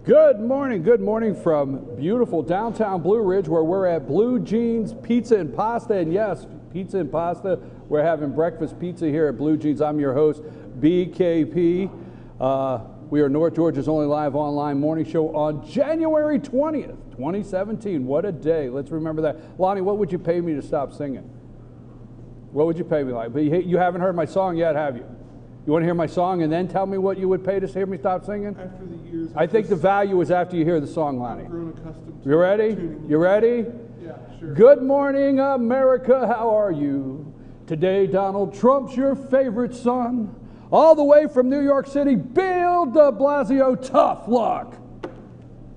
Good morning from beautiful downtown Blue Ridge, where we're at Blue Jeans Pizza and Pasta. And yes, pizza and pasta. We're having breakfast pizza here at Blue Jeans. I'm your host, BKP. We are North Georgia's only live online morning show on January 20th, 2017. What a day. Let's remember that. Lonnie, what would you pay me to stop singing? What would you pay me like? But you haven't heard my song yet, have you? You want to hear my song and then tell me what you would pay to hear me stop singing? After the years, I think the value is after you hear the song, Lonnie. I've grown accustomed to You ready? You ready? Yeah, sure. Good morning, America. How are you? Today, Donald Trump's your favorite son. All the way from New York City, Bill de Blasio, tough luck.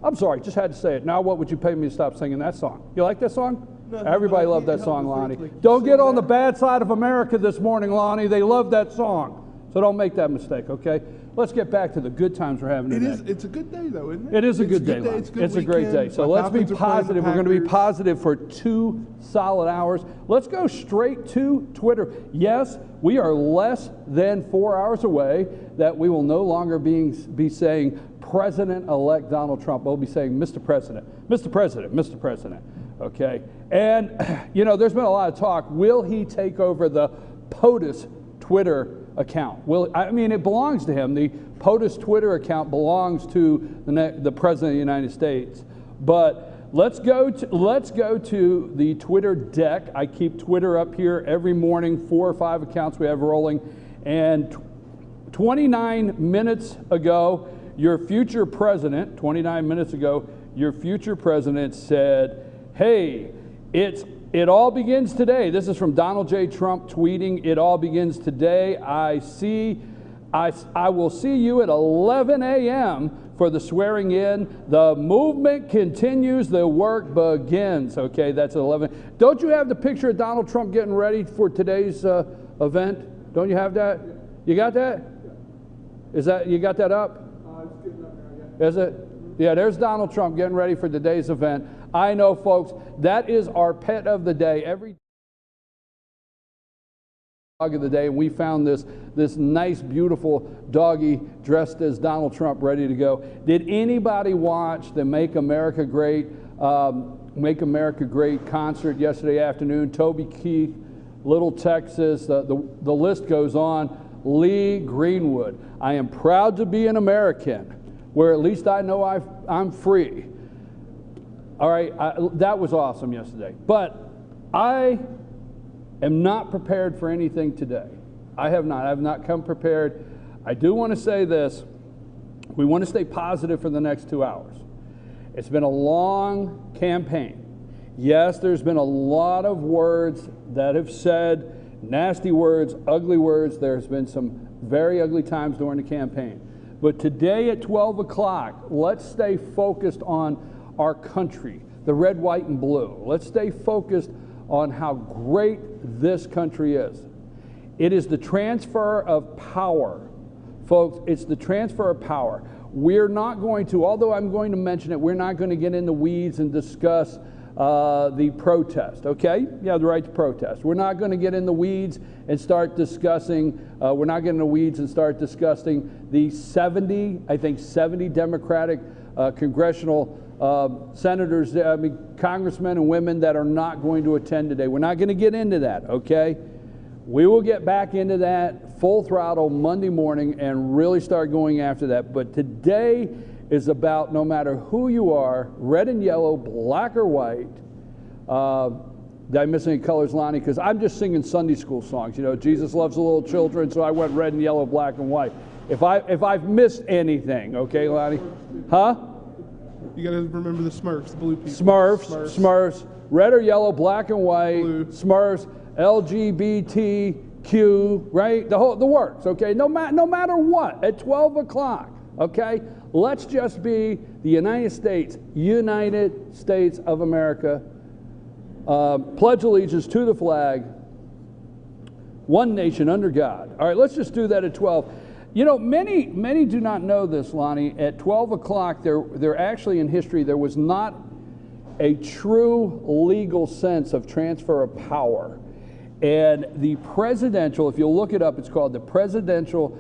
I'm sorry, just had to say it. Now what would you pay me to stop singing that song? You like that song? No, Everybody loved that song, Lonnie. Don't get on the bad side of America this morning, Lonnie. They love that song. So don't make that mistake, okay? Let's get back to the good times we're having today. It's a good day, though, isn't it? It is a good day. It's a great day. So let's be positive. We're going to be positive for 2 solid hours. Let's go straight to Twitter. Yes, we are less than 4 hours away that we will no longer be saying President-elect Donald Trump. We'll be saying Mr. President, Mr. President, Mr. President, okay? And, you know, there's been a lot of talk. Will he take over the POTUS Twitter account? It belongs to him. The POTUS Twitter account belongs to the President of the United States. But let's go to the Twitter deck. I keep Twitter up here every morning, 4 or 5 accounts we have rolling. And 29 minutes ago, your future president, 29 minutes ago, your future president said, hey, it all begins today. This is from Donald J. Trump tweeting, it all begins today. I will see you at 11 a.m. for the swearing in. The movement continues, the work begins. Okay, that's 11. Don't you have the picture of Donald Trump getting ready for today's event? Don't you have that? You got that? You got that up? It's getting up there, Is it? Yeah, there's Donald Trump getting ready for today's event. I know, folks, that is our pet of the day. Every dog of the day, and we found this nice, beautiful doggy dressed as Donald Trump, ready to go. Did anybody watch the Make America Great concert yesterday afternoon? Toby Keith, Little Texas, the list goes on. Lee Greenwood. I am proud to be an American, where at least I know I'm free. All right, that was awesome yesterday. But I am not prepared for anything today. I have not come prepared. I do want to say this. We want to stay positive for the next 2 hours. It's been a long campaign. Yes, there's been a lot of words that have said nasty words, ugly words. There's been some very ugly times during the campaign. But today at 12 o'clock, let's stay focused on our country, the red, white, and blue. Let's stay focused on how great this country is. It is the transfer of power. Folks, it's the transfer of power. We're not going to, although I'm going to mention it, we're not going to get in the weeds and discuss the protest, okay? You have the right to protest. We're not going to get in the weeds and start discussing, the 70 Democratic congressional senators, congressmen and women that are not going to attend today. We're not going to get into that, okay? We will get back into that full throttle Monday morning and really start going after that. But today is about, no matter who you are, red and yellow, black or white. Did I miss any colors, Lonnie? Because I'm just singing Sunday school songs. You know, Jesus loves the little children, so I went red and yellow, black and white. If I've missed anything, okay, Lonnie? Huh? You got to remember the Smurfs, the blue people. Smurfs, red or yellow, black and white, blue. Smurfs, LGBTQ, right? The works, okay? No matter what, at 12 o'clock, okay? Let's just be the United States of America. Pledge allegiance to the flag, one nation under God. All right, let's just do that at 12. You know, many do not know this, Lonnie. At 12 o'clock, there actually in history, there was not a true legal sense of transfer of power. And the presidential, if you'll look it up, it's called the Presidential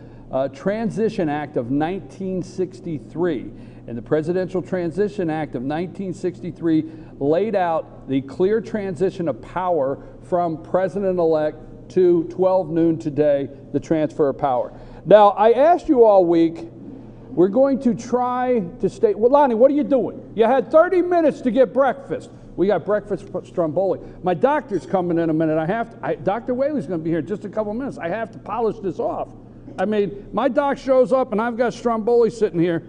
Transition Act of 1963. And the Presidential Transition Act of 1963 laid out the clear transition of power from President-elect to 12 noon today, the transfer of power. Now, I asked you all week, we're going to try to stay. Well, Lonnie, what are you doing? You had 30 minutes to get breakfast. We got breakfast for Stromboli. My doctor's coming in a minute. Dr. Whaley's going to be here in just a couple minutes. I have to polish this off. I mean, my doc shows up and I've got Stromboli sitting here.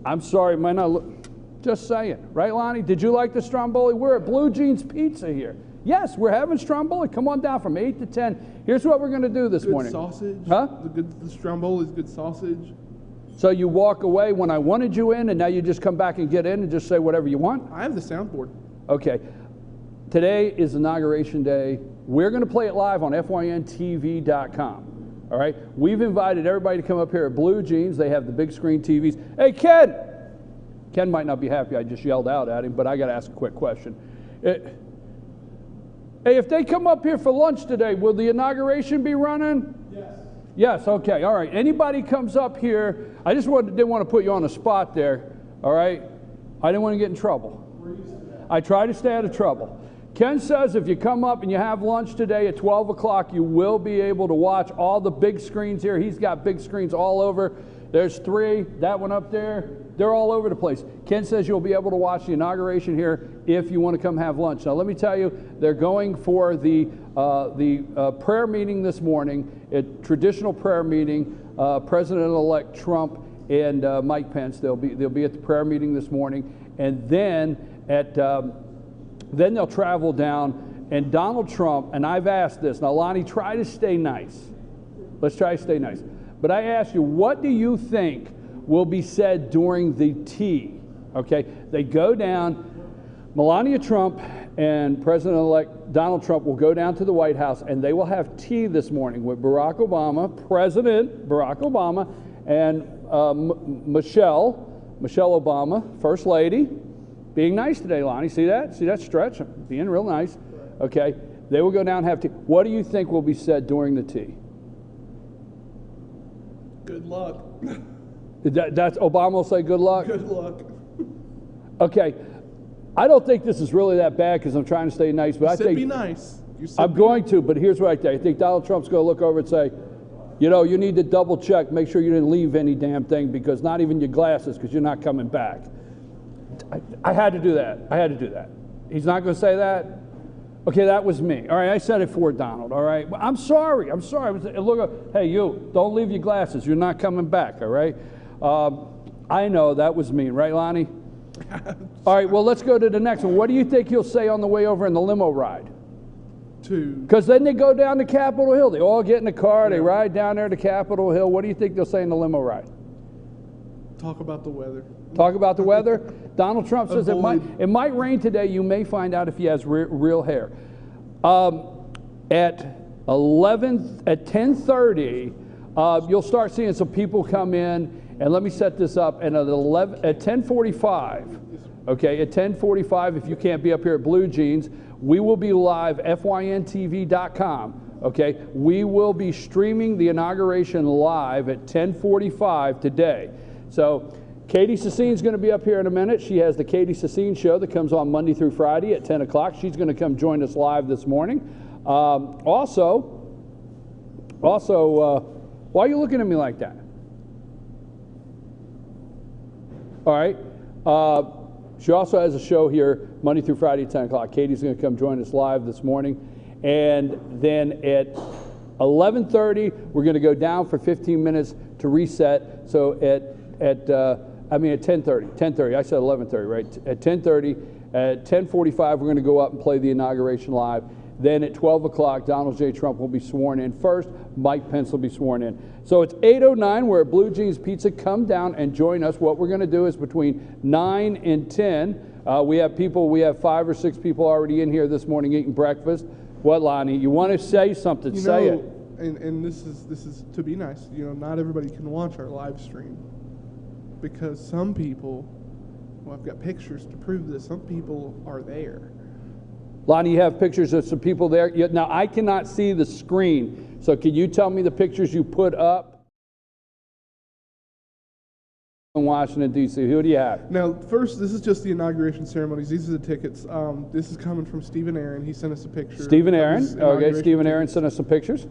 I'm sorry, it might not look, just saying. Right, Lonnie? Did you like the Stromboli? We're at Blue Jeans Pizza here. Yes, we're having Stromboli. Come on down from 8 to 10. Here's what we're going to do this morning. Good sausage. Huh? The Stromboli is good sausage. So you walk away when I wanted you in, and now you just come back and get in and just say whatever you want? I have the soundboard. Okay. Today is Inauguration Day. We're going to play it live on FYNTV.com. All right? We've invited everybody to come up here at Blue Jeans. They have the big screen TVs. Hey, Ken! Ken might not be happy I just yelled out at him, but I got to ask a quick question. Hey, if they come up here for lunch today, will the inauguration be running? Yes. Yes, okay, all right. Anybody comes up here, I just didn't want to put you on the spot there, all right? I didn't want to get in trouble. I try to stay out of trouble. Ken says if you come up and you have lunch today at 12 o'clock, you will be able to watch all the big screens here. He's got big screens all over. There's 3, that one up there. They're all over the place. Ken says you'll be able to watch the inauguration here if you want to come have lunch. Now, let me tell you, they're going for the prayer meeting this morning, a traditional prayer meeting. President-elect Trump and Mike Pence, they'll be at the prayer meeting this morning, and then then they'll travel down. And Donald Trump, and I've asked this. Now, Lonnie, try to stay nice. Let's try to stay nice. But I asked you, what do you think will be said during the tea? Okay, they go down. Melania Trump and President-elect Donald Trump will go down to the White House, and they will have tea this morning with Barack Obama, President Barack Obama, and Michelle Obama, First Lady. Being nice today, Lonnie. See that? See that stretch? Being real nice. Okay, they will go down and have tea. What do you think will be said during the tea? Good luck. That's Obama will say good luck? Good luck. Okay. I don't think this is really that bad because I'm trying to stay nice, but I think be nice. I'm going to, but here's what I think. I think Donald Trump's going to look over and say, you know, you need to double check, make sure you didn't leave any damn thing, because not even your glasses, because you're not coming back. I had to do that. I had to do that. He's not going to say that? Okay, that was me. All right, I said it for Donald, all right? I'm sorry. I'm sorry. Look, hey, you, don't leave your glasses. You're not coming back, all right? I know that was mean, right, Lonnie? All right, well, let's go to the next one. What do you think he'll say on the way over in the limo ride? Because then they go down to Capitol Hill. They all get in the car. They ride down there to Capitol Hill. What do you think they'll say in the limo ride? Talk about the weather. Talk about the weather? Donald Trump says it might rain today. You may find out if he has real hair. At 10:30, you'll start seeing some people come in. And let me set this up. And at 10:45, okay, at 10:45, if you can't be up here at Blue Jeans, we will be live, FYNTV.com. Okay, we will be streaming the inauguration live at 10:45 today. So Katie Sini is going to be up here in a minute. She has the Katie Sini show that comes on Monday through Friday at 10 o'clock. She's going to come join us live this morning. Also, why are you looking at me like that? All right. She also has a show here Monday through Friday at 10 o'clock. Katie's going to come join us live this morning. And then at 11:30, we're going to go down for 15 minutes to reset. So at 10:30. 10:30. I said 11:30, right? At 10:30. At 10:45, we're going to go up and play the inauguration live. Then at 12 o'clock, Donald J. Trump will be sworn in first. Mike Pence will be sworn in. So it's 8:09. We're at Blue Jeans Pizza. Come down and join us. What we're going to do is between 9 and 10. We have 5 or 6 people already in here this morning eating breakfast. What, Lonnie? You want to say something? Say it. And this is to be nice. You know, not everybody can watch our live stream because some people. Well, I've got pictures to prove this. Some people are there. Lonnie, you have pictures of some people there. Now, I cannot see the screen, so can you tell me the pictures you put up? in Washington, D.C.? Who do you have? Now, first, this is just the inauguration ceremonies. These are the tickets. This is coming from Stephen Aaron. He sent us a picture. Stephen Aaron. Okay, Stephen Aaron sent us some pictures.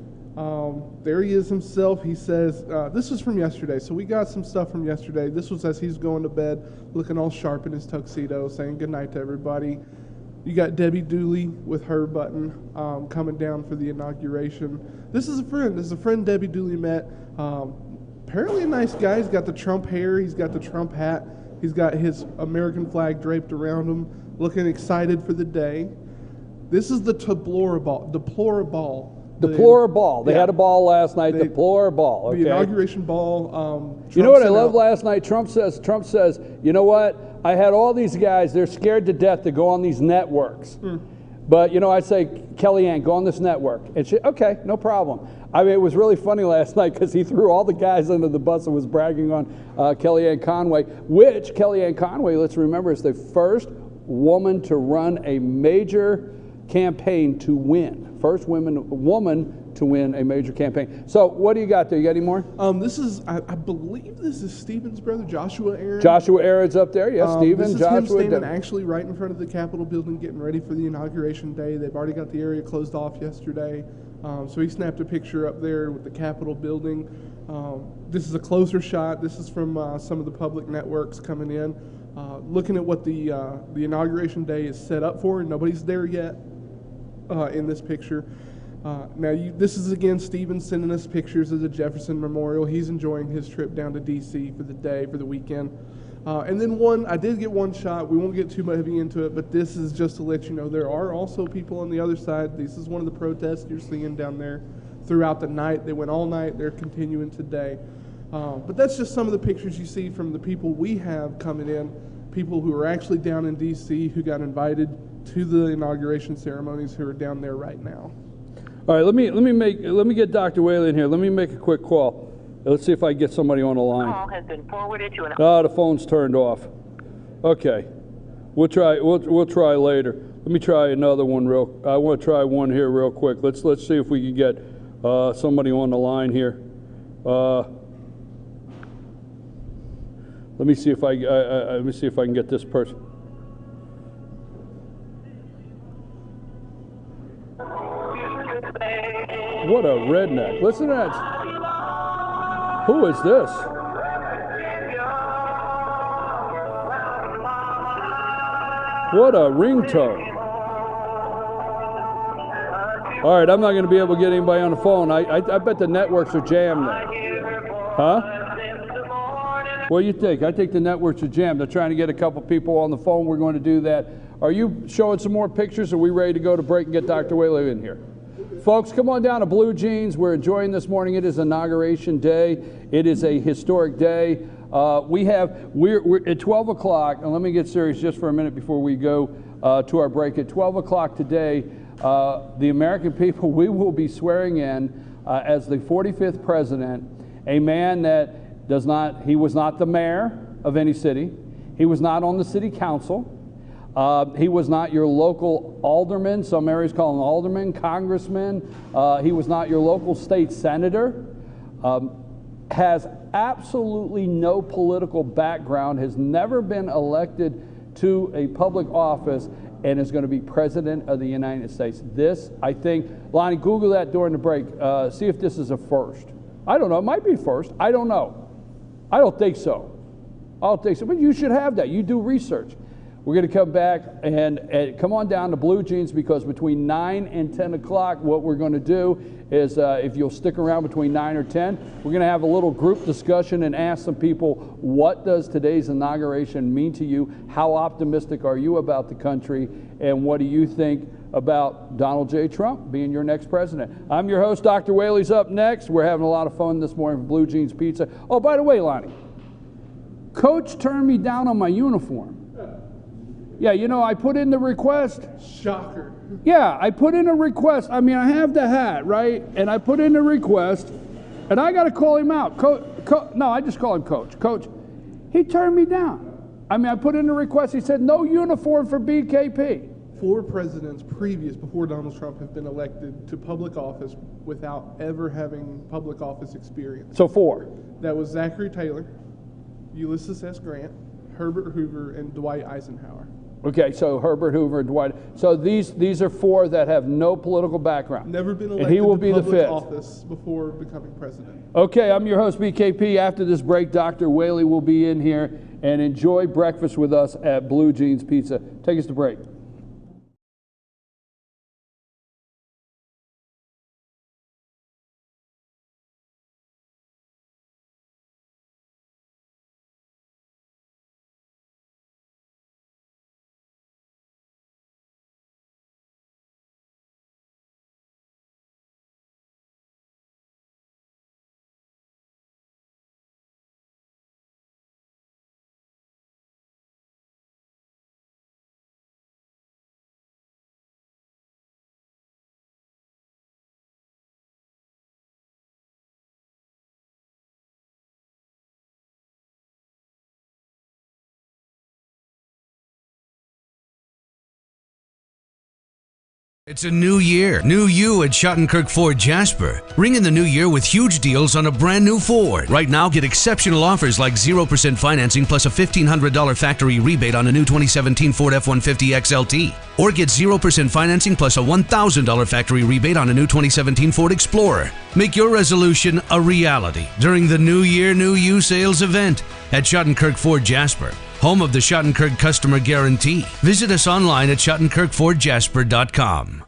There he is himself. He says, this was from yesterday, so we got some stuff from yesterday. This was as he's going to bed, looking all sharp in his tuxedo, saying goodnight to everybody. You got Debbie Dooley with her button coming down for the inauguration. This is a friend. This is a friend Debbie Dooley met. Apparently a nice guy. He's got the Trump hair. He's got the Trump hat. He's got his American flag draped around him, looking excited for the day. This is the deplorable. They had a ball last night. Deplorable. Okay. The inauguration ball. You know what I loved last night? Trump says, you know what? I had all these guys. They're scared to death to go on these networks. But, you know, I say, Kellyanne, go on this network. And she, okay, no problem. I mean, it was really funny last night because he threw all the guys under the bus and was bragging on Kellyanne Conway, which Kellyanne Conway, let's remember, is the first woman to run a major campaign to win. First woman to win a major campaign. So what do you got there? You got any more? This is, I believe this is Stephen's brother, Joshua Aaron. Joshua Aaron's up there. Yes, Stephen, this is Joshua. Him standing actually right in front of the Capitol building getting ready for the inauguration day. They've already got the area closed off yesterday. So he snapped a picture up there with the Capitol building. This is a closer shot. This is from some of the public networks coming in. Looking at what the inauguration day is set up for, and nobody's there yet in this picture. This is again Stephen sending us pictures of the Jefferson Memorial. He's enjoying his trip down to D.C. for the day, for the weekend. And then I did get one shot. We won't get too heavy into it, but this is just to let you know there are also people on the other side. This is one of the protests you're seeing down there throughout the night. They went all night. They're continuing today. But that's just some of the pictures you see from the people we have coming in, people who are actually down in D.C. who got invited to the inauguration ceremonies who are down there right now. All right, let me get Dr. Whaley in here. Let me make a quick call. Let's see if I can get somebody on the line. Call has been forwarded to an. Oh, the phone's turned off. Okay, we'll try later. Let me try another one I want to try one here real quick. Let's see if we can get somebody on the line here. Let me see if I can get this person. What a redneck. Listen to that. Who is this? What a ringtone. All right, I'm not going to be able to get anybody on the phone. I bet the networks are jammed there. Huh? What do you think? I think the networks are jammed. They're trying to get a couple people on the phone. We're going to do that. Are you showing some more pictures? Are we ready to go to break and get Dr. Whaley in here? Folks, come on down to Blue Jeans. We're enjoying this morning. It is Inauguration Day. It is a historic day. We're at 12 o'clock, and let me get serious just for a minute before we go to our break. At 12 o'clock today, the American people, we will be swearing in as the 45th president, a man that he was not the mayor of any city. He was not on the city council. He was not your local alderman. Some areas call him alderman, congressman. He was not your local state senator. Has absolutely no political background, has never been elected to a public office, and is going to be president of the United States. This, I think, Lonnie, Google that during the break. See if this is a first. I don't know. It might be first. I don't know. I don't think so. But you should have that. You do research. We're going to come back and come on down to Blue Jeans, because between 9 and 10 o'clock, what we're going to do is, if you'll stick around between 9 or 10, we're going to have a little group discussion and ask some people, what does today's inauguration mean to you? How optimistic are you about the country? And what do you think about Donald J. Trump being your next president? I'm your host, Dr. Whaley's up next. We're having a lot of fun this morning for Blue Jeans Pizza. Oh, by the way, Lonnie, Coach turned me down on my uniform. Yeah, you know, I put in the request. Shocker. Yeah, I put in a request. I mean, I have the hat, right? And I put in a request, and I got to call him out. No, I just call him Coach. Coach, he turned me down. I mean, I put in a request. He said, no uniform for BKP. 4 presidents before Donald Trump, have been elected to public office without ever having public office experience. So 4. That was Zachary Taylor. Ulysses S. Grant, Herbert Hoover, and Dwight Eisenhower. Okay, so Herbert Hoover and Dwight. So these are four that have no political background. Never been elected and he will to be the public fifth. office before becoming president. Okay, I'm your host, BKP. After this break, Dr. Whaley will be in here and enjoy breakfast with us at Blue Jeans Pizza. Take us to break. It's a new year, new you at Schottenkirk Ford Jasper. Ring in the new year with huge deals on a brand new Ford. Right now, get exceptional offers like 0% financing plus a $1,500 factory rebate on a new 2017 Ford F-150 XLT. Or get 0% financing plus a $1,000 factory rebate on a new 2017 Ford Explorer. Make your resolution a reality during the New Year, New You sales event at Schottenkirk Ford Jasper, home of the Schottenkirk Customer Guarantee. Visit us online at SchottenkirkFordJasper.com.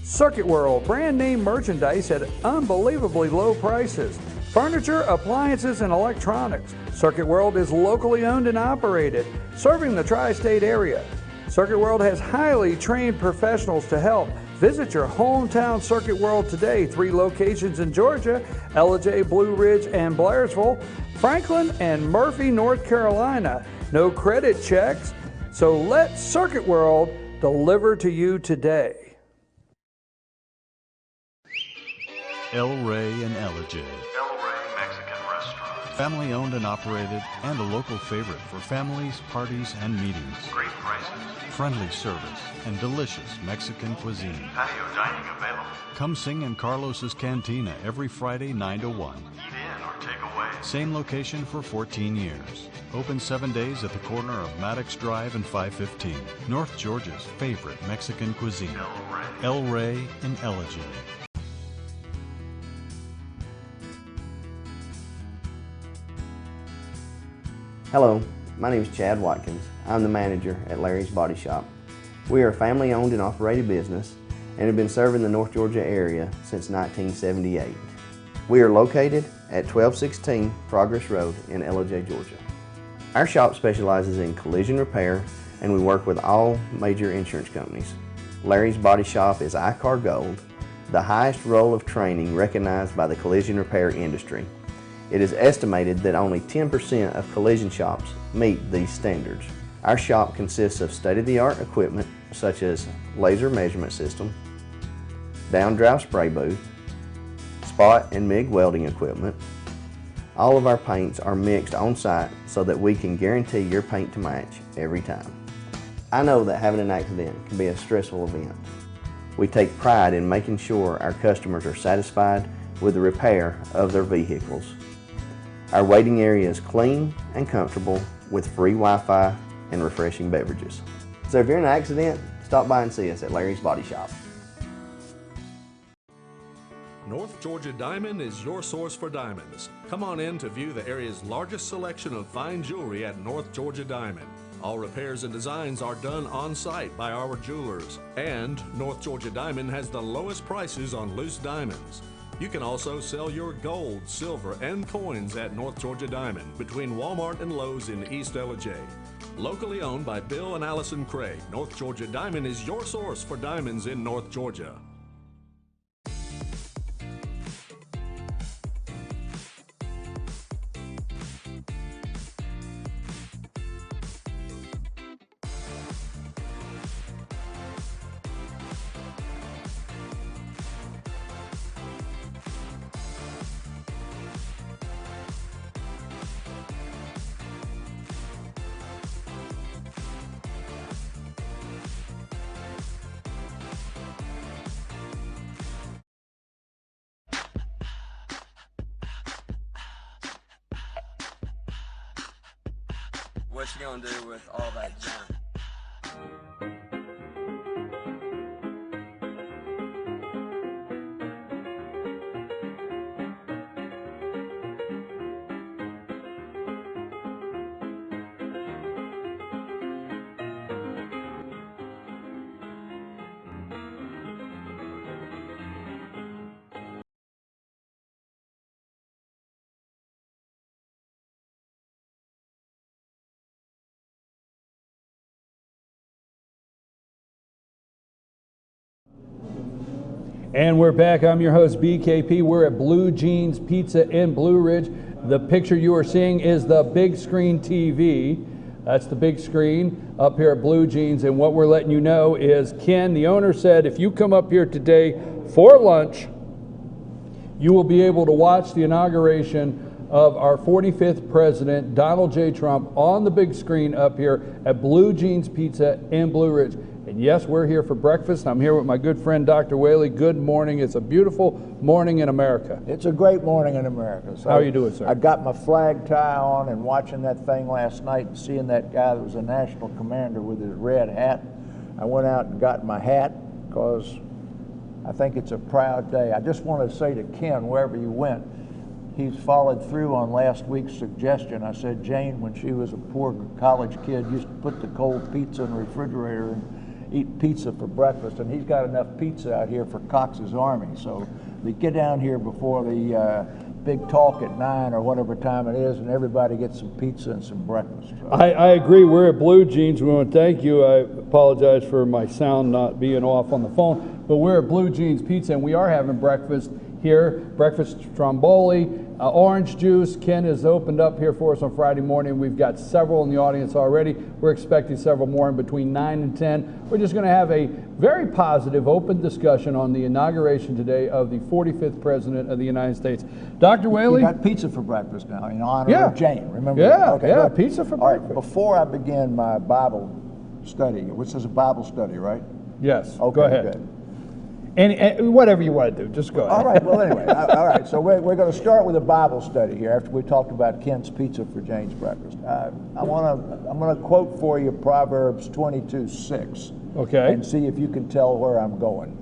Circuit World, brand name merchandise at unbelievably low prices. Furniture, appliances, and electronics. Circuit World is locally owned and operated, serving the tri-state area. Circuit World has highly trained professionals to help. Visit your hometown Circuit World today. 3 locations in Georgia, Ellijay, Blue Ridge, and Blairsville, Franklin, and Murphy, North Carolina. No credit checks, so let Circuit World deliver to you today. El Rey and Ellijay. El Rey Mexican Restaurant. Family owned and operated and a local favorite for families, parties, and meetings. Great prices. Friendly service and delicious Mexican cuisine. Patio dining available. Come sing in Carlos's Cantina every Friday 9 to 1. Eat in or take away. Same location for 14 years. Open 7 days at the corner of Maddox Drive and 515. North Georgia's favorite Mexican cuisine. El Rey and Ellijay. Hello, my name is Chad Watkins. I'm the manager at Larry's Body Shop. We are a family-owned and operated business and have been serving the North Georgia area since 1978. We are located at 1216 Progress Road in Ellijay, Georgia. Our shop specializes in collision repair and we work with all major insurance companies. Larry's Body Shop is ICAR Gold, the highest role of training recognized by the collision repair industry. It is estimated that only 10% of collision shops meet these standards. Our shop consists of state-of-the-art equipment such as laser measurement system, down-drive spray booth, spot and MIG welding equipment. All of our paints are mixed on-site so that we can guarantee your paint to match every time. I know that having an accident can be a stressful event. We take pride in making sure our customers are satisfied with the repair of their vehicles. Our waiting area is clean and comfortable with free Wi-Fi and refreshing beverages. So if you're in an accident, stop by and see us at Larry's Body Shop. North Georgia Diamond is your source for diamonds. Come on in to view the area's largest selection of fine jewelry at North Georgia Diamond. All repairs and designs are done on site by our jewelers. And North Georgia Diamond has the lowest prices on loose diamonds. You can also sell your gold, silver, and coins at North Georgia Diamond between Walmart and Lowe's in East Ellijay. Locally owned by Bill and Allison Craig, North Georgia Diamond is your source for diamonds in North Georgia. What you gonna do with all that junk? And we're back. I'm your host, BKP. We're at Blue Jeans Pizza in Blue Ridge. The picture you are seeing is the big screen TV. That's the big screen up here at Blue Jeans. And what we're letting you know is Ken, the owner, said if you come up here today for lunch, you will be able to watch the inauguration of our 45th president, Donald J. Trump, on the big screen up here at Blue Jeans Pizza in Blue Ridge. And yes, we're here for breakfast. I'm here with my good friend, Dr. Whaley. Good morning. It's a beautiful morning in America. It's a great morning in America. So how are you doing, sir? I got my flag tie on and watching that thing last night and seeing that guy that was a national commander with his red hat. I went out and got my hat because I think it's a proud day. I just want to say to Ken, wherever you went, he's followed through on last week's suggestion. I said Jane, when she was a poor college kid, used to put the cold pizza in the refrigerator and eat pizza for breakfast, and he's got enough pizza out here for Cox's Army. So we get down here before the big talk at 9 or whatever time it is, and everybody gets some pizza and some breakfast. So. I agree. We're at Blue Jeans. We want to thank you. I apologize for my sound not being off on the phone, but we're at Blue Jeans Pizza, and we are having breakfast here. Breakfast stromboli, orange juice. Ken has opened up here for us on Friday morning. We've got several in the audience already. We're expecting several more in between 9 and 10. We're just going to have a very positive, open discussion on the inauguration today of the 45th President of the United States. Dr. Whaley? We got pizza for breakfast now in honor of Jane, remember? Yeah, okay, yeah, good. pizza for All breakfast. right, before I begin my Bible study, which is a Bible study, right? Yes, Okay, go ahead. Good. And whatever you want to do, just go ahead. All right, well, anyway, all right, so we're going to start with a Bible study here after we talked about Ken's pizza for Jane's breakfast. I'm going to quote for you Proverbs 22:6. Okay. And see if you can tell where I'm going.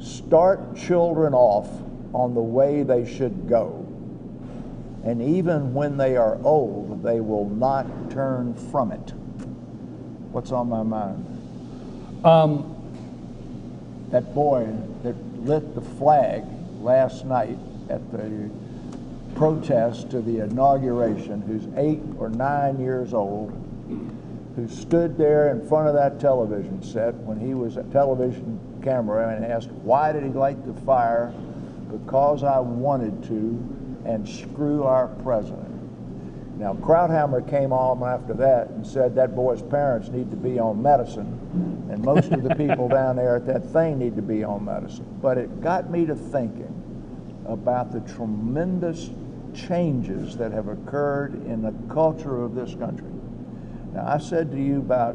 Start children off on the way they should go, and even when they are old, they will not turn from it. What's on my mind? That boy that lit the flag last night at the protest to the inauguration, who's 8 or 9 years old, who stood there in front of that television set when he was a television camera and asked, why did he light the fire? Because I wanted to, and screw our president. Now, Krauthammer came on after that and said that boy's parents need to be on medicine, and most of the people down there at that thing need to be on medicine. But it got me to thinking about the tremendous changes that have occurred in the culture of this country. Now, I said to you about,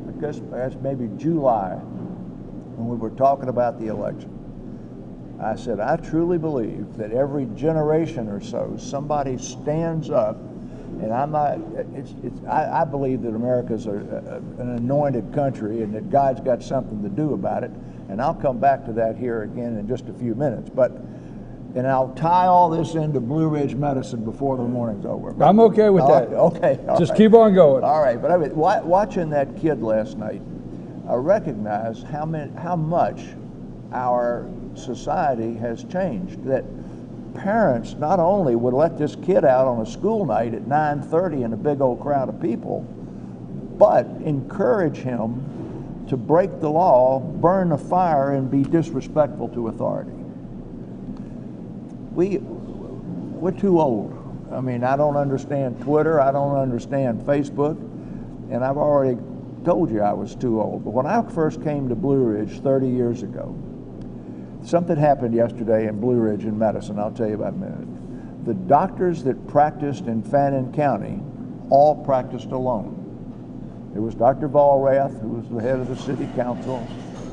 I guess maybe July, when we were talking about the election, I said, I truly believe that every generation or so, somebody stands up, and I believe that America's an anointed country and that God's got something to do about it. And I'll come back to that here again in just a few minutes. And I'll tie all this into Blue Ridge Medicine before the morning's over. I'm okay with that. Okay. Just keep on going. All right, but I mean, watching that kid last night, I recognize how much our society has changed. That parents not only would let this kid out on a school night at 9:30 in a big old crowd of people, but encourage him to break the law, burn a fire, and be disrespectful to authority. We're too old. I mean, I don't understand Twitter, I don't understand Facebook, and I've already told you I was too old. But when I first came to Blue Ridge 30 years ago, something happened yesterday in Blue Ridge in medicine, I'll tell you about in a minute. The doctors that practiced in Fannin County all practiced alone. There was Dr. Vollrath, who was the head of the city council.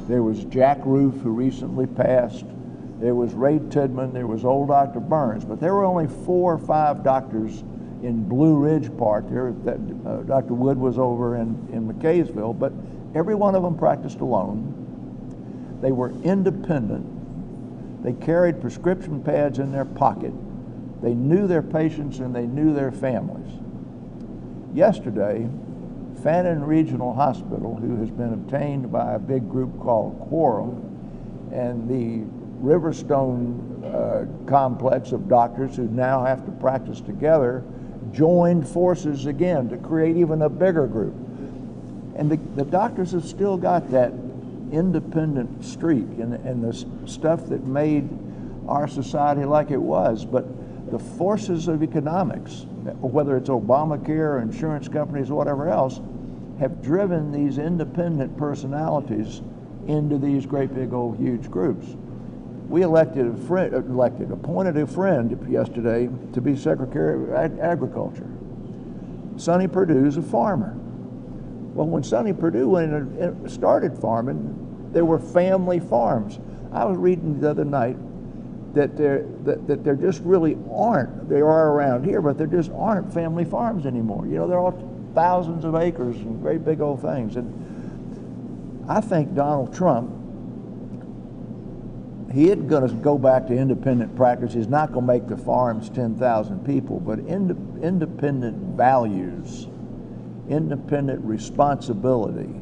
There was Jack Roof, who recently passed. There was Ray Tidman, there was old Dr. Burns, but there were only 4 or 5 doctors in Blue Ridge Park. Dr. Wood was over in McKaysville, but every one of them practiced alone. They were independent. They carried prescription pads in their pocket. They knew their patients and they knew their families. Yesterday, Fannin Regional Hospital, who has been obtained by a big group called Quorum, and the Riverstone complex of doctors who now have to practice together, joined forces again to create even a bigger group. And the doctors have still got that independent streak and the stuff that made our society like it was, but the forces of economics, whether it's Obamacare or insurance companies or whatever else, have driven these independent personalities into these great big old huge groups. We appointed a friend yesterday to be Secretary of Agriculture. Sonny Perdue's a farmer. Well, when Sonny Perdue went and started farming, there were family farms. I was reading the other night that there just really aren't. They are around here, but there just aren't family farms anymore. You know, they're all thousands of acres and great big old things. And I think Donald Trump, he isn't going to go back to independent practice. He's not going to make the farms 10,000 people, but independent values, independent responsibility,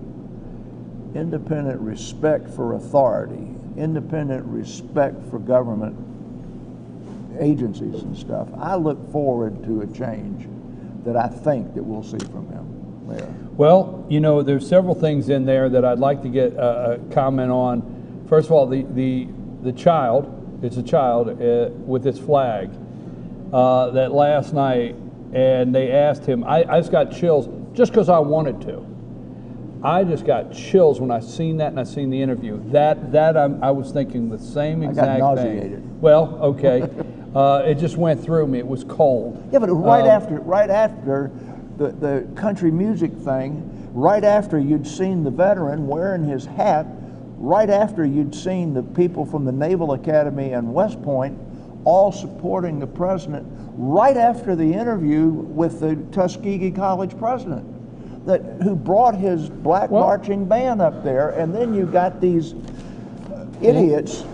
independent respect for authority, independent respect for government agencies and stuff. I look forward to a change that I think that we'll see from him there. Well, you know, there's several things in there that I'd like to get a comment on. First of all, the child, it's a child with this flag that last night, and they asked him, I just got chills just because I wanted to. I just got chills when I seen that and I seen the interview. I was thinking the same exact I got nauseated. thing. Well, okay. It just went through me. It was cold. Yeah, but right after the country music thing, right after you'd seen the veteran wearing his hat, right after you'd seen the people from the Naval Academy and West Point all supporting the president, right after the interview with the Tuskegee College president, who brought his black marching band up there, and then you got these idiots.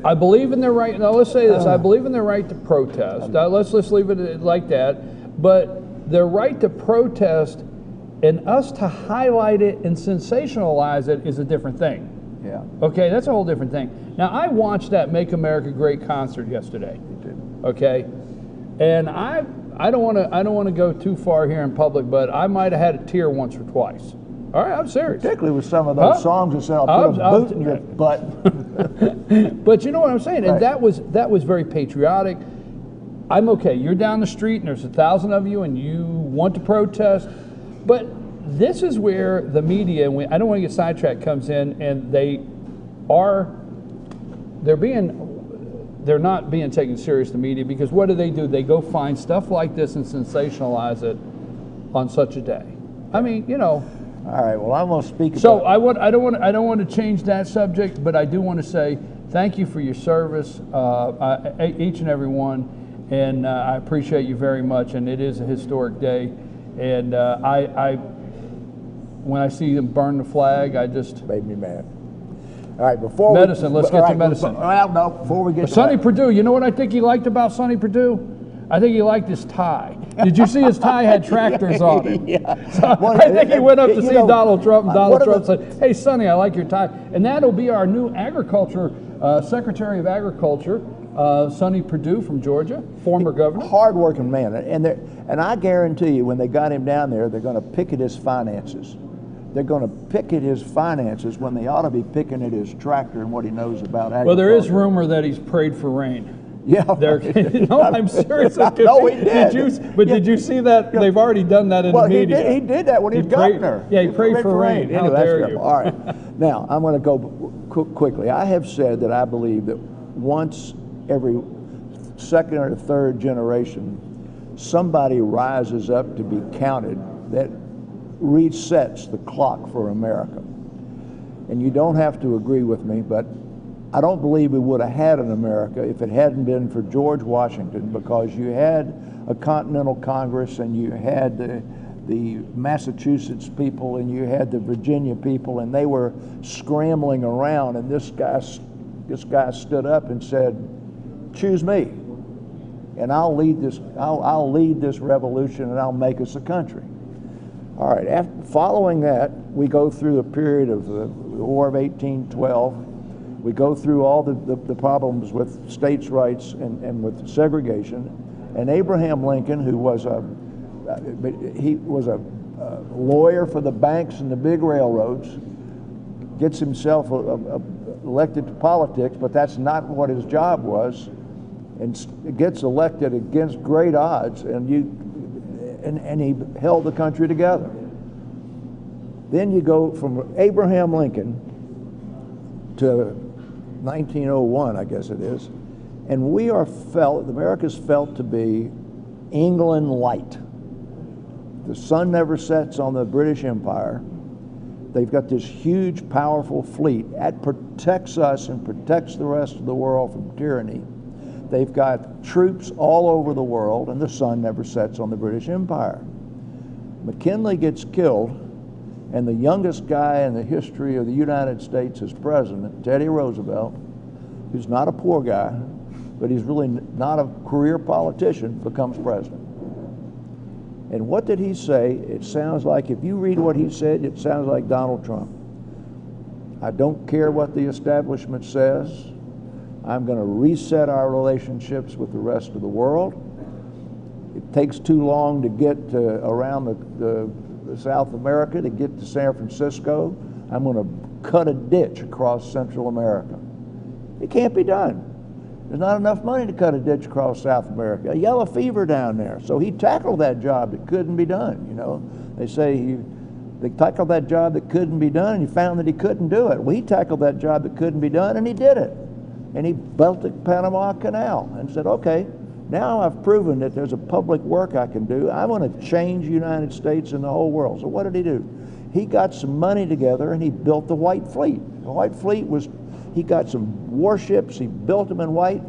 I believe in their right. Now let's say this: I believe in their right to protest. Let's leave it like that. But their right to protest and us to highlight it and sensationalize it is a different thing. Yeah. Okay, that's a whole different thing. Now I watched that "Make America Great" concert yesterday. Okay, and I don't want to go too far here in public, but I might have had a tear once or twice. All right, I'm serious. Particularly with some of those songs that said, "I'll put a boot in your butt." But you know what I'm saying, and Right. that was very patriotic. I'm okay. You're down the street, and there's 1,000 of you, and you want to protest, but this is where the media, and I don't want to get sidetracked, comes in, and they're not being taken serious, the media, because what do? They go find stuff like this and sensationalize it on such a day. I mean, you know. All right. Well, I'm going to speak. So I don't want to change that subject, but I do want to say thank you for your service, each and every one, and I appreciate you very much. And it is a historic day, and when I see them burn the flag, I just made me mad. All right, before Medicine, let's get to medicine. Well, no, before we get to Sonny that. Perdue, you know what I think he liked about Sonny Perdue? I think he liked his tie. Did you see his tie had tractors on it? Yeah. So Well, I think he went up to see know, Donald Trump, and Donald one Trump of the- said, "Hey, Sonny, I like your tie." And that'll be our new agriculture, Secretary of Agriculture, Sonny Perdue from Georgia, former governor. Hard-working man, and I guarantee you, when they got him down there, they're going to picket his finances. They're going to picket his finances when they ought to be picking at his tractor and what he knows about agriculture. Well, there is rumor that he's prayed for rain. Yeah. No, I'm serious. No, he did. Did you see that? They've already done that in the media. He did that when he was governor. Yeah, he prayed for rain. How Anyway, dare that's you? good. All right. Now, I'm going to go quickly. I have said that I believe that once every second or third generation, somebody rises up to be counted that resets the clock for America. And you don't have to agree with me, but I don't believe we would have had an America if it hadn't been for George Washington, because you had a Continental Congress, and you had the Massachusetts people, and you had the Virginia people, and they were scrambling around, and this guy stood up and said, "Choose me, and I'll lead this revolution, and I'll make us a country." All right, following that, we go through a period of the War of 1812. We go through all the problems with states' rights and with segregation. And Abraham Lincoln, who was a lawyer for the banks and the big railroads, gets himself elected to politics, but that's not what his job was, and gets elected against great odds, and he held the country together. Then you go from Abraham Lincoln to 1901, I guess it is, and America's felt to be England light. The sun never sets on the British Empire. They've got this huge, powerful fleet that protects us and protects the rest of the world from tyranny. They've got troops all over the world, and the sun never sets on the British Empire. McKinley gets killed, and the youngest guy in the history of the United States as president, Teddy Roosevelt, who's not a poor guy, but he's really not a career politician, becomes president. And what did he say? It sounds like, if you read what he said, it sounds like Donald Trump. "I don't care what the establishment says. I'm going to reset our relationships with the rest of the world. It takes too long to get to around the South America to get to San Francisco. I'm going to cut a ditch across Central America." It can't be done. There's not enough money to cut a ditch across South America. A yellow fever down there. So he tackled that job that couldn't be done. You know, they say they tackled that job that couldn't be done, and he found that he couldn't do it. Well, he tackled that job that couldn't be done, and he did it. And he built the Panama Canal and said, "Okay, now I've proven that there's a public work I can do. I want to change the United States and the whole world." So what did he do? He got some money together, and he built the White Fleet. The White Fleet was, he got some warships, he built them in white.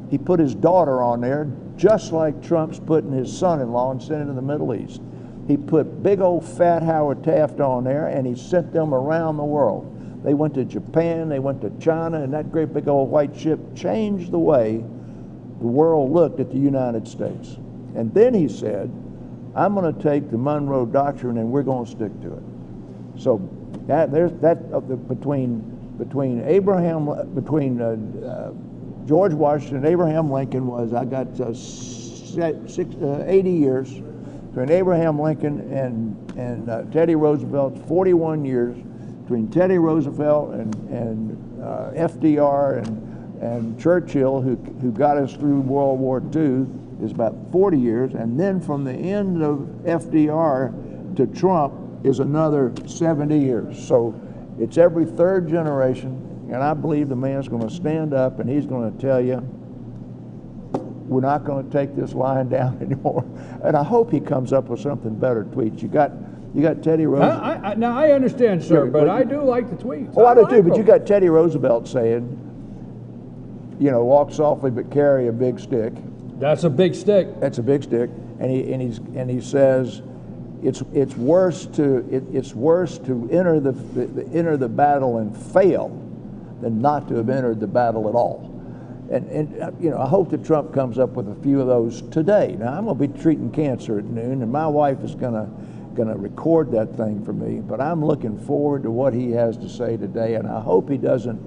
He put his daughter on there, just like Trump's putting his son-in-law and sent it to the Middle East. He put big old fat Howard Taft on there, and he sent them around the world. They went to Japan, they went to China, and that great big old white ship changed the way the world looked at the United States. And then he said, "I'm going to take the Monroe Doctrine and we're going to stick to it." So between George Washington and Abraham Lincoln was, I got 80 years. Between Abraham Lincoln and Teddy Roosevelt, 41 years. Between Teddy Roosevelt and FDR and Churchill, who got us through World War II, is about 40 years. And then from the end of FDR to Trump is another 70 years. So it's every third generation, and I believe the man's going to stand up and he's going to tell you, "We're not going to take this line down anymore." And I hope he comes up with something better tweets. You got Teddy Roosevelt. Now I understand, sir, but I do like the tweets. Oh, I do too, like but you them. got Teddy Roosevelt saying, "Walk softly but carry a big stick." That's a big stick. That's a big stick. And he says, it's worse to enter the battle and fail than not to have entered the battle at all. And you know, I hope that Trump comes up with a few of those today. Now, I'm going to be treating cancer at noon, and my wife is going to record that thing for me. But I'm looking forward to what he has to say today, and I hope he doesn't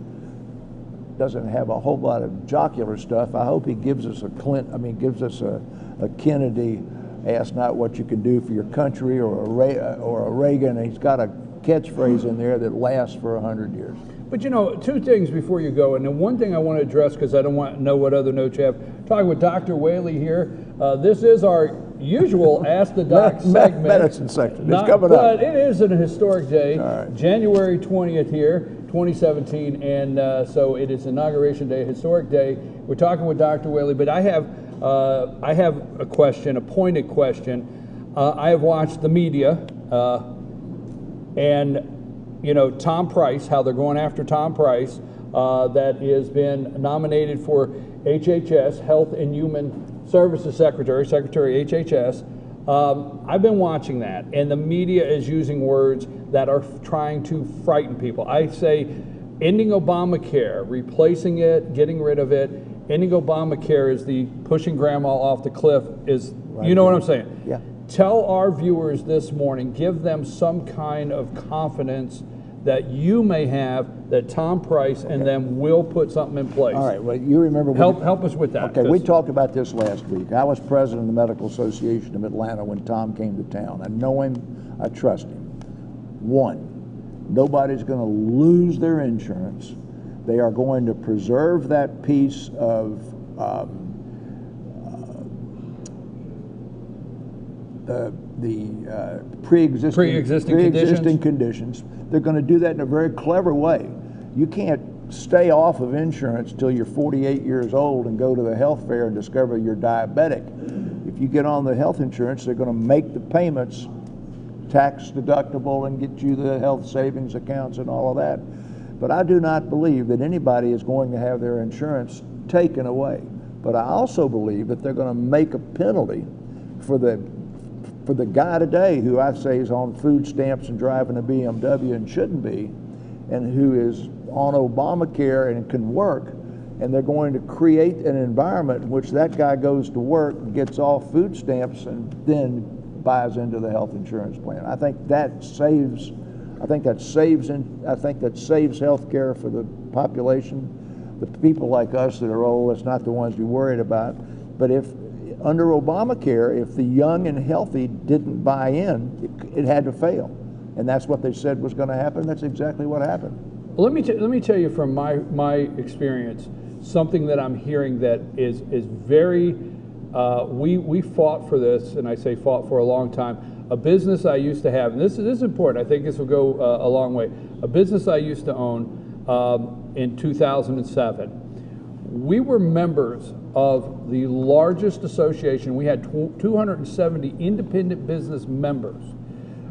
have a whole lot of jocular stuff. I hope he gives us gives us a Kennedy, ask not what you can do for your country, or a Reagan. He's got a catchphrase in there that lasts for 100 years. But you know, two things before you go, and then one thing I want to address because I don't want to know what other notes you have. Talking with Dr. Whaley here. This is our usual Ask the Doc segment. Medicine section. It's coming up. But it is an historic day, right. January 20th here, 2017, and so it is Inauguration Day, historic day. We're talking with Dr. Whaley, but I have a question, a pointed question. I have watched the media, and you know, Tom Price, how they're going after Tom Price, that has been nominated for HHS, Health and Human Services Secretary HHS. I've been watching that, and the media is using words that are trying to frighten people. I say ending Obamacare, replacing it, getting rid of it. Ending Obamacare is the pushing grandma off the cliff is, right, you know what I'm saying? Yeah. Tell our viewers this morning, give them some kind of confidence that you may have that Tom Price and them will put something in place. All right, well, you remember... Help us with that. Okay, we talked about this last week. I was president of the Medical Association of Atlanta when Tom came to town. I know him, I trust him. One, nobody's going to lose their insurance. They are going to preserve that piece of the pre-existing conditions. They're going to do that in a very clever way. You can't stay off of insurance till you're 48 years old and go to the health fair and discover you're diabetic. If you get on the health insurance, they're going to make the payments tax deductible and get you the health savings accounts and all of that. But I do not believe that anybody is going to have their insurance taken away. But I also believe that they're going to make a penalty for the guy today who I say is on food stamps and driving a BMW and shouldn't be, and who is on Obamacare and can work, and they're going to create an environment in which that guy goes to work, gets off food stamps, and then buys into the health insurance plan. I think that saves health care for the population. The people like us that are old, that's not the ones we're worried about. But if under Obamacare, if the young and healthy didn't buy in, it had to fail. And that's what they said was going to happen. That's exactly what happened. Well, let me tell you from my experience, something that I'm hearing that is very, we fought for this, and I say fought for a long time. A business I used to have, and this is important, I think this will go a long way. A business I used to own in 2007. We were members of the largest association. We had 270 independent business members.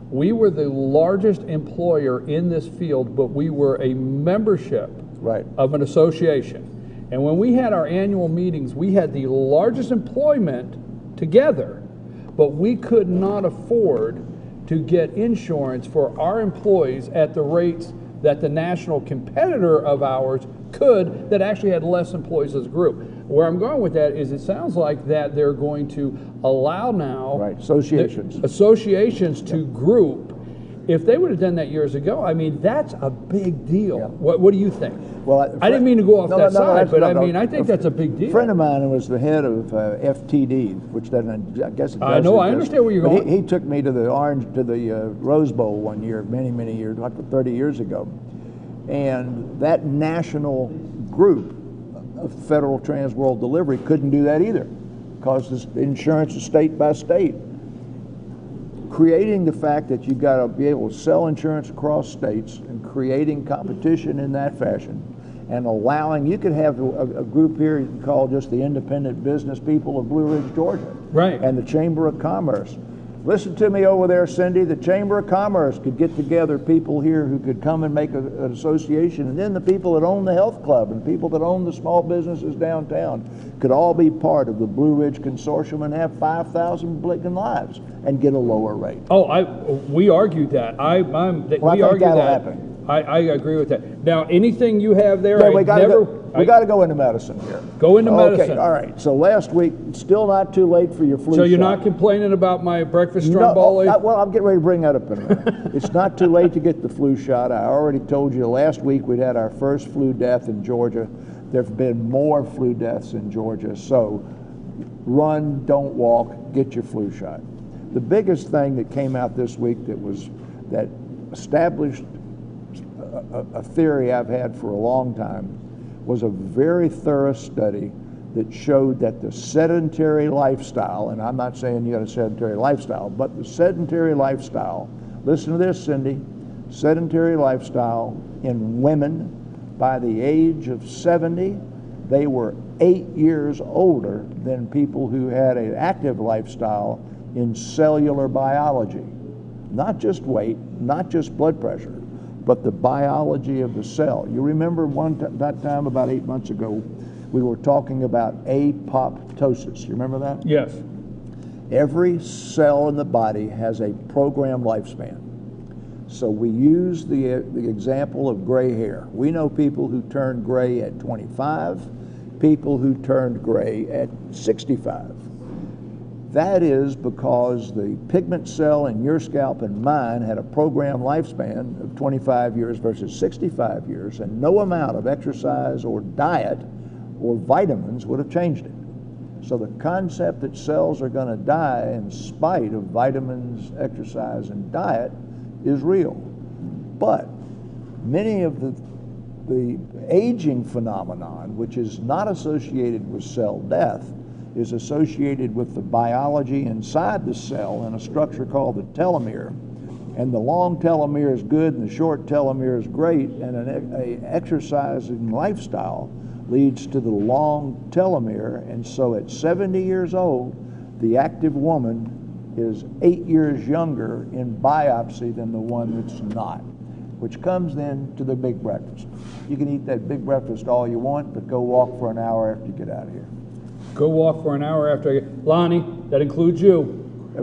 We were the largest employer in this field, but we were a membership of an association. And when we had our annual meetings, we had the largest employment together, but we could not afford to get insurance for our employees at the rates that the national competitor of ours could, that actually had less employees as a group. Where I'm going with that is it sounds like that they're going to allow now associations to group. If they would have done that years ago, I mean, that's a big deal. Yeah. What do you think? Well, I didn't mean to go off that side, but I mean, I think that's a big deal. A friend of mine was the head of FTD, which doesn't, I guess it does. I know, I understand where you're going. He took me to the Rose Bowl one year, many years, like 30 years ago. And that national group of Federal Trans World Delivery couldn't do that either, because the insurance is state by state. Creating the fact that you've got to be able to sell insurance across states and creating competition in that fashion, and allowing, you could have a group here you can call just the Independent Business People of Blue Ridge, Georgia. Right. And the Chamber of Commerce. Listen to me over there, Cindy. The Chamber of Commerce could get together people here who could come and make an association, and then the people that own the health club and people that own the small businesses downtown could all be part of the Blue Ridge Consortium and have 5,000 blinking lives and get a lower rate. Oh, we argued that. We argued that. Happen. I agree with that. Now, anything you have there, Yeah, we got to go into medicine here. Go into medicine. Okay, all right. So last week, still not too late for your flu So you're shot. not complaining about my breakfast No, stromboli? well, I'm getting ready to bring that up in a minute. It's not too late to get the flu shot. I already told you last week we'd had our first flu death in Georgia. There have been more flu deaths in Georgia. So run, don't walk, get your flu shot. The biggest thing that came out this week that established a theory I've had for a long time was a very thorough study that showed that the sedentary lifestyle, and I'm not saying you got a sedentary lifestyle, but the sedentary lifestyle, listen to this, Cindy, sedentary lifestyle in women by the age of 70, they were 8 years older than people who had an active lifestyle in cellular biology. Not just weight, not just blood pressure, but the biology of the cell. You remember that time about 8 months ago, we were talking about apoptosis. You remember that? Yes. Every cell in the body has a programmed lifespan. So we use the example of gray hair. We know people who turned gray at 25, people who turned gray at 65. That is because the pigment cell in your scalp and mine had a programmed lifespan of 25 years versus 65 years, and no amount of exercise or diet or vitamins would have changed it. So the concept that cells are going to die in spite of vitamins, exercise, and diet is real. But many of the aging phenomenon, which is not associated with cell death, is associated with the biology inside the cell in a structure called the telomere. And the long telomere is good and the short telomere is great, and an exercising lifestyle leads to the long telomere. And so at 70 years old, the active woman is 8 years younger in biopsy than the one that's not, which comes then to the big breakfast. You can eat that big breakfast all you want, but go walk for an hour after you get out of here. Go walk for an hour after I get. Lonnie, that includes you.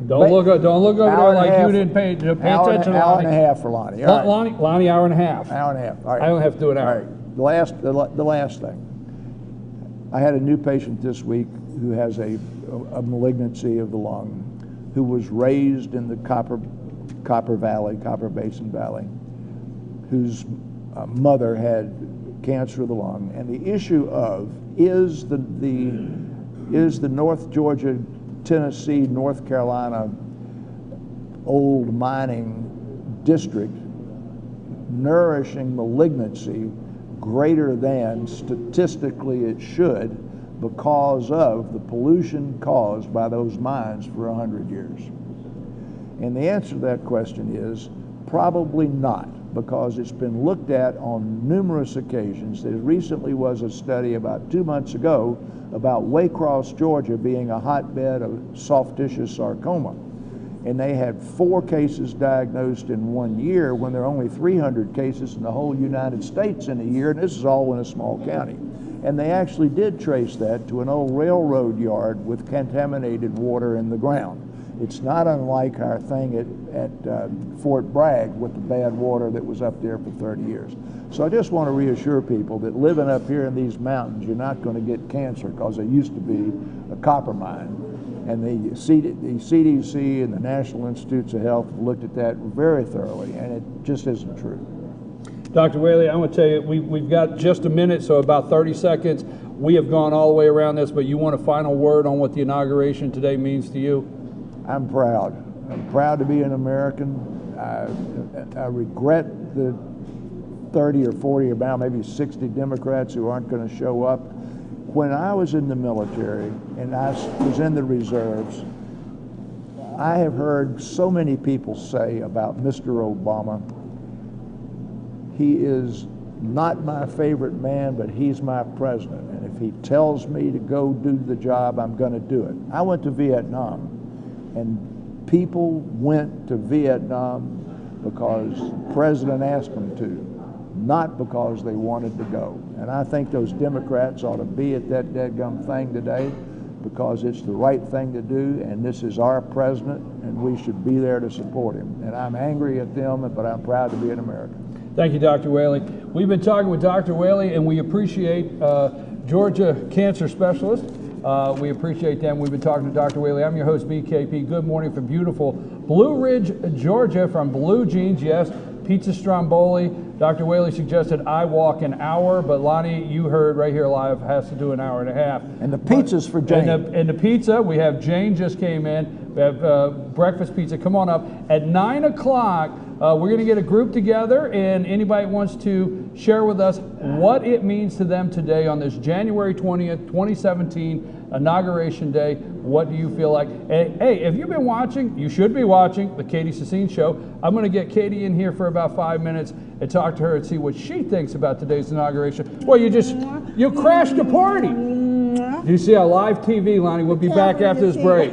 Don't look over there like you didn't pay attention, Lonnie. Hour and a half for Lonnie. All right. Lonnie, hour and a half. Hour and a half. All right. I don't have to do an hour. All right. The last thing. I had a new patient this week who has a malignancy of the lung, who was raised in the Copper Basin Valley, whose mother had cancer of the lung, and the issue of is the North Georgia, Tennessee, North Carolina old mining district nourishing malignancy greater than statistically it should because of the pollution caused by those mines for 100 years? And the answer to that question is probably not, because it's been looked at on numerous occasions. There recently was a study about 2 months ago about Waycross, Georgia being a hotbed of soft tissue sarcoma. And they had 4 cases diagnosed in 1 year when there are only 300 cases in the whole United States in a year, and this is all in a small county. And they actually did trace that to an old railroad yard with contaminated water in the ground. It's not unlike our thing at Fort Bragg with the bad water that was up there for 30 years. So I just want to reassure people that living up here in these mountains, you're not going to get cancer because there used to be a copper mine. And the CDC and the National Institutes of Health have looked at that very thoroughly, and it just isn't true. Dr. Whaley, I'm going to tell you, we've got just a minute, so about 30 seconds. We have gone all the way around this, but you want a final word on what the inauguration today means to you? I'm proud. I'm proud to be an American. I regret the 30 or 40 or about maybe 60 Democrats who aren't going to show up. When I was in the military and I was in the reserves, I have heard so many people say about Mr. Obama, he is not my favorite man, but he's my president. And if he tells me to go do the job, I'm going to do it. I went to Vietnam, and people went to Vietnam because the president asked them to, not because they wanted to go. And I think those Democrats ought to be at that dadgum thing today because it's the right thing to do, and this is our president, and we should be there to support him. And I'm angry at them, but I'm proud to be an American. Thank you, Dr. Whaley. We've been talking with Dr. Whaley, and we appreciate Georgia Cancer Specialist. We appreciate them. We've been talking to Dr. Whaley. I'm your host, BKP. Good morning from beautiful Blue Ridge, Georgia, from Blue Jeans. Yes, Pizza Stromboli. Dr. Whaley suggested I walk an hour, but Lonnie, you heard right here live, has to do an hour and a half. And the pizza's for Jane. And the pizza, we have Jane just came in. We have breakfast pizza. Come on up. At 9 o'clock, we're going to get a group together, and anybody wants to share with us what it means to them today on this January 20th, 2017 Inauguration Day. What do you feel like? Hey, if you've been watching, you should be watching the Katie Sini Show. I'm going to get Katie in here for about 5 minutes and talk to her and see what she thinks about today's inauguration. Well, you crashed the party. Do you see our live TV, Lonnie? We'll be back after this break.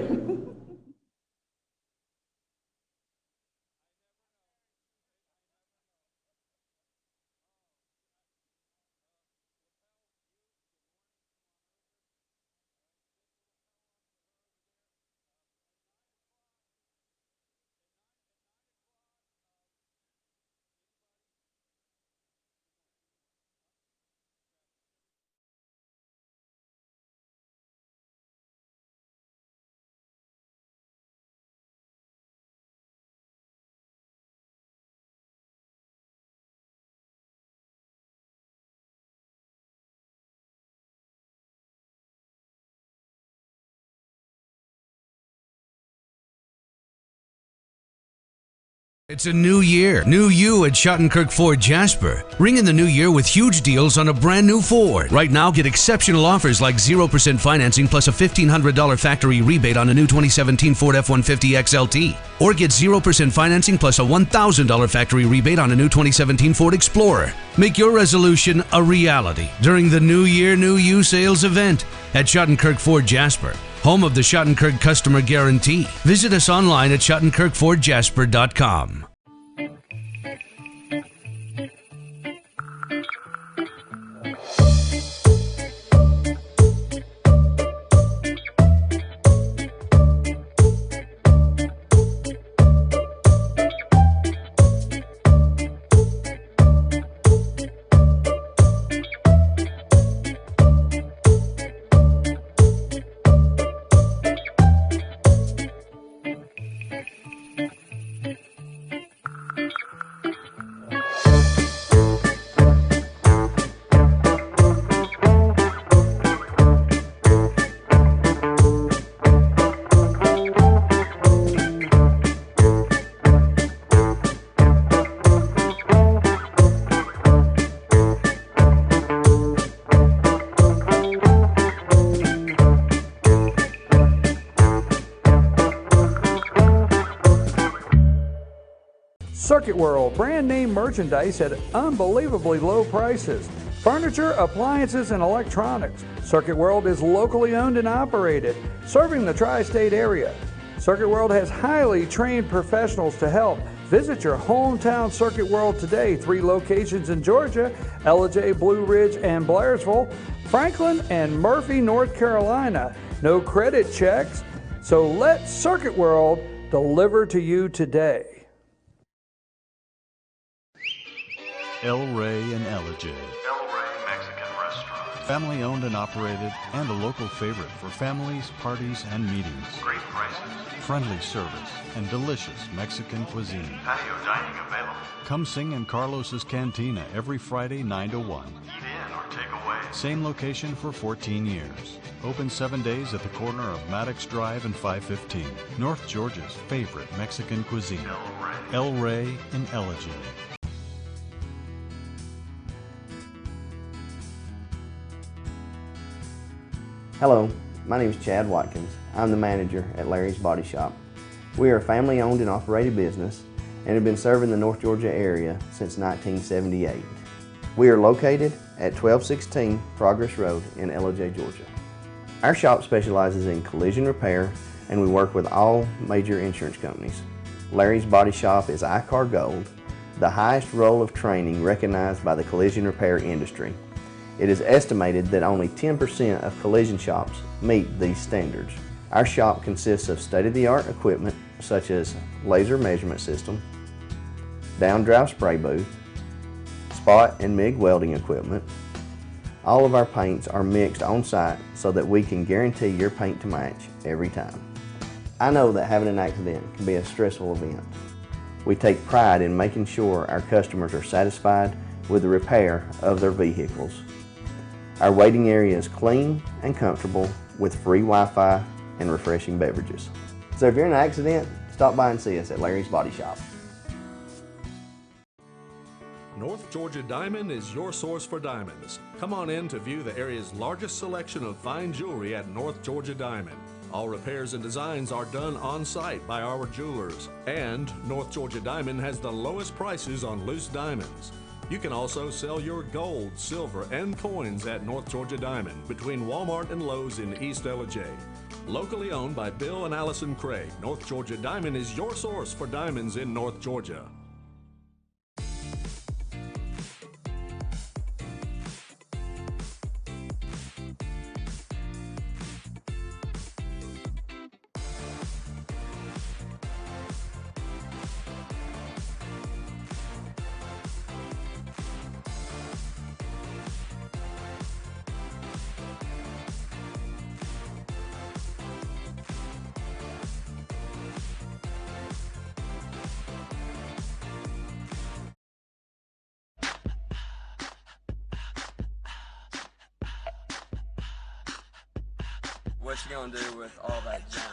It's a new year, new you at Schottenkirk Ford Jasper. Ring in the new year with huge deals on a brand new Ford. Right now, get exceptional offers like 0% financing plus a $1,500 factory rebate on a new 2017 Ford F-150 XLT. Or get 0% financing plus a $1,000 factory rebate on a new 2017 Ford Explorer. Make your resolution a reality during the New Year, New You sales event at Schottenkirk Ford Jasper, home of the Schottenkirk Customer Guarantee. Visit us online at SchottenkirkFordJasper.com. Circuit World, brand name merchandise at unbelievably low prices. Furniture, appliances, and electronics. Circuit World is locally owned and operated, serving the tri-state area. Circuit World has highly trained professionals to help. Visit your hometown Circuit World today. 3 locations in Georgia: Ellijay, Blue Ridge, and Blairsville, Franklin, and Murphy, North Carolina. No credit checks, so let Circuit World deliver to you today. El Rey in Ellijay. El Rey Mexican Restaurant. Family owned and operated, and a local favorite for families, parties, and meetings. Great prices. Friendly service and delicious Mexican cuisine. Patio dining available. Come sing in Carlos's Cantina every Friday 9 to 1. Eat in or take away. Same location for 14 years. Open 7 days at the corner of Maddox Drive and 515. North Georgia's favorite Mexican cuisine. El Rey in Ellijay. Hello, my name is Chad Watkins. I'm the manager at Larry's Body Shop. We are a family-owned and operated business and have been serving the North Georgia area since 1978. We are located at 1216 Progress Road in Ellijay, Georgia. Our shop specializes in collision repair, and we work with all major insurance companies. Larry's Body Shop is ICAR Gold, the highest role of training recognized by the collision repair industry. It is estimated that only 10% of collision shops meet these standards. Our shop consists of state-of-the-art equipment such as laser measurement system, down drive spray booth, spot and MIG welding equipment. All of our paints are mixed on site so that we can guarantee your paint to match every time. I know that having an accident can be a stressful event. We take pride in making sure our customers are satisfied with the repair of their vehicles. Our waiting area is clean and comfortable with free Wi-Fi and refreshing beverages. So if you're in an accident, stop by and see us at Larry's Body Shop. North Georgia Diamond is your source for diamonds. Come on in to view the area's largest selection of fine jewelry at North Georgia Diamond. All repairs and designs are done on site by our jewelers. And North Georgia Diamond has the lowest prices on loose diamonds. You can also sell your gold, silver, and coins at North Georgia Diamond between Walmart and Lowe's in East LJ. Locally owned by Bill and Allison Craig, North Georgia Diamond is your source for diamonds in North Georgia. What you gonna do with all that junk?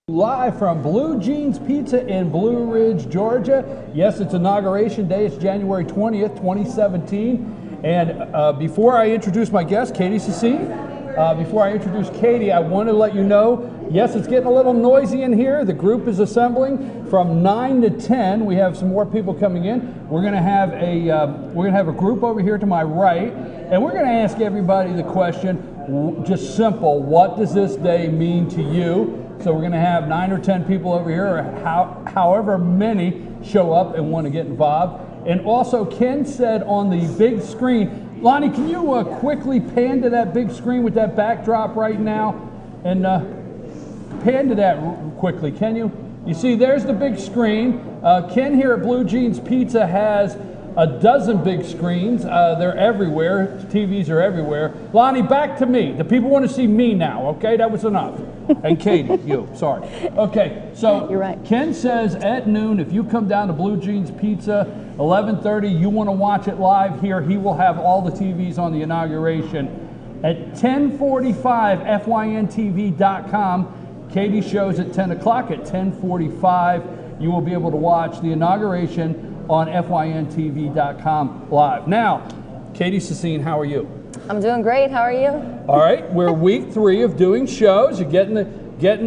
Live from Blue Jeans Pizza in Blue Ridge, Georgia. Yes, it's Inauguration Day. It's January 20th, 2017. And before I introduce my guest, Katie Sini, before I introduce Katie, I want to let you know, yes, it's getting a little noisy in here. The group is assembling from 9 to 10. We have some more people coming in. We're going to have a group over here to my right, and we're going to ask everybody the question, just simple, what does this day mean to you? So we're going to have 9 or 10 people over here, or however many show up and want to get involved. And also, Ken said on the big screen, Lonnie, can you quickly pan to that big screen with that backdrop right now? And pan to that quickly, can you? You see, there's the big screen. Ken here at Blue Jeans Pizza has a dozen big screens. They're everywhere. TVs are everywhere. Lonnie, back to me. The people want to see me now, okay? That was enough. And Katie, you, sorry. Okay, so you're right. Ken says at noon, if you come down to Blue Jeans Pizza, 11:30, you want to watch it live here, he will have all the TVs on the inauguration. At 10:45, FYNTV.com, Katie shows at 10 o'clock. At 10:45, you will be able to watch the inauguration on FYNTV.com live. Now, Katie Sini, how are you? I'm doing great. How are you? All right, we're week 3 of doing shows. You're getting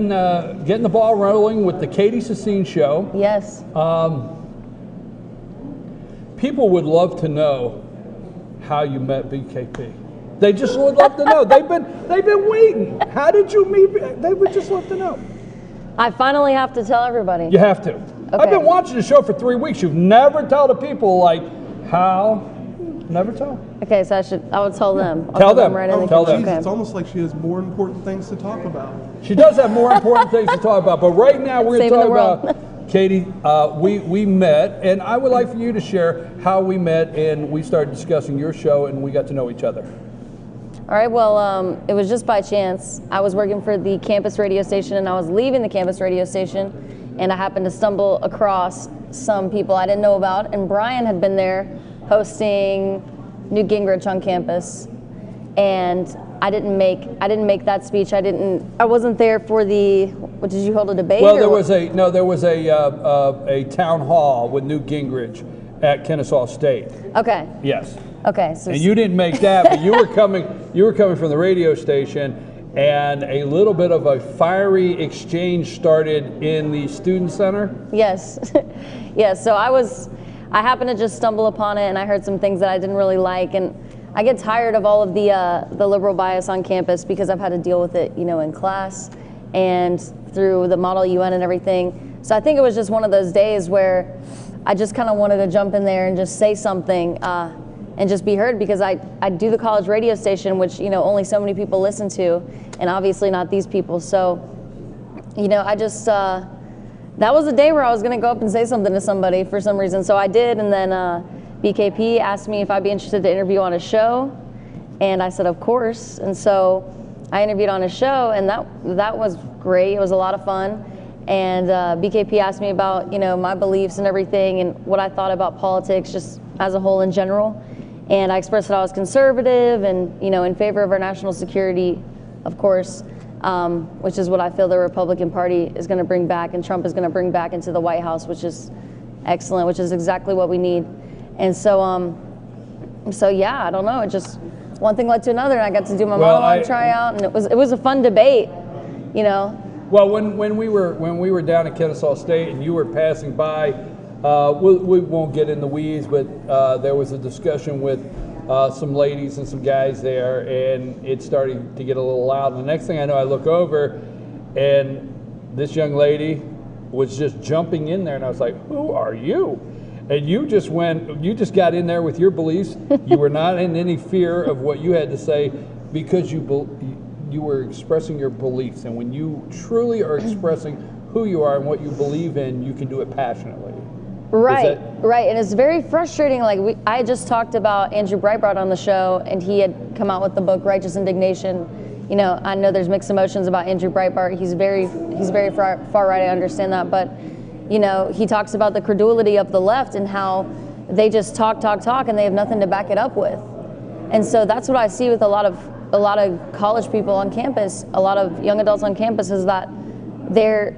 the ball rolling with the Katie Sini show. Yes. People would love to know how you met BKP. They just would love to know. They've been waiting. How did you meet? They would just love to know. I finally have to tell everybody. You have to. Okay. I've been watching the show for 3 weeks. You've never told the people like how. Never tell. Okay, so I would tell them. Tell them. Right in the Tell them. kitchen. Okay. It's almost like she has more important things to talk about. She does have more important things to talk about, but right now we're going to talk about Katie. We met, and I would like for you to share how we met, and we started discussing your show, and we got to know each other. All right, well, it was just by chance. I was working for the campus radio station, and I was leaving the campus radio station, and I happened to stumble across some people I didn't know about, and Brian had been there hosting Newt Gingrich on campus, and I didn't make that speech. I wasn't there for the. What, did you hold a debate? Well, there was a town hall with Newt Gingrich at Kennesaw State. Okay. Yes. Okay. So and you didn't make that, but you were coming from the radio station, and a little bit of a fiery exchange started in the student center. Yes. Yes, so I happened to just stumble upon it, and I heard some things that I didn't really like, and I get tired of all of the liberal bias on campus because I've had to deal with it, in class and through the Model UN and everything. So I think it was just one of those days where I just kind of wanted to jump in there and just say something and just be heard, because I do the college radio station, which, only so many people listen to, and obviously not these people. So, I just, that was the day where I was going to go up and say something to somebody for some reason. So I did, and then BKP asked me if I'd be interested to interview on a show, and I said, of course. And so I interviewed on a show, and that was great. It was a lot of fun. And BKP asked me about, my beliefs and everything, and what I thought about politics just as a whole in general. And I expressed that I was conservative and, in favor of our national security, of course, which is what I feel the Republican Party is going to bring back, and Trump is going to bring back into the White House, which is excellent, which is exactly what we need. And so, yeah, I don't know. It just, one thing led to another, and I got to do my monologue tryout, and it was a fun debate, Well, when we were down at Kennesaw State and you were passing by, we won't get in the weeds, but there was a discussion with some ladies and some guys there, and it started to get a little loud. And the next thing I know, I look over, and this young lady was just jumping in there, and I was like, "Who are you?" And you just got in there with your beliefs. You were not in any fear of what you had to say, because you were expressing your beliefs. And when you truly are expressing who you are and what you believe in, you can do it passionately. Right, right. And it's very frustrating. Like I just talked about Andrew Breitbart on the show, and he had come out with the book Righteous Indignation. I know there's mixed emotions about Andrew Breitbart. He's very far right. I understand that, but he talks about the credulity of the left and how they just talk, and they have nothing to back it up with. And so that's what I see with a lot of college people on campus, a lot of young adults on campus, is that they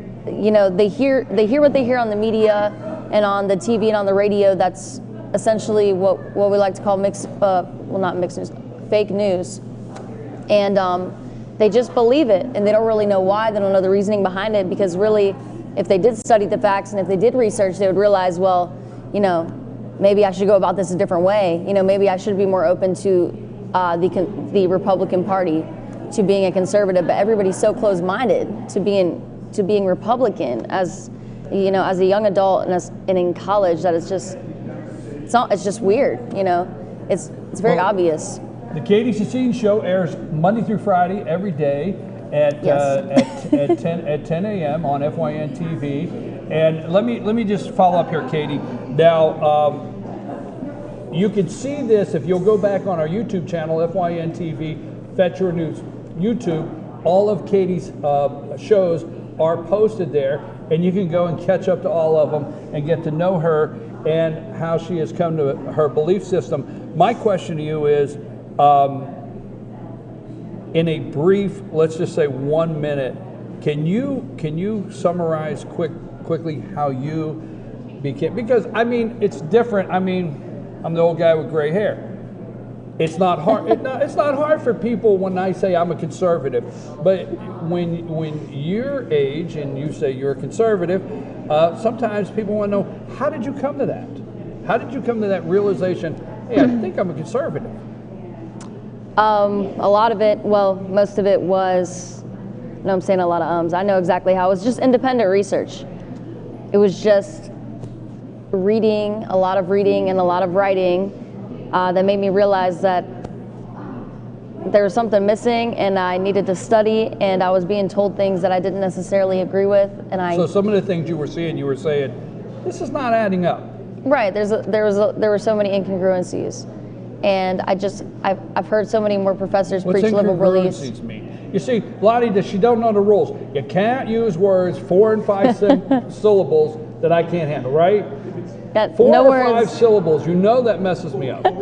hear what they hear on the media and on the TV and on the radio. That's essentially what we like to call fake news. And they just believe it, and they don't really know why. They don't know the reasoning behind it, because really, if they did study the facts and if they did research, they would realize, well, maybe I should go about this a different way. Maybe I should be more open to the Republican Party, to being a conservative. But everybody's so closed-minded to being Republican as a young adult and in college, that it's just weird. It's very obvious. The Katie Sini Show airs Monday through Friday every day at 10 a.m. on FYNTV. And let me just follow up here, Katie. Now, you can see this if you'll go back on our YouTube channel, FYNTV, Fetch Your News YouTube. All of Katie's shows are posted there, and you can go and catch up to all of them and get to know her and how she has come to her belief system. My question to you is, in a brief, let's just say 1 minute, can you summarize quickly how you became? Because it's different. I'm the old guy with gray hair. It's not hard. It's not hard for people when I say I'm a conservative. But when you're age and you say you're a conservative, sometimes people want to know, how did you come to that? How did you come to that realization? Hey, I think I'm a conservative. A lot of it, most of it was, no, I'm saying a lot of ums. I know exactly how. It was just independent research. It was just reading, a lot of reading and a lot of writing that made me realize that there was something missing, and I needed to study, and I was being told things that I didn't necessarily agree with. So some of the things you were saying, this is not adding up. Right. There were so many incongruencies. And I've heard so many more professors preach liberal beliefs. What's incongruencies mean? You see, Lottie, she don't know the rules. You can't use words 4 and 5 syllables that I can't handle, right? 4 or 5 syllables, that messes me up. 4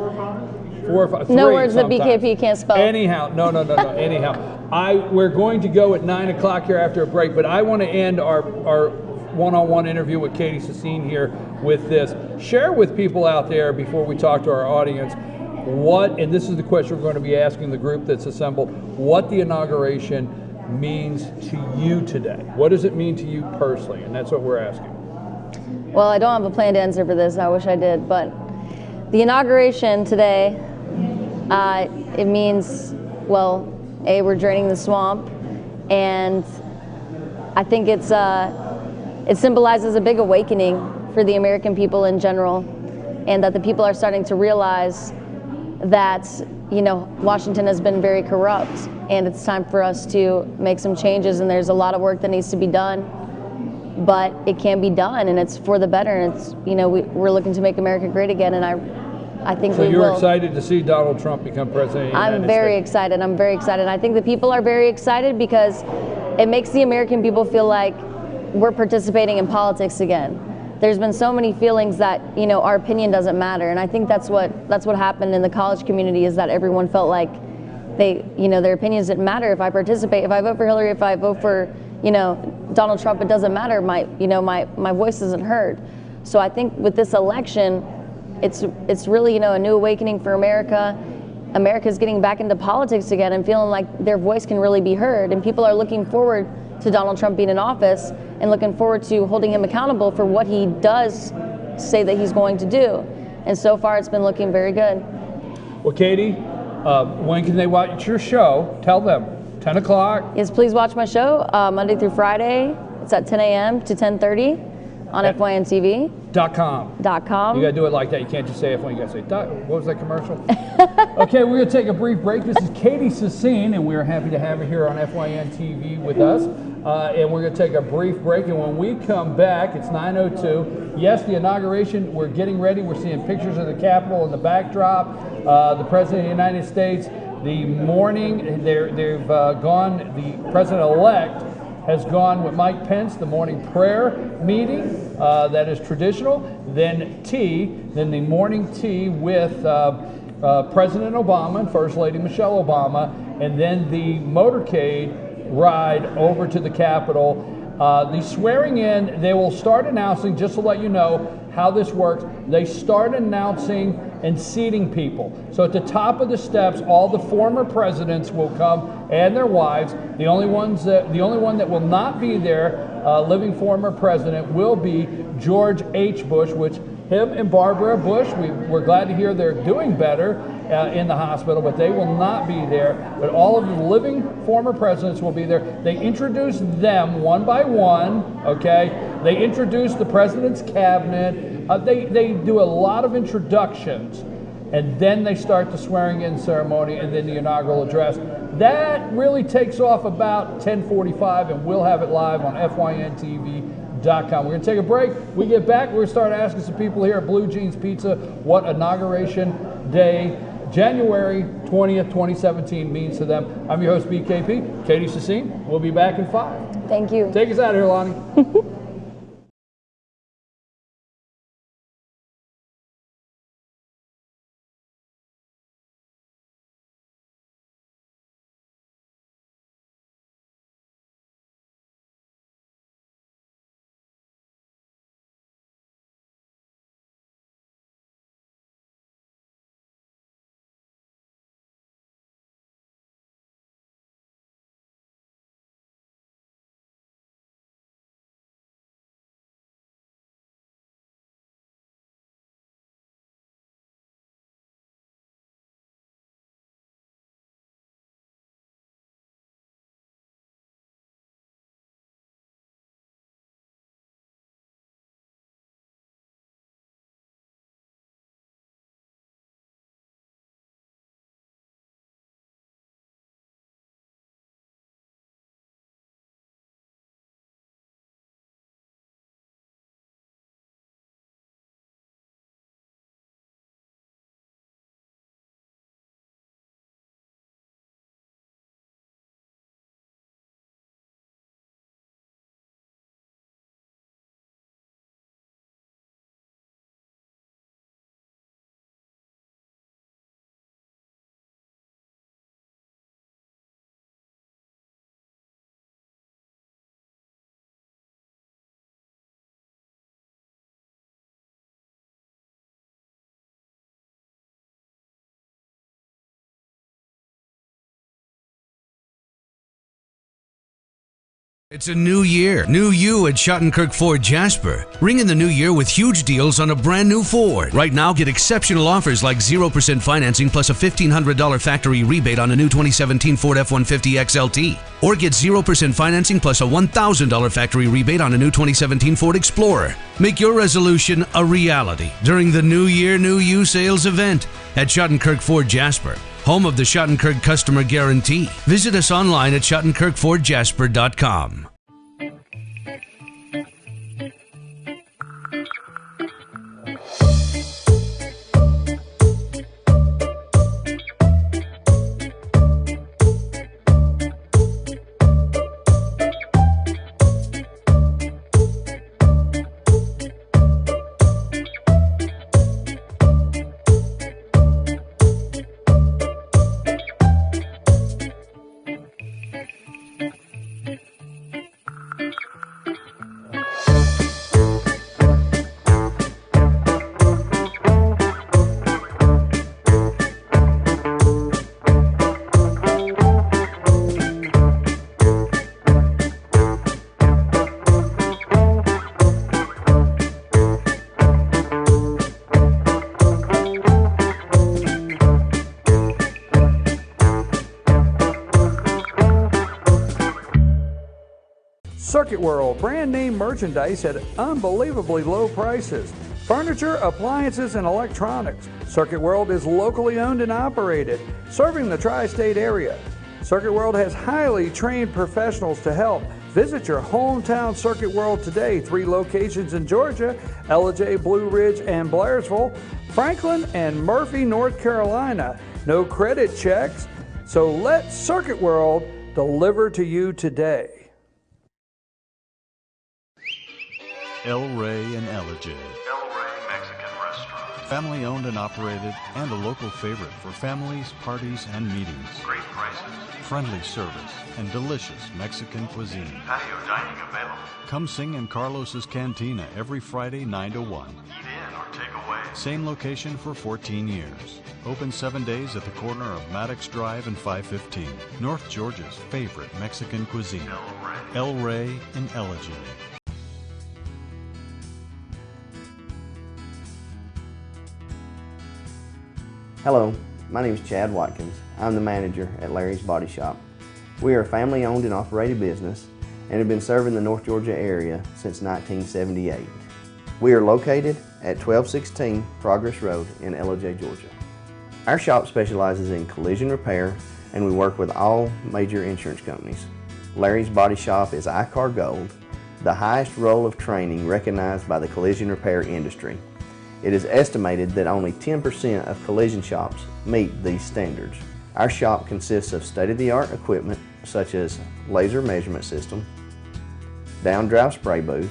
or 5. No words that BKP can't spell. Anyhow, no. Anyhow, we're going to go at 9 o'clock here after a break, but I want to end our one-on-one interview with Katie Sini here with this. Share with people out there, before we talk to our audience, what, and this is the question we're going to be asking the group that's assembled, what the inauguration means to you today. What does it mean to you personally? And that's what we're asking. Well, I don't have a planned answer for this. I wish I did, but the inauguration today, it means, well, we're draining the swamp, and I think it symbolizes a big awakening for the American people in general, and that the people are starting to realize that, you know, Washington has been very corrupt, and it's time for us to make some changes, and there's a lot of work that needs to be done. But it can be done, and it's for the better, and it's, you know, we're looking to make America great again, and I think we will. So you're excited to see Donald Trump become president of the United States? I'm very excited. I'm very excited. I think the people are very excited because it makes the American people feel like we're participating in politics again. There's been so many feelings that, you know, our opinion doesn't matter, and I think that's what happened in the college community, is that everyone felt like their opinions didn't matter. If I participate, if I vote for Hillary, if I vote for, you know, Donald Trump, it doesn't matter. My voice isn't heard. So I think with this election, it's really, you know, a new awakening for America. America's getting back into politics again and feeling like their voice can really be heard. And people are looking forward to Donald Trump being in office and looking forward to holding him accountable for what he does say that he's going to do. And so far, it's been looking very good. Well, Katie, when can they watch your show? Tell them. 10 o'clock? Yes, please watch my show Monday through Friday. It's at 10 a.m. to 10:30 on FYNTV. .com. .com. You got to do it like that. You can't just say F1. You got to say, what was that commercial? Okay, we're going to take a brief break. This is Katie Sini, and we're happy to have her here on FYNTV with us. And we're going to take a brief break. And when we come back, it's 9:02. Yes, the inauguration, we're getting ready. We're seeing pictures of the Capitol in the backdrop. The President of the United States. The morning, they've gone, the president-elect has gone with Mike Pence, the morning prayer meeting that is traditional, then the morning tea with President Obama and First Lady Michelle Obama, and then the motorcade ride over to the Capitol. The swearing in, they will start announcing, just to let you know how this works, they start announcing and seating people. So at the top of the steps, all the former presidents will come and their wives. The only one that will not be there, living former president, will be George H. Bush, which him and Barbara Bush, we're glad to hear they're doing better in the hospital, but they will not be there. But all of the living former presidents will be there. They introduce them one by one, okay? They introduce the president's cabinet. They do a lot of introductions, and then they start the swearing-in ceremony and then the inaugural address. That really takes off about 10:45, and we'll have it live on FYNTV.com. We're going to take a break. We get back, we're going to start asking some people here at Blue Jeans Pizza what Inauguration Day, January 20th, 2017 means to them. I'm your host, BKP, Katie Sini. We'll be back in 5. Thank you. Take us out of here, Lonnie. It's a new year, new you at Schottenkirk Ford Jasper. Ring in the new year with huge deals on a brand new Ford. Right now, get exceptional offers like 0% financing plus a $1,500 factory rebate on a new 2017 Ford F-150 XLT. Or get 0% financing plus a $1,000 factory rebate on a new 2017 Ford Explorer. Make your resolution a reality during the New Year, New You sales event at Schottenkirk Ford Jasper, home of the Schottenkirk Customer Guarantee. Visit us online at SchottenkirkFordJasper.com. Circuit World, brand name merchandise at unbelievably low prices. Furniture, appliances, and electronics. Circuit World is locally owned and operated, serving the tri-state area. Circuit World has highly trained professionals to help. Visit your hometown Circuit World today. 3 locations in Georgia: Ellijay, Blue Ridge, and Blairsville, Franklin, and Murphy, North Carolina. No credit checks, so let Circuit World deliver to you today. El Rey in Ellijay. El Rey Mexican Restaurant. Family owned and operated, and a local favorite for families, parties, and meetings. Great prices. Friendly service and delicious Mexican cuisine. Patio dining available. Come sing in Carlos's Cantina every Friday 9 to 1. Eat in or take away. Same location for 14 years. Open 7 days at the corner of Maddox Drive and 515. North Georgia's favorite Mexican cuisine. El Rey in Ellijay. Hello, my name is Chad Watkins. I'm the manager at Larry's Body Shop. We are a family-owned and operated business and have been serving the North Georgia area since 1978. We are located at 1216 Progress Road in Ellijay, Georgia. Our shop specializes in collision repair, and we work with all major insurance companies. Larry's Body Shop is ICAR Gold, the highest role of training recognized by the collision repair industry. It is estimated that only 10% of collision shops meet these standards. Our shop consists of state-of-the-art equipment such as laser measurement system, down-drive spray booth,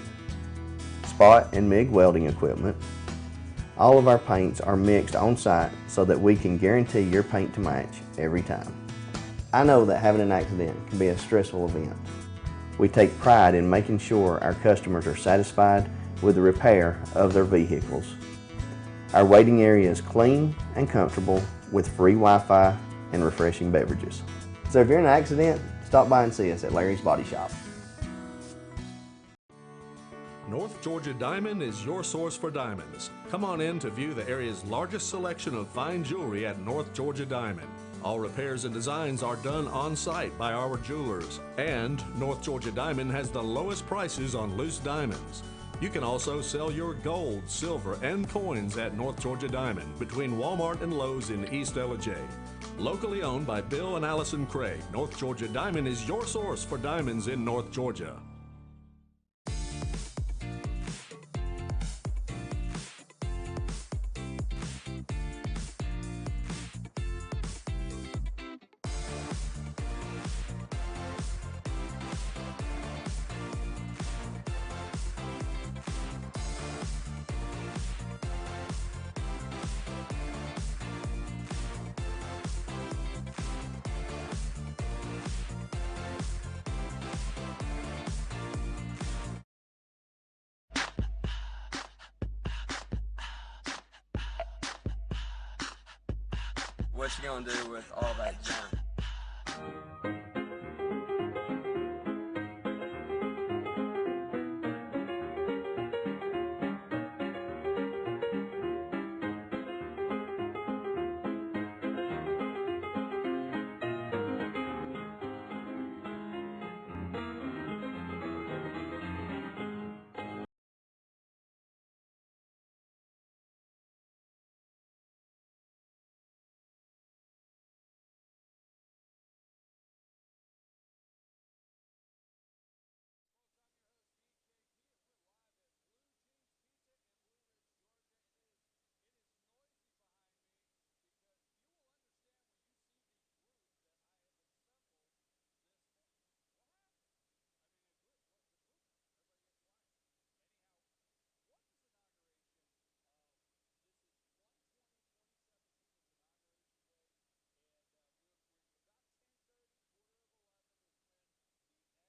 spot and MIG welding equipment. All of our paints are mixed on site so that we can guarantee your paint to match every time. I know that having an accident can be a stressful event. We take pride in making sure our customers are satisfied with the repair of their vehicles. Our waiting area is clean and comfortable with free Wi-Fi and refreshing beverages. So if you're in an accident, stop by and see us at Larry's Body Shop. North Georgia Diamond is your source for diamonds. Come on in to view the area's largest selection of fine jewelry at North Georgia Diamond. All repairs and designs are done on site by our jewelers. And North Georgia Diamond has the lowest prices on loose diamonds. You can also sell your gold, silver, and coins at North Georgia Diamond between Walmart and Lowe's in East Ellijay. Locally owned by Bill and Allison Craig, North Georgia Diamond is your source for diamonds in North Georgia. What you gonna do with all that junk?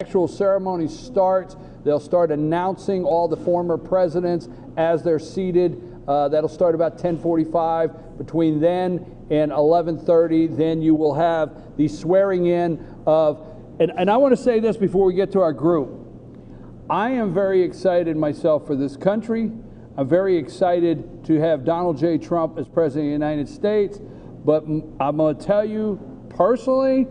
actual ceremony starts, they'll start announcing all the former presidents as they're seated. That'll start about 10:45. Between then and 11:30, then you will have the swearing in of, and I want to say this before we get to our group. I am very excited myself for this country. I'm very excited to have Donald J. Trump as President of the United States, but I'm going to tell you personally,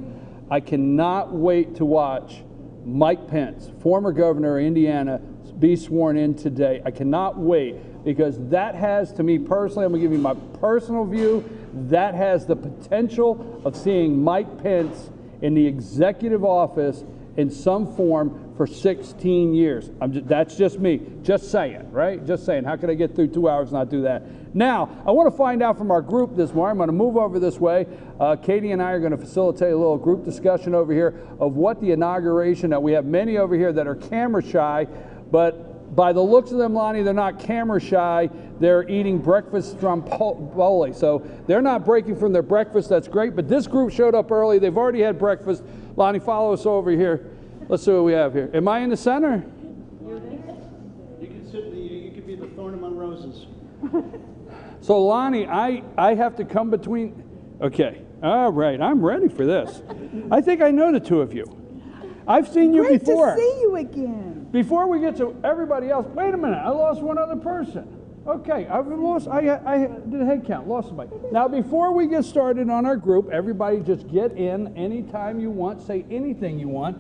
I cannot wait to watch Mike Pence, former governor of Indiana, be sworn in today. I cannot wait, because that has, to me personally, I'm going to give you my personal view, that has the potential of seeing Mike Pence in the executive office in some form for 16 years. That's just me, just saying, right? Just saying. How can I get through 2 hours and not do that? Now, I want to find out from our group this morning. I'm going to move over this way. Katie and I are going to facilitate a little group discussion over here of what the inauguration, that we have many over here that are camera shy, but by the looks of them, Lonnie, they're not camera shy. They're eating breakfast from Pole. So they're not breaking from their breakfast. That's great. But this group showed up early. They've already had breakfast. Lonnie, follow us over here. Let's see what we have here. Am I in the center? You can sit. You could be the thorn among roses. So Lonnie, I have to come between. Okay. All right. I'm ready for this. I think I know the two of you. I've seen you before. Great to see you again. Before we get to everybody else, wait a minute. I lost one other person. Okay, I did a head count, lost somebody. Now, before we get started on our group, everybody just get in anytime you want, say anything you want.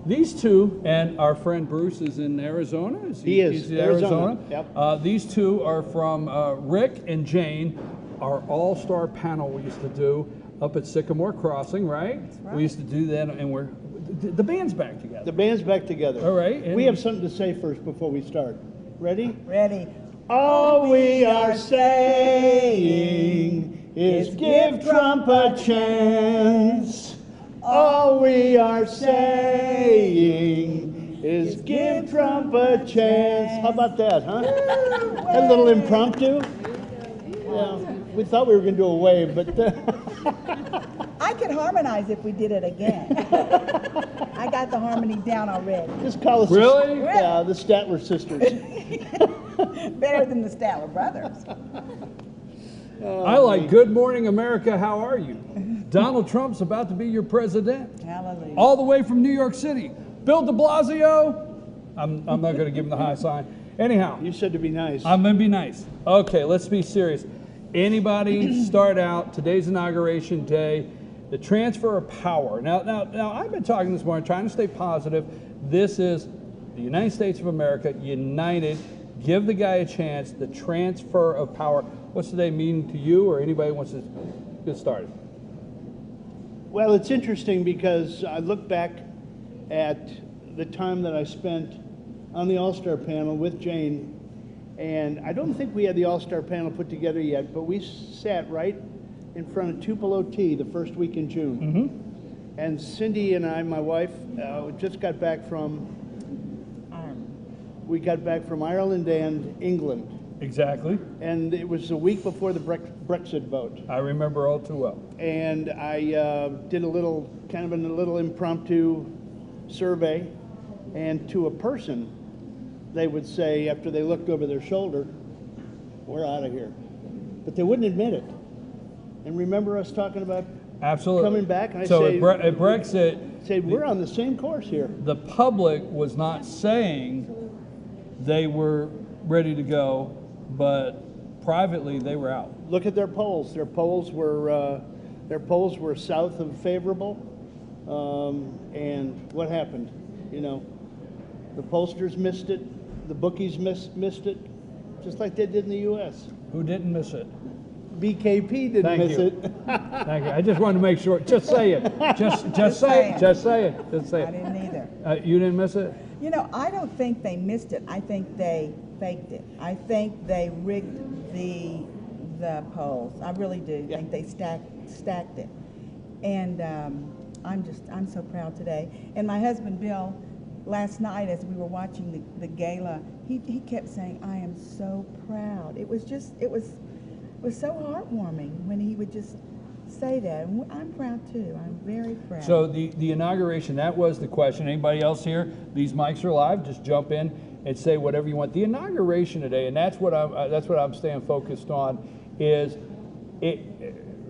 These two, and our friend Bruce is in Arizona. He is. He's in Arizona. Yep. These two are from Rick and Jane, our all-star panel we used to do up at Sycamore Crossing, right? Right. We used to do that, and the band's back together. The band's back together. All right. We have something to say first before we start. Ready? Ready. All we are saying is give Trump a chance. All we are saying is give Trump a chance. How about that, huh? A little impromptu? Yeah, we thought we were going to do a wave, but... I could harmonize if we did it again. I got the harmony down already. Just call us really? The Statler sisters. Better than the Statler brothers. I like Good Morning America, how are you? Donald Trump's about to be your president. Hallelujah. All the way from New York City. Bill de Blasio. I'm not going to give him the high sign. Anyhow. You said to be nice. I'm going to be nice. Okay, let's be serious. Anybody start out today's inauguration day, the transfer of power. Now I've been talking this morning, trying to stay positive. This is the United States of America, united. Give the guy a chance, the transfer of power. What's today mean to you or anybody who wants to get started? Well, it's interesting because I look back at the time that I spent on the All-Star panel with Jane, and I don't think we had the All-Star panel put together yet, but we sat right in front of Tupelo Tea the first week in June. Mm-hmm. And Cindy and I, my wife, just got back from Ireland and England. Exactly. And it was a week before the Brexit vote. I remember all too well. And I did a little impromptu survey, and to a person, they would say, after they looked over their shoulder, we're out of here. But they wouldn't admit it. And remember us talking about absolutely coming back? And I so say, at Brexit, we're on the same course here. The public was not saying they were ready to go, but privately they were out. Look at their polls. Their polls were south of favorable. And what happened? You know, the pollsters missed it. The bookies missed it, just like they did in the U.S. Who didn't miss it? BKP didn't miss it. Thank you. I just wanted to make sure. Just say it. Just say it. Just say it. Just say it. I didn't either. You didn't miss it? You know, I don't think they missed it. I think they faked it. I think they rigged the polls. I really do. I think they stacked it. And I'm so proud today. And my husband Bill, last night as we were watching the gala, he kept saying, "I am so proud." It was so heartwarming when he would just say that. And I'm proud too. I'm very proud. So the inauguration, that was the question. Anybody else here? These mics are live. Just jump in and say whatever you want. The inauguration today, and that's what I'm staying focused on.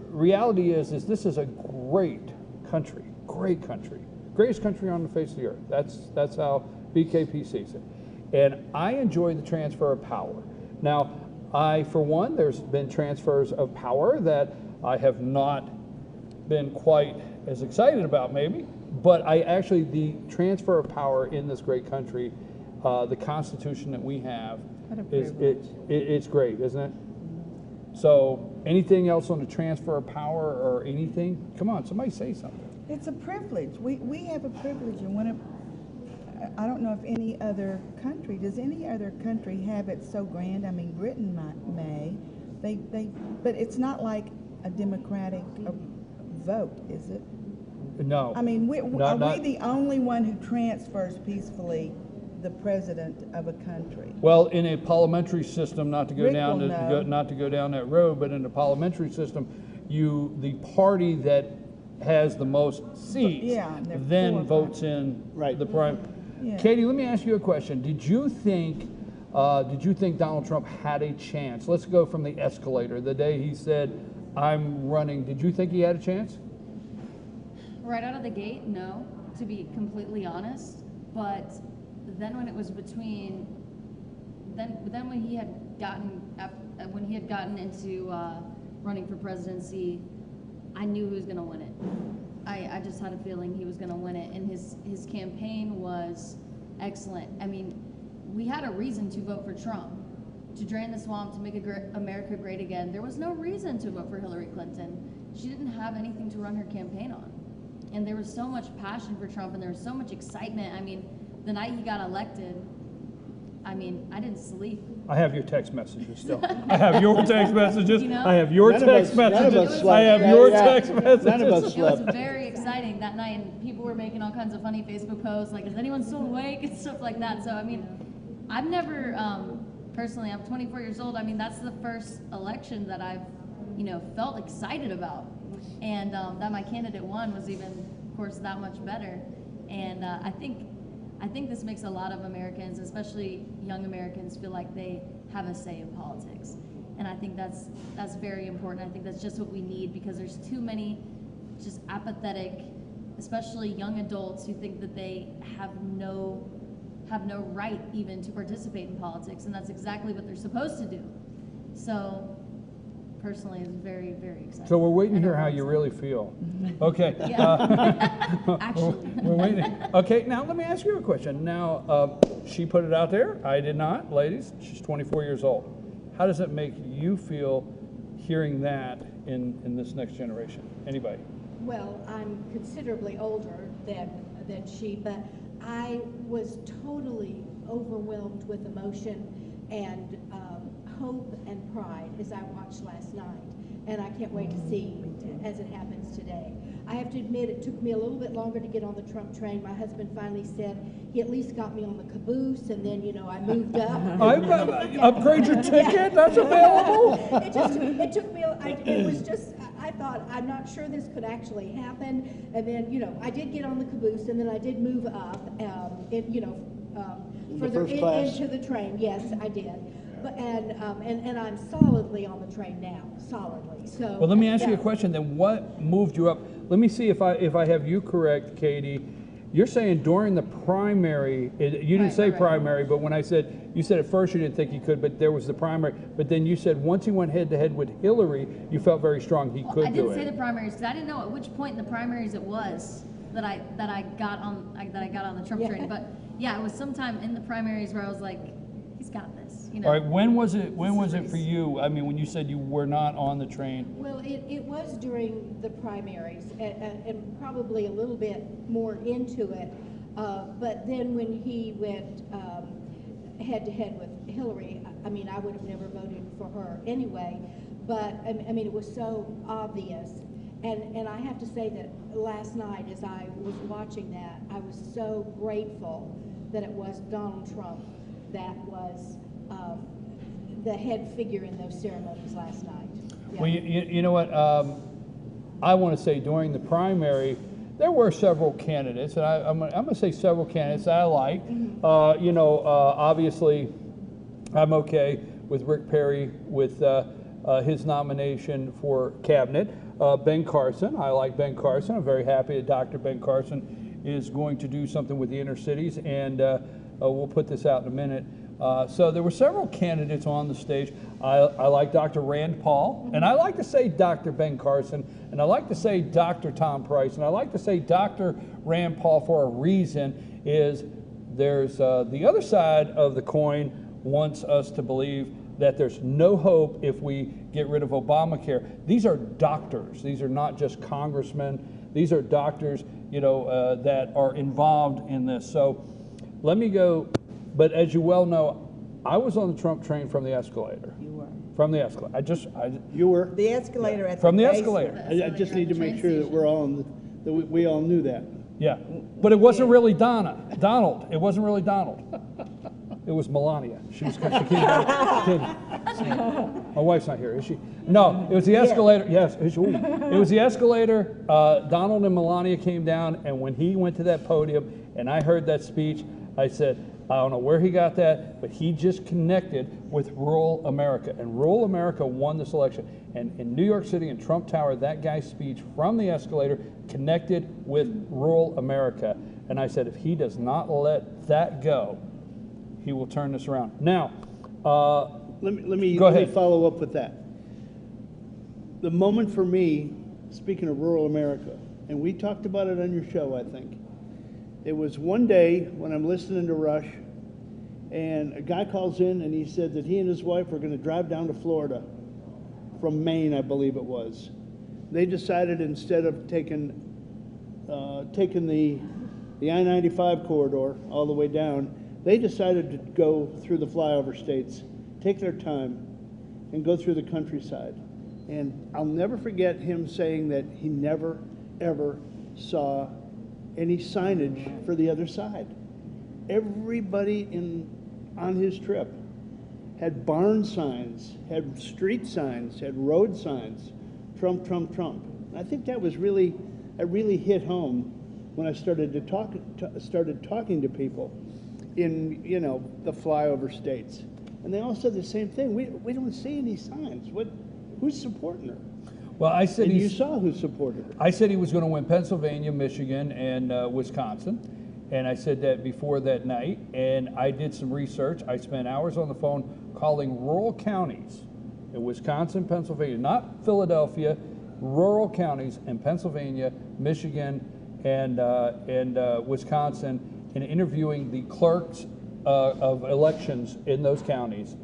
Reality is this is a great country, greatest country on the face of the earth. That's how BKP sees it. And I enjoy the transfer of power. Now, for one, there's been transfers of power that I have not been quite as excited about, maybe. But the transfer of power in this great country, the Constitution that we have, it's great, isn't it? So, anything else on the transfer of power or anything? Come on, somebody say something. It's a privilege. We have a privilege, and I don't know if any other country, does any other country have it so grand? I mean, Britain may, but it's not like a democratic vote, is it? No. I mean, are we the only one who transfers peacefully the president of a country? Well, in a parliamentary system, not to go down that road, but in a parliamentary system, the party that has the most seats then votes in the prime. Yeah. Katie, let me ask you a question. Did you think Donald Trump had a chance? Let's go from the escalator. The day he said, "I'm running," did you think he had a chance? Right out of the gate, no, to be completely honest. But then when it was between, then when he had gotten into running for presidency, I knew he was going to win it. I just had a feeling he was going to win it, and his campaign was excellent. I mean, we had a reason to vote for Trump, to drain the swamp, to make America great again. There was no reason to vote for Hillary Clinton. She didn't have anything to run her campaign on. And there was so much passion for Trump, and there was so much excitement. I mean, the night he got elected, I mean, I didn't sleep. I have your text messages still. I have your text messages. You know? I have your text messages. I have your text messages. None of us It was slept. very exciting that night, and people were making all kinds of funny Facebook posts, like, is anyone still awake, and stuff like that. So, I mean, I've never, personally, I'm 24 years old. I mean, that's the first election that I've, felt excited about. And that my candidate won was even, of course, that much better. And I think this makes a lot of Americans, especially young Americans, feel like they have a say in politics. And I think that's very important. I think that's just what we need, because there's too many just apathetic, especially young adults, who think that they have no right even to participate in politics, and that's exactly what they're supposed to do. So personally, it's very, very exciting. So we're waiting to hear how you really feel. Okay. Actually. We're waiting. Okay, now let me ask you a question. Now, she put it out there. I did not. Ladies, she's 24 years old. How does it make you feel hearing that in this next generation? Anybody? Well, I'm considerably older than she, but I was totally overwhelmed with emotion and hope and pride as I watched last night, and I can't wait to see as it happens today. I have to admit, it took me a little bit longer to get on the Trump train. My husband finally said he at least got me on the caboose, and then I moved up. Upgrade your ticket. That's available. It took me. It was just. I thought, I'm not sure this could actually happen, and then I did get on the caboose, and then I did move up. Further into the train. Yes, I did. But, and I'm solidly on the train now, solidly. So. Well, let me ask you a question then. What moved you up? Let me see if I have you correct, Katie. You're saying during the primary, you didn't say primary, but when you said at first you didn't think he could, but there was the primary. But then you said once he went head to head with Hillary, you felt very strong he could do it. I didn't say the primaries because I didn't know at which point in the primaries it was that I got on the Trump train. But yeah, it was sometime in the primaries where I was like, he's got this. All right, when was it for you? I mean, when you said you were not on the train? Well, it was during the primaries and probably a little bit more into it. But then when he went head to head with Hillary, I mean, I would have never voted for her anyway. But I mean, it was so obvious. And I have to say that last night, as I was watching that, I was so grateful that it was Donald Trump that was the head figure in those ceremonies last night. Yeah. Well, you know what? I want to say during the primary, there were several candidates, and I'm going to say several candidates that I like. Obviously, I'm okay with Rick Perry with his nomination for cabinet. Ben Carson, I like Ben Carson. I'm very happy that Dr. Ben Carson is going to do something with the inner cities, and we'll put this out in a minute. So there were several candidates on the stage. I like Dr. Rand Paul, and I like to say Dr. Ben Carson, and I like to say Dr. Tom Price, and I like to say Dr. Rand Paul for a reason. Is there's the other side of the coin wants us to believe that there's no hope if we get rid of Obamacare. These are doctors. These are not just congressmen. These are doctors, that are involved in this. So let me go. But as you well know, I was on the Trump train from the escalator. You were. From the escalator. You were? The escalator at from the basement. escalator. I just need to make sure that we're all that we all knew that. Yeah, but it wasn't really Donald. It wasn't really Donald. It was Melania. She came down. My wife's not here, is she? No, it was the escalator. Yes, it was the escalator. Donald and Melania came down, and when he went to that podium, and I heard that speech, I said, I don't know where he got that, but he just connected with rural America, and rural America won this election. And in New York City and Trump Tower, that guy's speech from the escalator connected with rural America. And I said, if he does not let that go, he will turn this around. Now, let me follow up with that. The moment for me, speaking of rural America, and we talked about it on your show, I think. It was one day when I'm listening to Rush, and a guy calls in and he said that he and his wife were going to drive down to Florida from Maine, I believe it was. They decided instead of taking the I-95 corridor all the way down, they decided to go through the flyover states, take their time, and go through the countryside. And I'll never forget him saying that he never, ever saw any signage for the other side. Everybody on his trip had barn signs, had street signs, had road signs, Trump, Trump, Trump. And I think that really hit home when I started talking to people in the flyover states, and they all said the same thing. We don't see any signs. Who's supporting her? Well, I said you saw who supported her. I said he was going to win Pennsylvania, Michigan, and Wisconsin, and I said that before that night. And I did some research. I spent hours on the phone calling rural counties in Wisconsin, Pennsylvania, not Philadelphia, rural counties in Pennsylvania, Michigan, and Wisconsin, and interviewing the clerks of elections in those counties.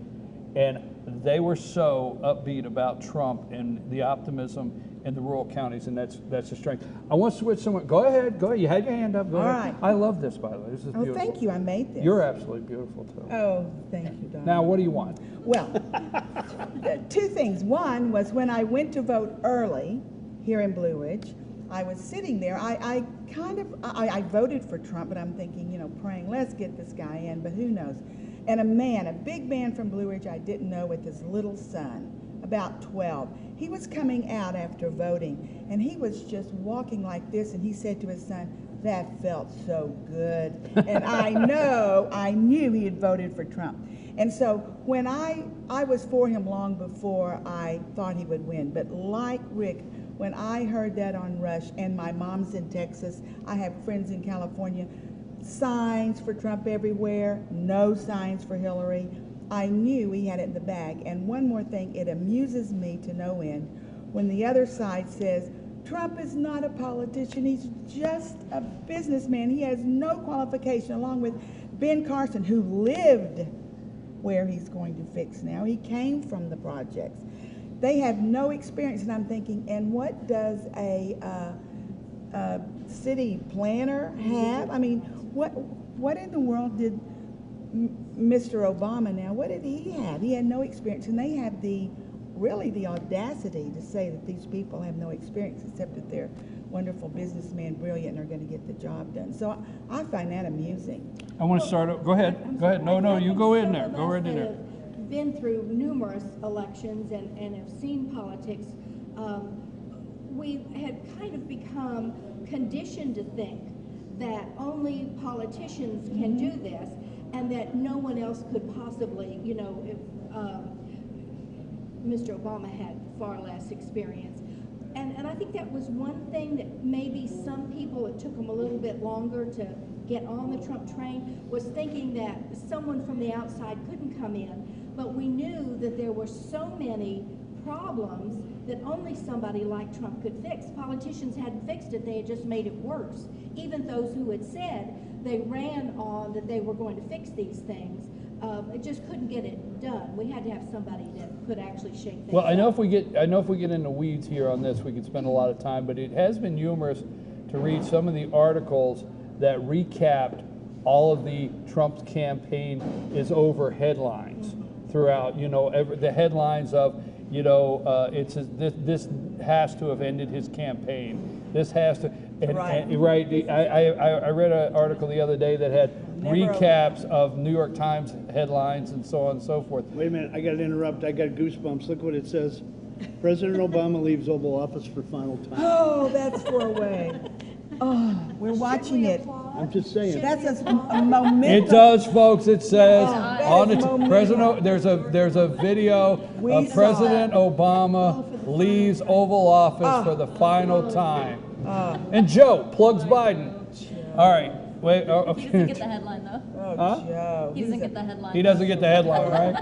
And they were so upbeat about Trump and the optimism in the rural counties, and that's the strength. I want to switch someone. Go ahead. You had your hand up. Go ahead. Right. I love this, by the way. This is beautiful. Oh, thank you. I made this. You're absolutely beautiful, too. Oh, thank you, Don. Now, what do you want? Well, two things. One was when I went to vote early here in Blue Ridge, I was sitting there. I voted for Trump, but I'm thinking, praying, let's get this guy in, but who knows? And a big man from Blue Ridge I didn't know, with his little son, about 12. He was coming out after voting, and he was just walking like this, and he said to his son, that felt so good. And I knew he had voted for Trump. And so when I was for him long before I thought he would win, but like Rick, when I heard that on Rush, and my mom's in Texas, I have friends in California, signs for Trump everywhere, no signs for Hillary, I knew he had it in the bag. And one more thing, it amuses me to no end when the other side says, Trump is not a politician, he's just a businessman. He has no qualification, along with Ben Carson, who lived where he's going to fix now. He came from the projects. They have no experience, and I'm thinking, and what does a city planner have? I mean, what in the world did Mr. Obama now, what did he have? He had no experience, and they have the audacity to say that these people have no experience, except that they're wonderful businessmen, brilliant, and are going to get the job done. So I find that amusing. I want to start. Go ahead. Go ahead. No, you go in there. Go right in there. Been through numerous elections and have seen politics. we had kind of become conditioned to think that only politicians can do this, and that no one else could possibly, you know, if Mr. Obama had far less experience. And I think that was one thing that maybe some people, it took them a little bit longer to get on the Trump train, was thinking that someone from the outside couldn't come in. But we knew that there were so many problems that only somebody like Trump could fix. Politicians hadn't fixed it, they had just made it worse. Even those who had said they ran on that they were going to fix these things, it just couldn't get it done. We had to have somebody that could actually shake things Well, I know up. if we get into weeds here on this, we could spend a lot of time, but it has been humorous to read some of the articles that recapped all of the Trump's campaign is over headlines throughout, you know, the headlines of, you know, this has to have ended his campaign. This has to, right. I read an article the other day that had recaps of New York Times headlines and so on and so forth. Wait a minute, I got to interrupt. I got goosebumps. Look what it says. President Obama leaves Oval Office for final time. Oh, that's far away. Oh, we're watching it. I'm just saying. That's a momentum. It does, folks. It says on it. momentum. President. There's a video of President Obama leaves Oval Office for the final time. And Joe plugs Biden. All right. Wait. Okay. He doesn't get the headline though. Oh, Joe. He doesn't get the headline. He doesn't get the headline, right?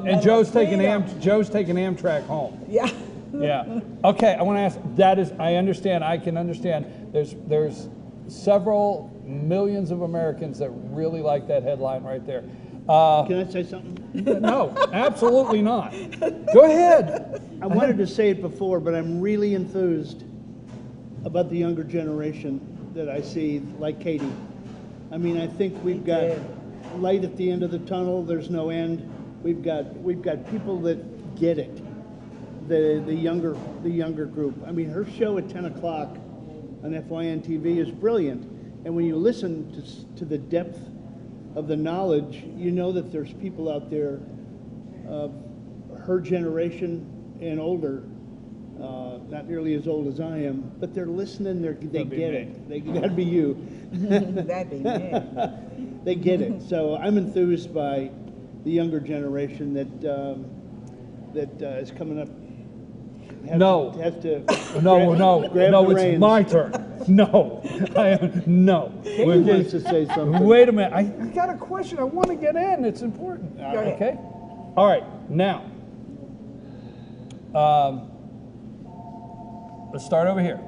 And Joe's taking Amtrak home. Yeah. Yeah. Okay. I want to ask. That is. I understand. I can understand. There's several millions of Americans that really like that headline right there. Can I say something? No, absolutely not. Go ahead. I wanted to say it before, but I'm really enthused about the younger generation that I see, like Katie. I mean, I think we've got light at the end of the tunnel. There's no end. We've got people that get it. The younger group. I mean, her show at 10 o'clock on FYNTV is brilliant. And when you listen to the depth of the knowledge, you know that there's people out there of her generation and older, not nearly as old as I am, but they're listening, they get it. They gotta be you. That'd be me. They get it. So I'm enthused by the younger generation that is coming up. No, it's my turn. No, no. Katie wants to say something. Wait a minute. I got a question. I want to get in. It's important. Okay. All right. Now, let's start over here.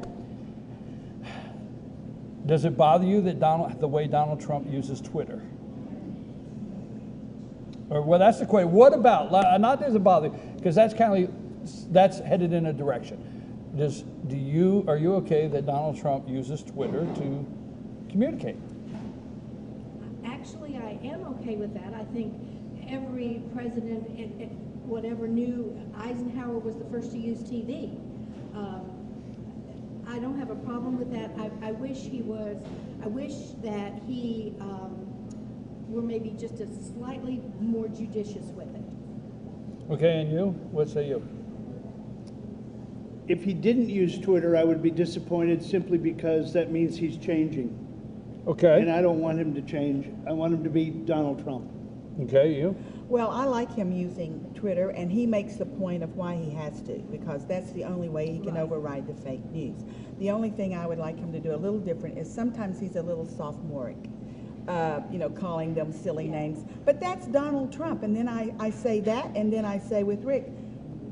Does it bother you that the way Donald Trump uses Twitter? Or well, that's the question. What about? Not does it bother you? Because that's that's headed in a direction. Are you okay that Donald Trump uses Twitter to communicate? Actually, I am okay with that. I think every president, whatever knew, Eisenhower was the first to use TV. I don't have a problem with that. I wish that he were maybe just a slightly more judicious with it. Okay, and you? What say you? If he didn't use Twitter, I would be disappointed simply because that means he's changing. Okay. And I don't want him to change. I want him to be Donald Trump. Okay, you? Well, I like him using Twitter, and he makes the point of why he has to, because that's the only way he can override the fake news. The only thing I would like him to do a little different is sometimes he's a little sophomoric, calling them silly names. But that's Donald Trump. And then I say that, and then I say with Rick,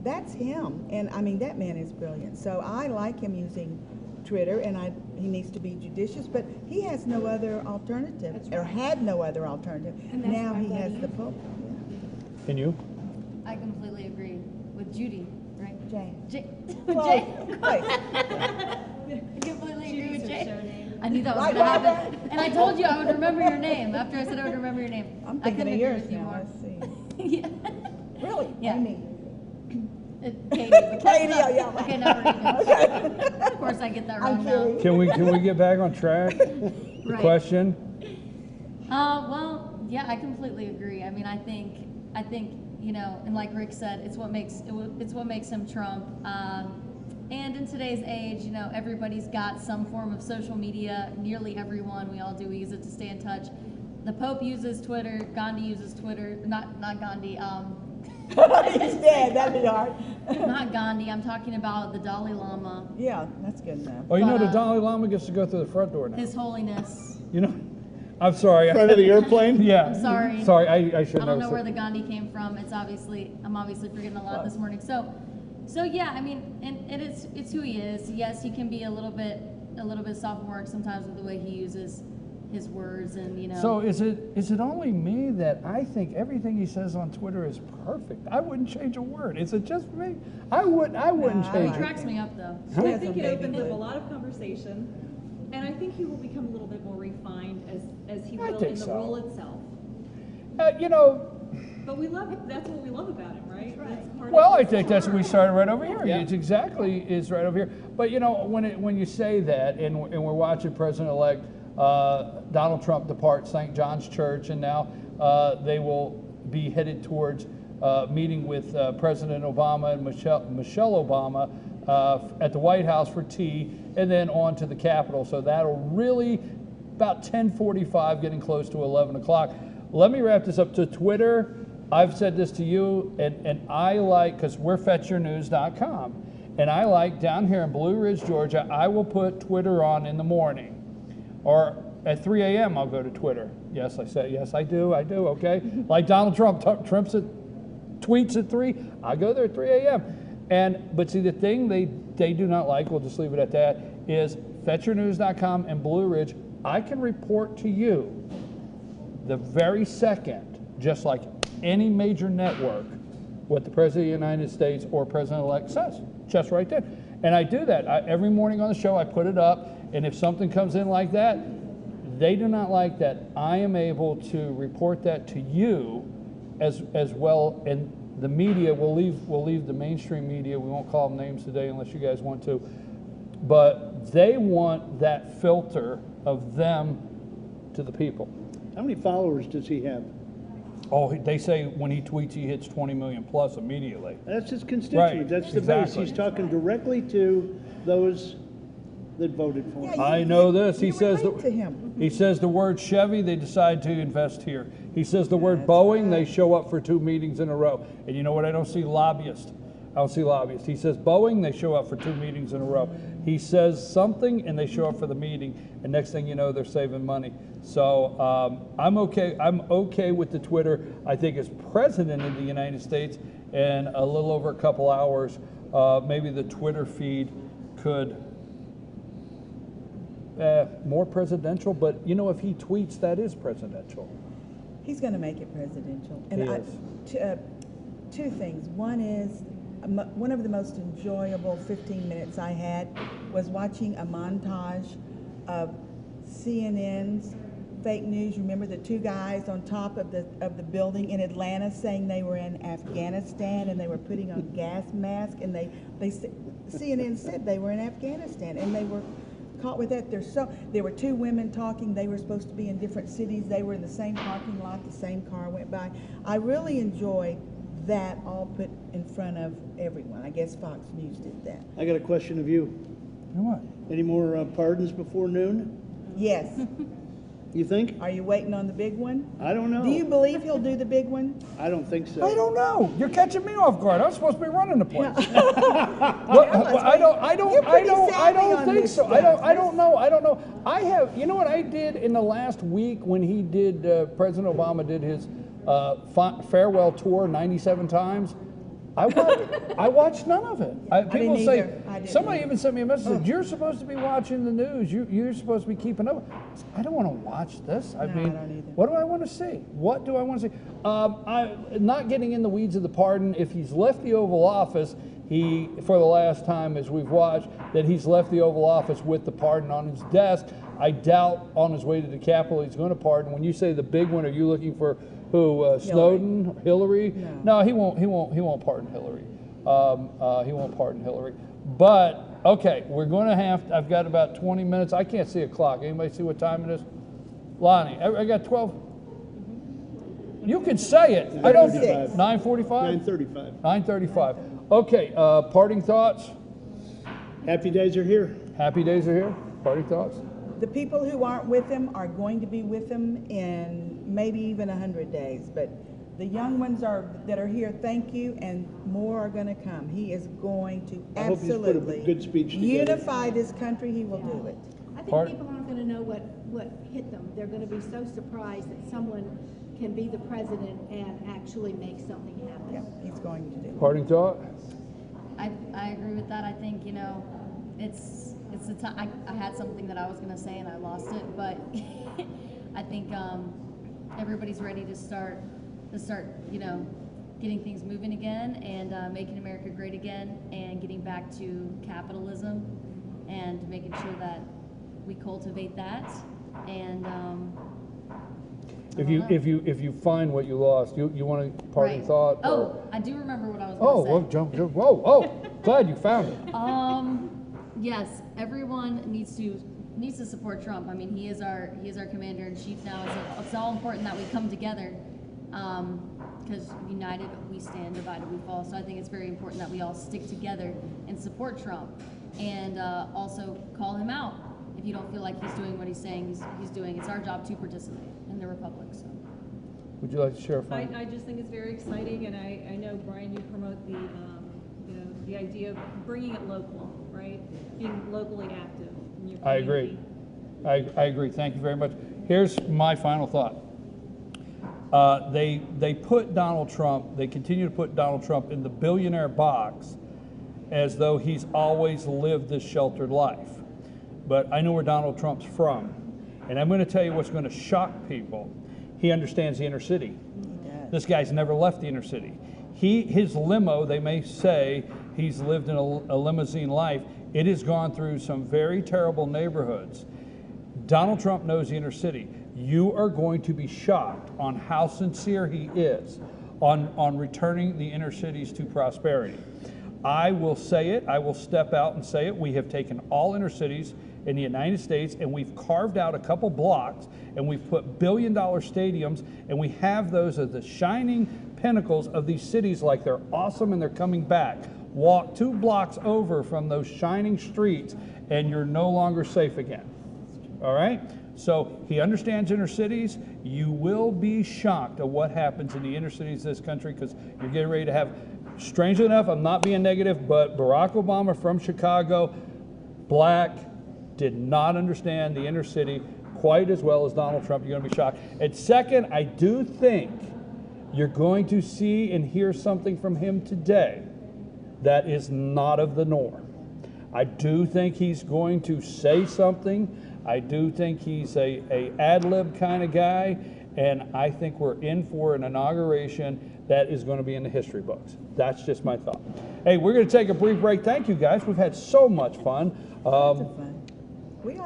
that's him. And I mean, that man is brilliant. So I like him using Twitter, and he needs to be judicious, but he has no other alternative, or had no other alternative. Now he has the Pope. And you? I completely agree with Judy, right? Jane. Jane. I completely agree with Jane. I knew that was going to happen. And I told you I would remember your name. After I said I would remember your name. I'm I thinking couldn't of agree yours with you now. more. Let's see. Yeah. Really? Yeah. I mean, Katie. But Katie, that's yeah. not- Okay, never even. Of course I get that wrong now. Can we get back on track? The Right. question? Well, yeah, I completely agree. I mean, I think, and like Rick said, it's what makes him Trump. And in today's age, you know, everybody's got some form of social media. Nearly everyone, we all do. We use it to stay in touch. The Pope uses Twitter. Gandhi uses Twitter. Not Gandhi. He's dead. That'd be hard. Not Gandhi. I'm talking about the Dalai Lama. Yeah, that's good enough. Oh, you know the Dalai Lama gets to go through the front door now. His Holiness. You know, I'm sorry. Front of the airplane? Yeah. I'm sorry. Sorry, I should I don't know know where the Gandhi came from. I'm obviously forgetting a lot this morning. So yeah, I mean, and it's who he is. Yes, he can be a little bit sophomoric sometimes with the way he uses his words, and you know. So is it only me that I think everything he says on Twitter is perfect? I wouldn't change a word. Is it just me? I wouldn't change It it. cracks me up though. I think it opens up a lot of conversation, and I think he will become a little bit more refined as he will in the role itself. You know. But we love it. That's what we love about him, right? That's part Well, of I think that's what we started right over here. Yeah. It's exactly is right over here. But you know, when you say that, and we're watching President-elect Donald Trump depart St. John's Church, and now they will be headed towards meeting with President Obama and Michelle Obama at the White House for tea, and then on to the Capitol. So that'll really about 10:45, getting close to 11 o'clock. Let me wrap this up to Twitter. I've said this to you, and I like, because we're fetchyournews.com, and I like down here in Blue Ridge, Georgia, I will put Twitter on in the morning. Or at 3 a.m. I'll go to Twitter. Yes, I say, yes, I do, okay? Like Donald Trump, tweets at 3, I go there at 3 a.m. But see, the thing they do not like, we'll just leave it at that, is fetchyournews.com and Blue Ridge, I can report to you the very second, just like any major network, what the President of the United States or President-elect says, just right there. And I do that. Every morning on the show, I put it up, and if something comes in like that, they do not like that. I am able to report that to you as well, and the media, we'll leave the mainstream media, we won't call them names today unless you guys want to, but they want that filter of them to the people. How many followers does he have? Oh, they say when he tweets, he hits 20 million plus immediately. That's his constituents. Right, That's the exactly. base. He's talking directly to those that voted for him. I know this. He says to him. He says the word Chevy, they decide to invest here. He says the word Boeing, they show up for 2 meetings in a row. And you know what? I don't see lobbyists. I don't see lobbyists. He says Boeing, they show up for 2 meetings in a row. He says something, and they show up for the meeting, and next thing you know, they're saving money. So I'm okay. I'm okay with the Twitter. I think as president of the United States, in a little over a couple hours, maybe the Twitter feed could more presidential. But you know, if he tweets, that is presidential. He's going to make it presidential. And He is. Two things. One is, one of the most enjoyable 15 minutes I had was watching a montage of CNN's fake news. Remember the 2 guys on top of the building in Atlanta saying they were in Afghanistan and they were putting on gas masks, and CNN said they were in Afghanistan, and they were caught with that. There were 2 women talking. They were supposed to be in different cities. They were in the same parking lot. The same car went by. I really enjoyed that, all put in front of everyone. I guess Fox News did that. I got a question of you. What? Any more pardons before noon? Yes. You think? Are you waiting on the big one? I don't know. Do you believe he'll do the big one? I don't think so. I don't know. You're catching me off guard. I'm supposed to be running the place. I don't think so. I don't know. I have. You know what I did in the last week when he did? President Obama did his farewell tour 97 times. I watched none of it. People say, somebody even sent me a message that you're supposed to be watching the news. You're supposed to be keeping up. I don't want to watch this. I mean, what do I want to see? What do I want to see? I'm not getting in the weeds of the pardon. If he's left the Oval Office, for the last time as we've watched, that he's left the Oval Office with the pardon on his desk. I doubt on his way to the Capitol he's going to pardon. When you say the big one, are you looking for who? Snowden, Hillary? No, he won't pardon Hillary. He won't pardon Hillary. But okay, we're going to have. I've got about 20 minutes. I can't see a clock. Anybody see what time it is? Lonnie, I got 12. You could say it. I don't. 9:45. 9:35. 9:35. Okay. Parting thoughts. Happy days are here. Happy days are here. Party thoughts? The people who aren't with him are going to be with him in maybe even 100 days. But the young ones that are here, thank you, and more are going to come. He is going to I hope he's put a absolutely good speech together. unify this country. He will do it. I think people aren't going to know what hit them. They're going to be so surprised that someone can be the president and actually make something happen. Yeah, he's going to do it. Parting thought? I agree with that. I think, you know, it's a time. I had something that I was going to say and I lost it, but I think everybody's ready to start, you know, getting things moving again and making America great again and getting back to capitalism and making sure that we cultivate that. And if you find what you lost, you want a parting right. thought? Oh, I do remember what I was Oh, going to say. well, jump. Whoa, oh, glad you found it. Yes, everyone needs to support Trump. I mean, he is our commander in chief now. It's all important that we come together, because united we stand, divided we fall. So I think it's very important that we all stick together and support Trump, and also call him out if you don't feel like he's doing what he's saying he's doing. It's our job to participate in the republic. So. Would you like to share a final? I just think it's very exciting, and I know, Brian, you promote the the idea of bringing it local, right? Being locally active in your community. I agree. I agree. Thank you very much. Here's my final thought. They put Donald Trump, they continue to put Donald Trump in the billionaire box as though he's always lived this sheltered life. But I know where Donald Trump's from, and I'm going to tell you what's going to shock people. He understands the inner city. This guy's never left the inner city. His limo, they may say he's lived in a limousine life. It has gone through some very terrible neighborhoods. Donald Trump knows the inner city. You are going to be shocked on how sincere he is on returning the inner cities to prosperity. I will say it, I will step out and say it. We have taken all inner cities in the United States and we've carved out a couple blocks and we've put billion-dollar stadiums and we have those as the shining pinnacles of these cities like they're awesome and they're coming back. Walk 2 blocks over from those shining streets and you're no longer safe again. All right? So he understands inner cities. You will be shocked at what happens in the inner cities of this country because you're getting ready to have, strangely enough, I'm not being negative, but Barack Obama from Chicago, black, did not understand the inner city quite as well as Donald Trump. You're going to be shocked. And second, I do think you're going to see and hear something from him today that is not of the norm. I do think he's going to say something. I do think he's a ad-lib kind of guy, and I think we're in for an inauguration that is going to be in the history books. That's just my thought. Hey, we're going to take a brief break. Thank you, guys. We've had so much fun.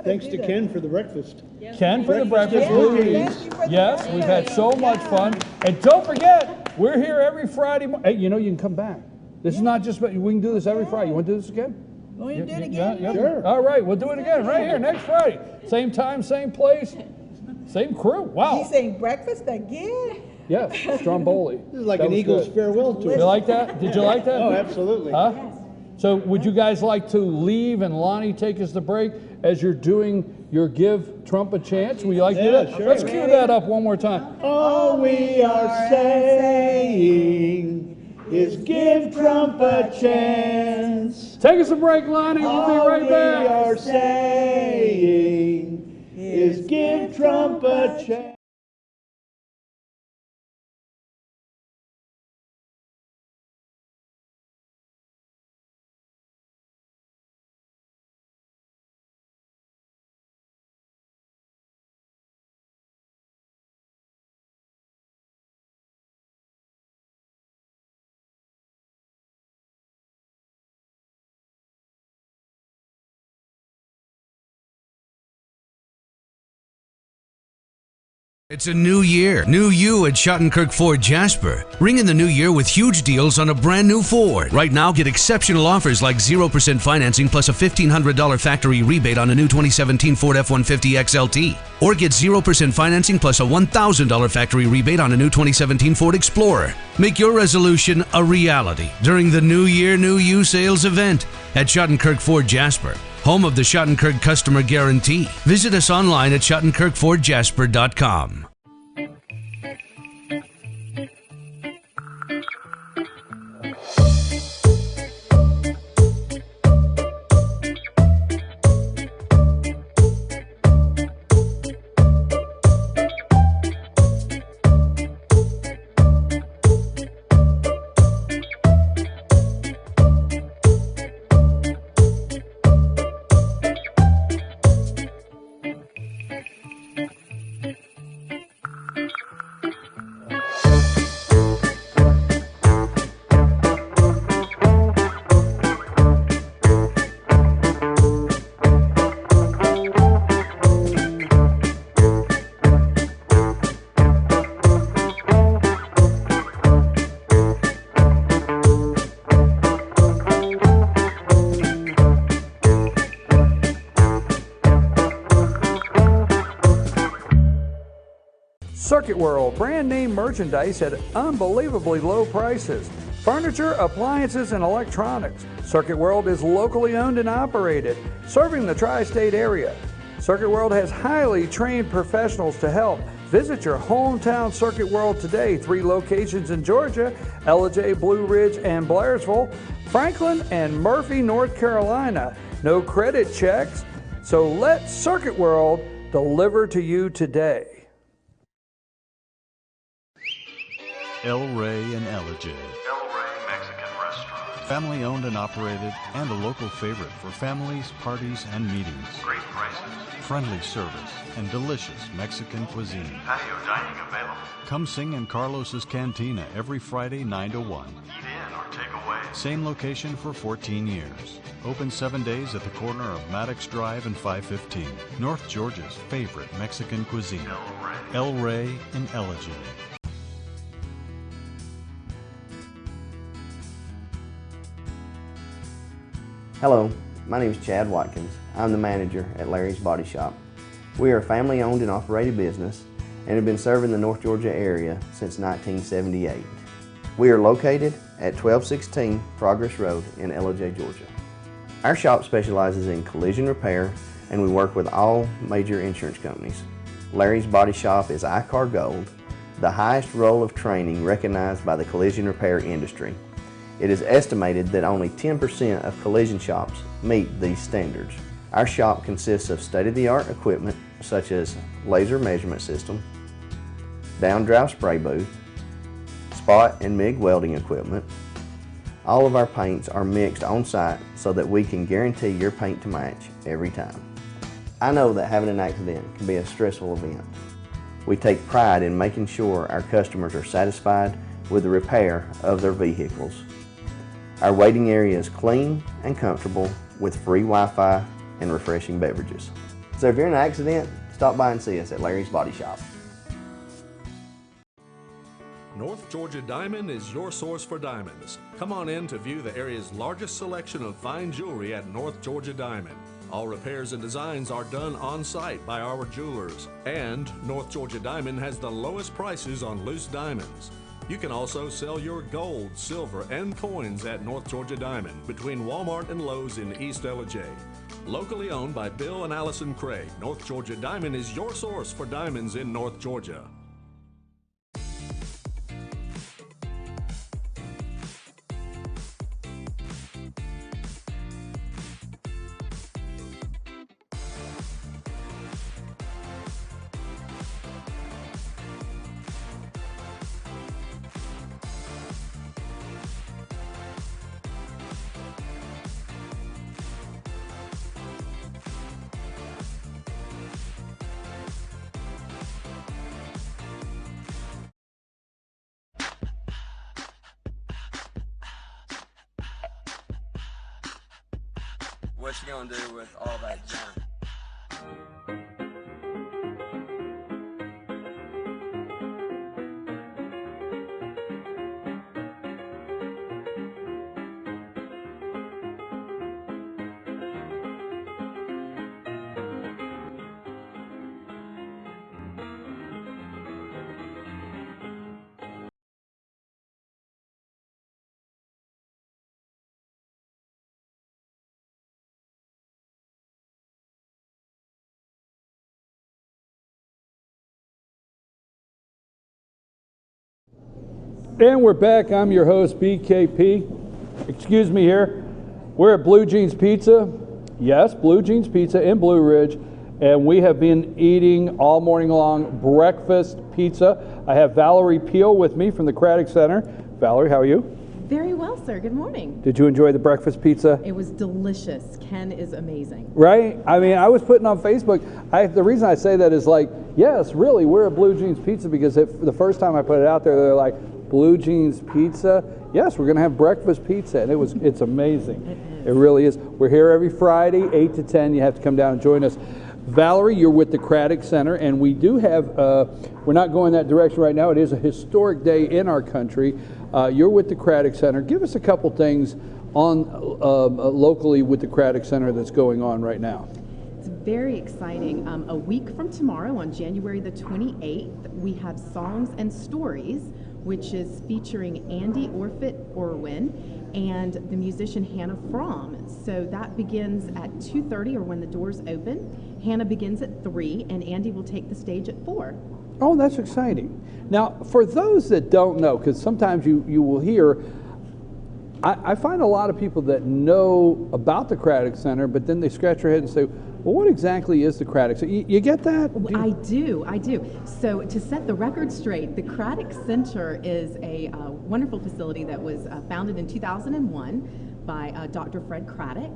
Thanks to Ken for the breakfast. Ken for the breakfast. Louise. Yes, we've had so much fun. And don't forget, we're here every Friday. Hey, you know, you can come back. This is not just, we can do this every Friday. You want to do this again? Want to do it again? Yeah. Sure. All right, we'll do it again right here next Friday. Same time, same place, same crew. Wow. He's saying breakfast again? Yes, Stromboli. This is like an Eagles farewell tour. You like that? Did you like that? Oh, absolutely. Huh? So would you guys like to leave and Lonnie take us to break as you're doing your Give Trump a Chance? Would you like to do that? Sure. Let's cue that up one more time. All we are saying is give Trump a chance. Take us a break, Lonnie. We'll be right back. All we are saying is give Trump a chance. It's a new year, new you at Schottenkirk Ford Jasper. Ring in the new year with huge deals on a brand new Ford. Right now, get exceptional offers like 0% financing plus a $1,500 factory rebate on a new 2017 Ford F-150 XLT. Or get 0% financing plus a $1,000 factory rebate on a new 2017 Ford Explorer. Make your resolution a reality during the New Year, New You sales event at Schottenkirk Ford Jasper, home of the Schottenkirk Customer Guarantee. Visit us online at SchottenkirkFordJasper.com. Circuit World, brand name merchandise at unbelievably low prices. Furniture, appliances, and electronics. Circuit World is locally owned and operated, serving the tri-state area. Circuit World has highly trained professionals to help. Visit your hometown Circuit World today. 3 locations in Georgia: Ellijay, Blue Ridge, and Blairsville, Franklin, and Murphy, North Carolina. No credit checks, so let Circuit World deliver to you today. El Rey in Ellijay. El Rey Mexican Restaurant. Family owned and operated and a local favorite for families, parties, and meetings. Great prices. Friendly service and delicious Mexican cuisine. Patio dining available. Come sing in Carlos's Cantina every Friday 9 to 1. Eat in or take away. Same location for 14 years. Open 7 days at the corner of Maddox Drive and 515. North Georgia's favorite Mexican cuisine. El Rey in Ellijay. Hello, my name is Chad Watkins. I'm the manager at Larry's Body Shop. We are a family owned and operated business and have been serving the North Georgia area since 1978. We are located at 1216 Progress Road in Ellijay, Georgia. Our shop specializes in collision repair and we work with all major insurance companies. Larry's Body Shop is ICAR Gold, the highest role of training recognized by the collision repair industry. It is estimated that only 10% of collision shops meet these standards. Our shop consists of state-of-the-art equipment such as laser measurement system, down-drive spray booth, spot and MIG welding equipment. All of our paints are mixed on-site so that we can guarantee your paint to match every time. I know that having an accident can be a stressful event. We take pride in making sure our customers are satisfied with the repair of their vehicles. Our waiting area is clean and comfortable with free Wi-Fi and refreshing beverages. So if you're in an accident, stop by and see us at Larry's Body Shop. North Georgia Diamond is your source for diamonds. Come on in to view the area's largest selection of fine jewelry at North Georgia Diamond. All repairs and designs are done on-site by our jewelers. And North Georgia Diamond has the lowest prices on loose diamonds. You can also sell your gold, silver, and coins at North Georgia Diamond between Walmart and Lowe's in East Ellijay. Locally owned by Bill and Allison Craig, North Georgia Diamond is your source for diamonds in North Georgia. What you gonna do with all that junk? And we're back. I'm your host, BKP. Excuse me here. We're at Blue Jeans Pizza. Yes, Blue Jeans Pizza in Blue Ridge. And we have been eating all morning long breakfast pizza. I have Valerie Peel with me from the Cratic Center. Valerie, how are you? Very well, sir. Good morning. Did you enjoy the breakfast pizza? It was delicious. Ken is amazing. Right? I mean, I was putting on Facebook. The reason I say that is like, yes, really, we're at Blue Jeans Pizza because the first time I put it out there, they're like, Blue Jeans Pizza? Yes, we're going to have breakfast pizza, and it's amazing. It really is. We're here every Friday, 8 to 10. You have to come down and join us. Valerie, you're with the Cratic Center, and we do have, we're not going that direction right now. It is a historic day in our country. You're with the Cratic Center. Give us a couple things on locally with the Cratic Center that's going on right now. It's very exciting. A week from tomorrow, on January the 28th, we have Songs and Stories, which is featuring Andy Orwin and the musician Hannah Fromm. So that begins at 2:30 or when the doors open. Hannah begins at 3 and Andy will take the stage at 4. Oh, that's exciting. Now, for those that don't know, because sometimes you will hear, I find a lot of people that know about the Cratic Center, but then they scratch their head and say, well, what exactly is the Cratic Center? You get that? I do. So to set the record straight, the Cratic Center is a wonderful facility that was founded in 2001 by Dr. Fred Cratic.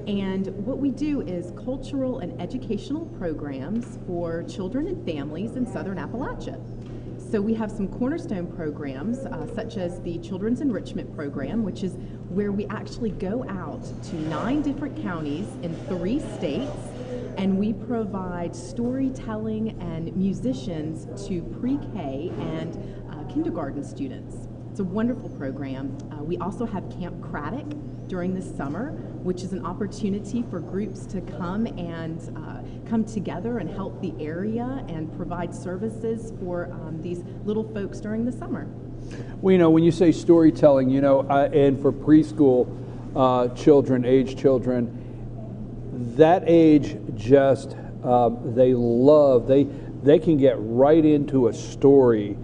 And what we do is cultural and educational programs for children and families in Southern Appalachia. So we have some cornerstone programs, such as the Children's Enrichment Program, which is where we actually go out to 9 different counties in 3 states, and we provide storytelling and musicians to pre-K and kindergarten students. It's a wonderful program. We also have Camp Cratic during the summer, which is an opportunity for groups to come and come together and help the area and provide services for these little folks during the summer. Well, when you say storytelling, and for preschool children, that age just, they can get right into a story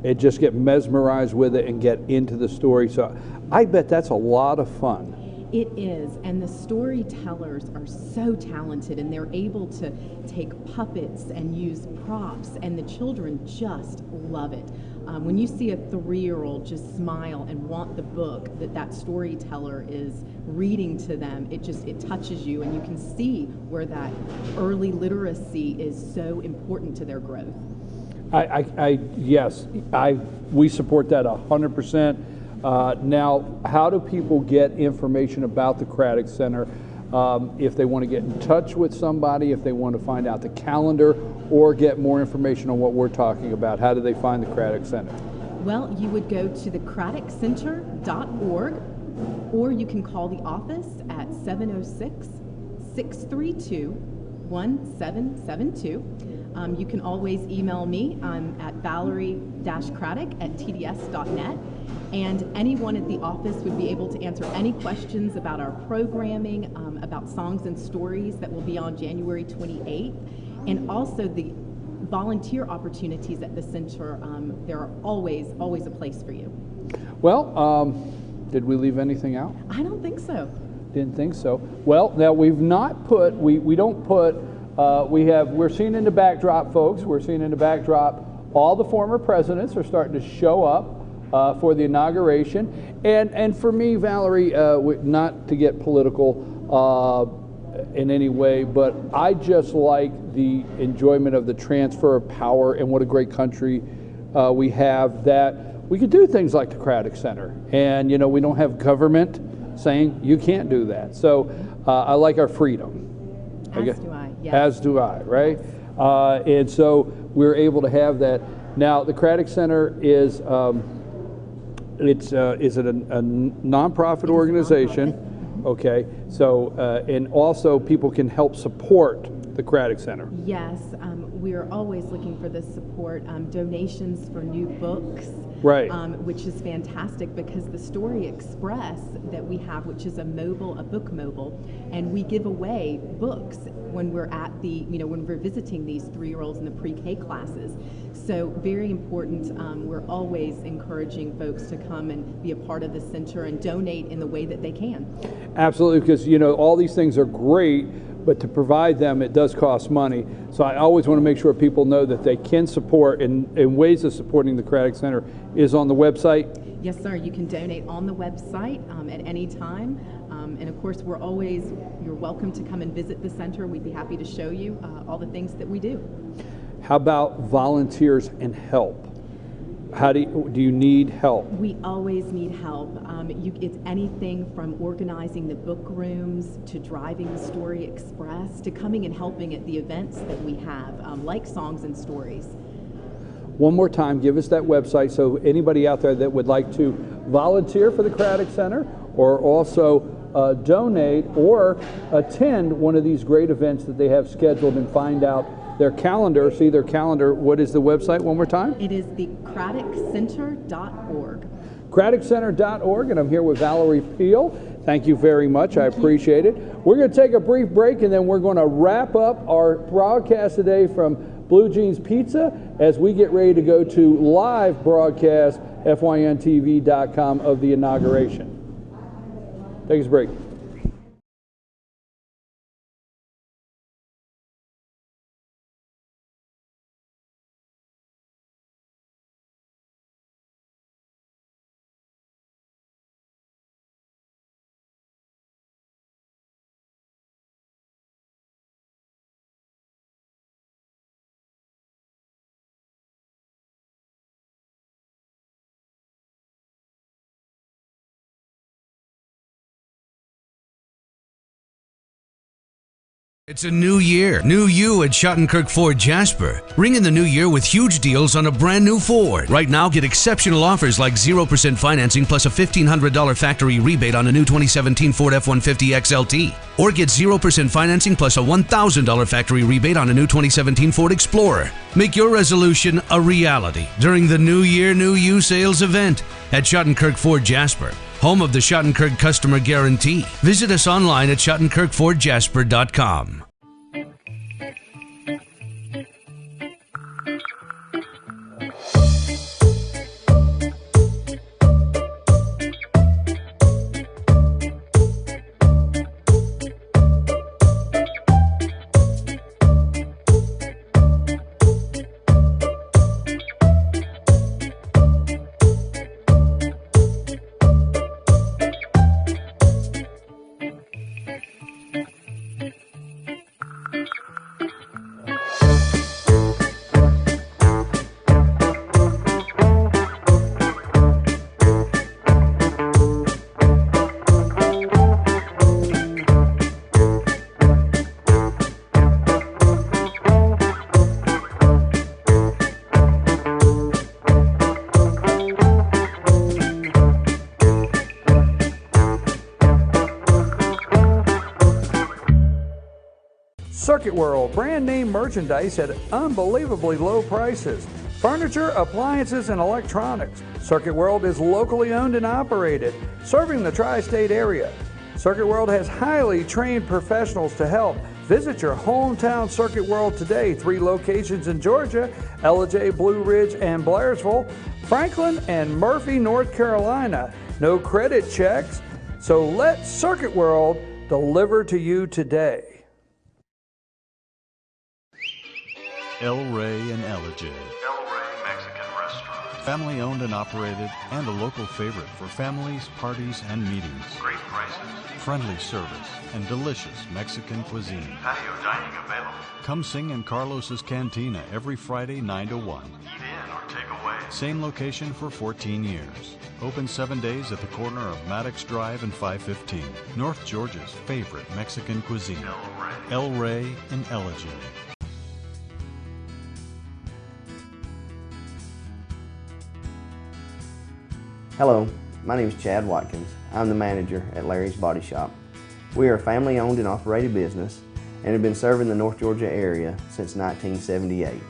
and just get mesmerized with it and get into the story. So I bet that's a lot of fun. It is, and the storytellers are so talented, and they're able to take puppets and use props, and the children just love it. When you see a 3-year-old just smile and want the book that storyteller is reading to them, it touches you, and you can see where that early literacy is so important to their growth. Yes, we support that 100%. Now, how do people get information about the Cratic Center if they want to get in touch with somebody, if they want to find out the calendar, or get more information on what we're talking about? How do they find the Cratic Center? Well, you would go to theCraticCenter.org, or you can call the office at 706-632-1772. You can always email me. I'm at valerie-cratic@tds.net. And anyone at the office would be able to answer any questions about our programming, about Songs and Stories that will be on January 28th, and also the volunteer opportunities at the center. There are always a place for you. Well, did we leave anything out? I don't think so. Didn't think so. Well, now we've not put, we don't put, we're seeing in the backdrop, folks, we're seeing in the backdrop all the former presidents are starting to show up for the inauguration. And for me, Valerie, not to get political in any way, but I just like the enjoyment of the transfer of power and what a great country we have, that we could do things like the Cratic Center. And, we don't have government saying you can't do that. So I like our freedom. As do I, yes. As do I, right? And so we're able to have that. Now, the Cratic Center is, is it a nonprofit organization? Okay, so and also people can help support the Cratic Center. Yes, we are always looking for the support, donations for new books. Right. Which is fantastic because the Story Express that we have, which is a book mobile, and we give away books when we're at when we're visiting these 3-year-olds in the pre-K classes. So very important. We're always encouraging folks to come and be a part of the center and donate in the way that they can. Absolutely, because all these things are great, but to provide them, it does cost money. So I always want to make sure people know that they can support, and ways of supporting the Cratic Center is on the website. Yes, sir. You can donate on the website at any time. And of course, you're welcome to come and visit the center. We'd be happy to show you all the things that we do. How about volunteers and help? How do you need help? We always need help. It's anything from organizing the book rooms to driving the Story Express to coming and helping at the events that we have, like Songs and Stories. One more time, give us that website so anybody out there that would like to volunteer for the Cratic Center or also donate or attend one of these great events that they have scheduled and find out their calendar, see their calendar. What is the website one more time? It is the craticcenter.org. craticcenter.org, and I'm here with Valerie Peel. Thank you very much. I appreciate it. We're going to take a brief break, and then we're going to wrap up our broadcast today from Blue Jeans Pizza as we get ready to go to live broadcast FYNTV.com of the inauguration. Take us a break. It's a new year, new you at Schottenkirk Ford Jasper. Ring in the new year with huge deals on a brand new Ford. Right now, get exceptional offers like 0% financing plus a $1,500 factory rebate on a new 2017 Ford F-150 XLT. Or get 0% financing plus a $1,000 factory rebate on a new 2017 Ford Explorer. Make your resolution a reality during the New Year, New You sales event at Schottenkirk Ford Jasper, home of the Schottenkirk Customer Guarantee. Visit us online at schottenkirkfordjasper.com. Circuit World, brand name merchandise at unbelievably low prices. Furniture, appliances, and electronics. Circuit World is locally owned and operated, serving the tri-state area. Circuit World has highly trained professionals to help. Visit your hometown Circuit World today. 3 locations in Georgia, Ellijay, Blue Ridge, and Blairsville, Franklin, and Murphy, North Carolina. No credit checks, so let Circuit World deliver to you today. El Rey and Ellijay. El Rey Mexican Restaurant. Family owned and operated and a local favorite for families, parties, and meetings. Great prices. Friendly service and delicious Mexican cuisine. Patio dining available. Come sing in Carlos's Cantina every Friday 9 to 1. Eat in or take away. Same location for 14 years. Open 7 days at the corner of Maddox Drive and 515. North Georgia's favorite Mexican cuisine. El Rey and Ellijay. Hello, my name is Chad Watkins. I'm the manager at Larry's Body Shop. We are a family-owned and operated business and have been serving the North Georgia area since 1978.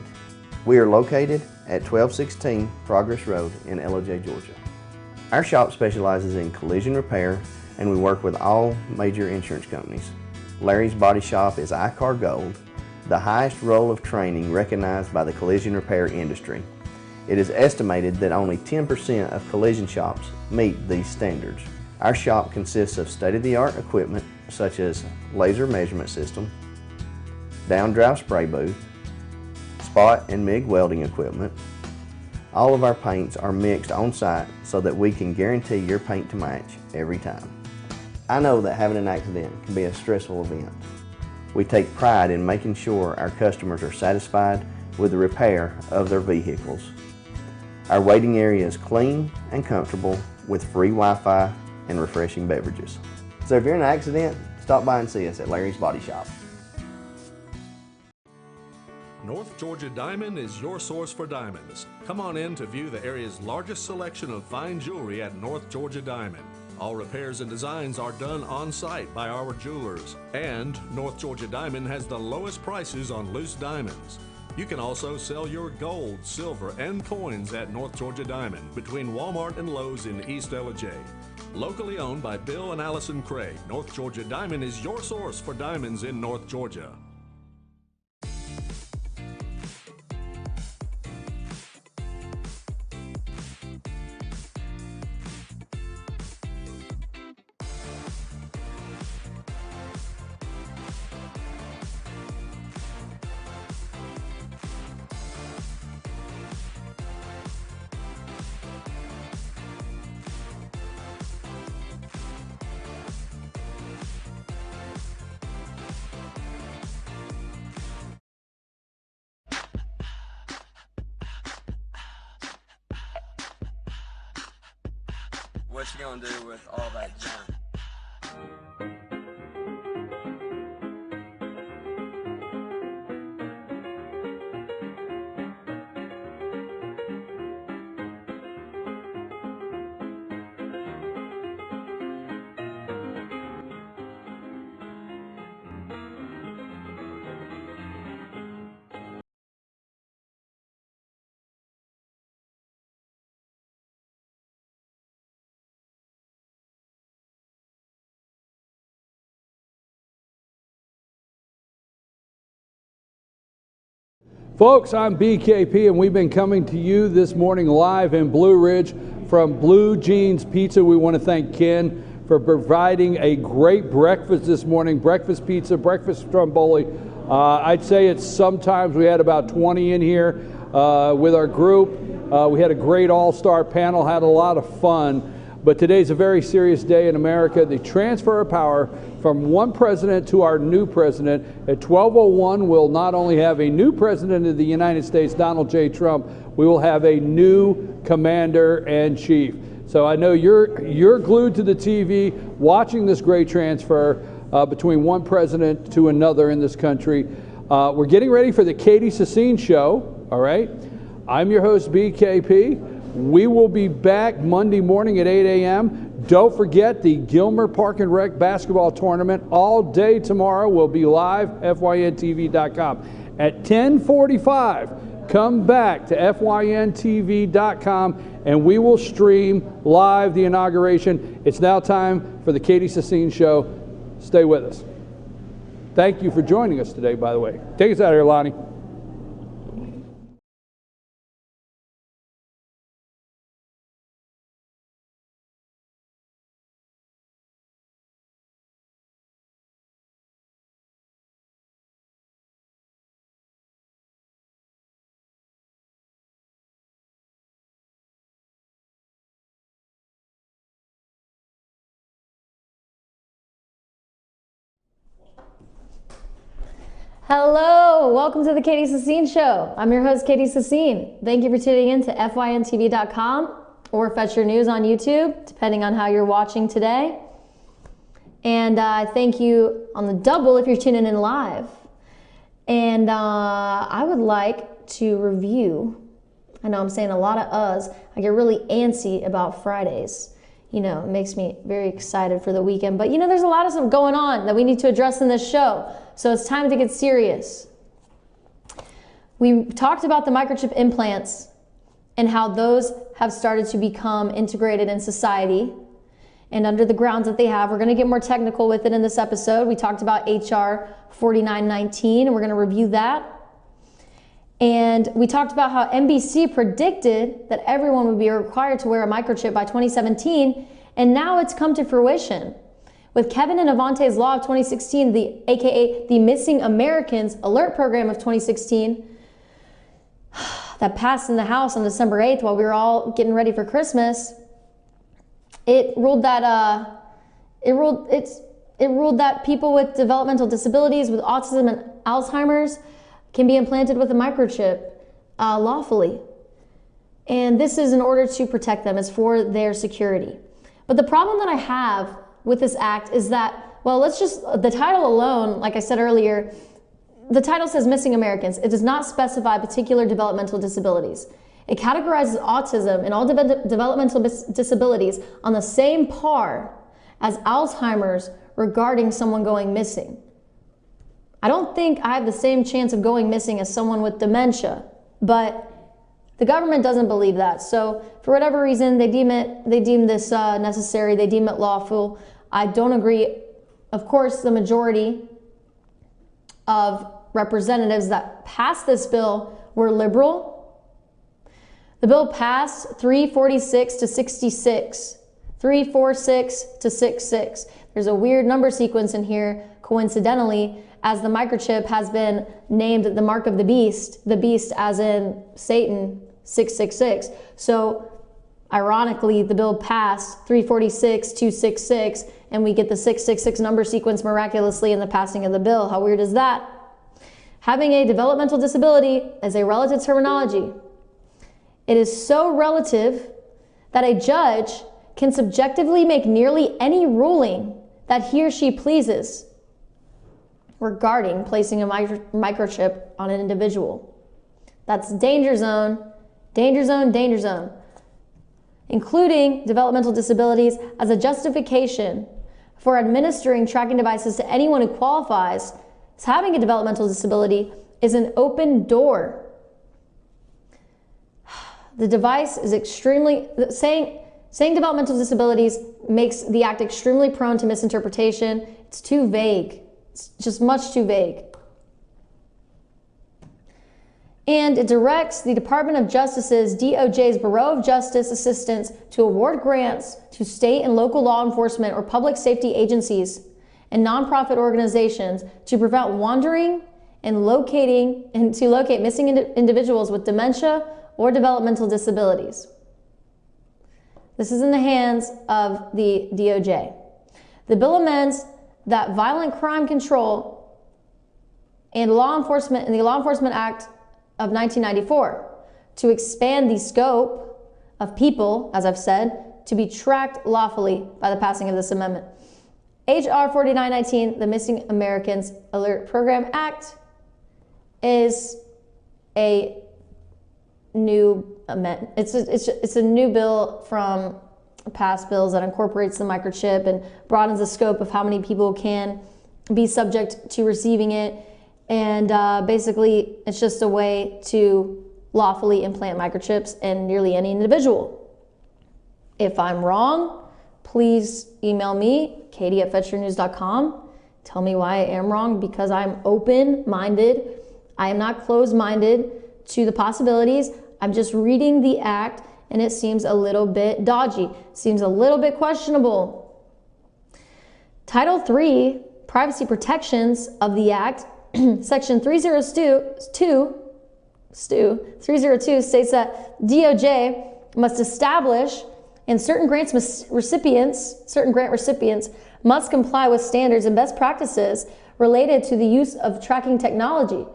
We are located at 1216 Progress Road in LOJ, Georgia. Our shop specializes in collision repair and we work with all major insurance companies. Larry's Body Shop is ICAR Gold, the highest role of training recognized by the collision repair industry. It is estimated that only 10% of collision shops meet these standards. Our shop consists of state-of-the-art equipment such as laser measurement system, down-drive spray booth, spot and MIG welding equipment. All of our paints are mixed on site so that we can guarantee your paint to match every time. I know that having an accident can be a stressful event. We take pride in making sure our customers are satisfied with the repair of their vehicles. Our waiting area is clean and comfortable with free Wi-Fi and refreshing beverages. So if you're in an accident, stop by and see us at Larry's Body Shop. North Georgia Diamond is your source for diamonds. Come on in to view the area's largest selection of fine jewelry at North Georgia Diamond. All repairs and designs are done on site by our jewelers. And North Georgia Diamond has the lowest prices on loose diamonds. You can also sell your gold, silver, and coins at North Georgia Diamond between Walmart and Lowe's in East LJ. Locally owned by Bill and Allison Craig, North Georgia Diamond is your source for diamonds in North Georgia. What you gonna do with all that junk? Folks, I'm BKP and we've been coming to you this morning live in Blue Ridge from Blue Jeans Pizza. We want to thank Ken for providing a great breakfast this morning. Breakfast pizza, breakfast stromboli. I'd say it's sometimes we had about 20 in here with our group. We had a great all-star panel, had a lot of fun. But today's a very serious day in America. The transfer of power from one president to our new president. At 12:01, we'll not only have a new president of the United States, Donald J. Trump, we will have a new commander-in-chief. So I know you're glued to the TV watching this great transfer between one president to another in this country. We're getting ready for the Katie Sini show, all right? I'm your host, BKP. We will be back Monday morning at 8 a.m. Don't forget the Gilmer Park and Rec basketball tournament all day tomorrow. Will be live, FYNTV.com. At 10:45, come back to FYNTV.com and we will stream live the inauguration. It's now time for the Katie Sini show. Stay with us. Thank you for joining us today, by the way. Take us out of here, Lonnie. Hello, welcome to the Katie Sini show. I'm your host, Katie Sini. Thank you for tuning in to FYNTV.com or Fetch Your News on YouTube, depending on how you're watching today. And thank you on the double if you're tuning in live. And I would like to review, I know I'm saying a lot of us, I get really antsy about Fridays. you know, it makes me very excited for the weekend. But, you know, there's a lot of stuff going on that we need to address in this show. So it's time to get serious. We talked about the microchip implants and how those have started to become integrated in society and under the grounds that they have. We're going to get more technical with it in this episode. We talked about HR 4919, and we're going to review that. And we talked about how NBC predicted that everyone would be required to wear a microchip by 2017, and now it's come to fruition. With Kevin and Avante's Law of 2016, aka the Missing Americans Alert Program of 2016, that passed in the House on December 8th while we were all getting ready for Christmas, it ruled that people with developmental disabilities, with autism and Alzheimer's, can be implanted with a microchip lawfully. And this is in order to protect them. It's for their security. But the problem that I have with this act is that, well, the title alone, like I said earlier, the title says Missing Americans. It does not specify particular developmental disabilities. It categorizes autism and all developmental disabilities on the same par as Alzheimer's regarding someone going missing. I don't think I have the same chance of going missing as someone with dementia, but the government doesn't believe that. So for whatever reason, they deem this necessary, they deem it lawful. I don't agree. Of course, the majority of representatives that passed this bill were liberal. The bill passed 346 to 66. 346 to 66. There's a weird number sequence in here, coincidentally, as the microchip has been named the mark of the beast as in Satan, 666. So ironically, the bill passed 346 to 66, and we get the 666 number sequence miraculously in the passing of the bill. How weird is that? Having a developmental disability is a relative terminology. It is so relative that a judge can subjectively make nearly any ruling that he or she pleases regarding placing a microchip on an individual. That's danger zone, danger zone, danger zone. Including developmental disabilities as a justification for administering tracking devices to anyone who qualifies as having a developmental disability is an open door. The device is saying developmental disabilities makes the act extremely prone to misinterpretation. It's too vague. It's just much too vague. And it directs the Department of Justice's DOJ's Bureau of Justice assistants to award grants to state and local law enforcement or public safety agencies and nonprofit organizations to prevent wandering and to locate missing individuals with dementia or developmental disabilities. This is in the hands of the DOJ. The bill amends that Violent Crime Control and the Law Enforcement Act of 1994 to expand the scope of people, as I've said, to be tracked lawfully by the passing of this amendment. HR 4919, the Missing Americans Alert Program Act, is a new amendment. It's a new bill from past bills that incorporates the microchip and broadens the scope of how many people can be subject to receiving it. And basically, it's just a way to lawfully implant microchips in nearly any individual. If I'm wrong, please email me, katie@fetchyournews.com. Tell me why I am wrong, because I'm open-minded. I am not closed-minded to the possibilities. I'm just reading the act, and it seems a little bit dodgy. Seems a little bit questionable. Title 3, Privacy Protections of the Act, Section 302 states that DOJ must establish and certain grant recipients must comply with standards and best practices related to the use of tracking technology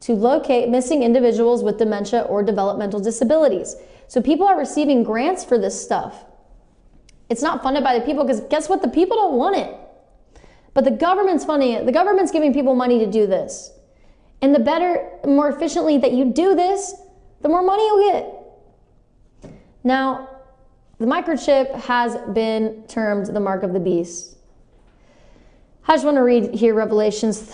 to locate missing individuals with dementia or developmental disabilities. So people are receiving grants for this stuff. It's not funded by the people, because guess what? The people don't want it. But the government's funding it. The government's giving people money to do this. And the more efficiently that you do this, the more money you'll get. Now, the microchip has been termed the mark of the beast. I just want to read here Revelations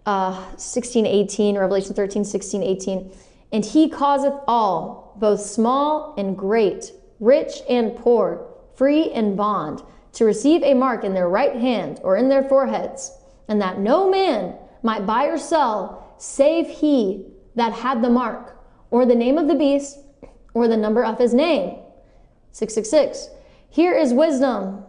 16:18, Revelation 13:16-18. And he causeth all, both small and great, rich and poor, free and bond, to receive a mark in their right hand or in their foreheads, and that no man might buy or sell, save he that had the mark, or the name of the beast, or the number of his name. 666. Here is wisdom.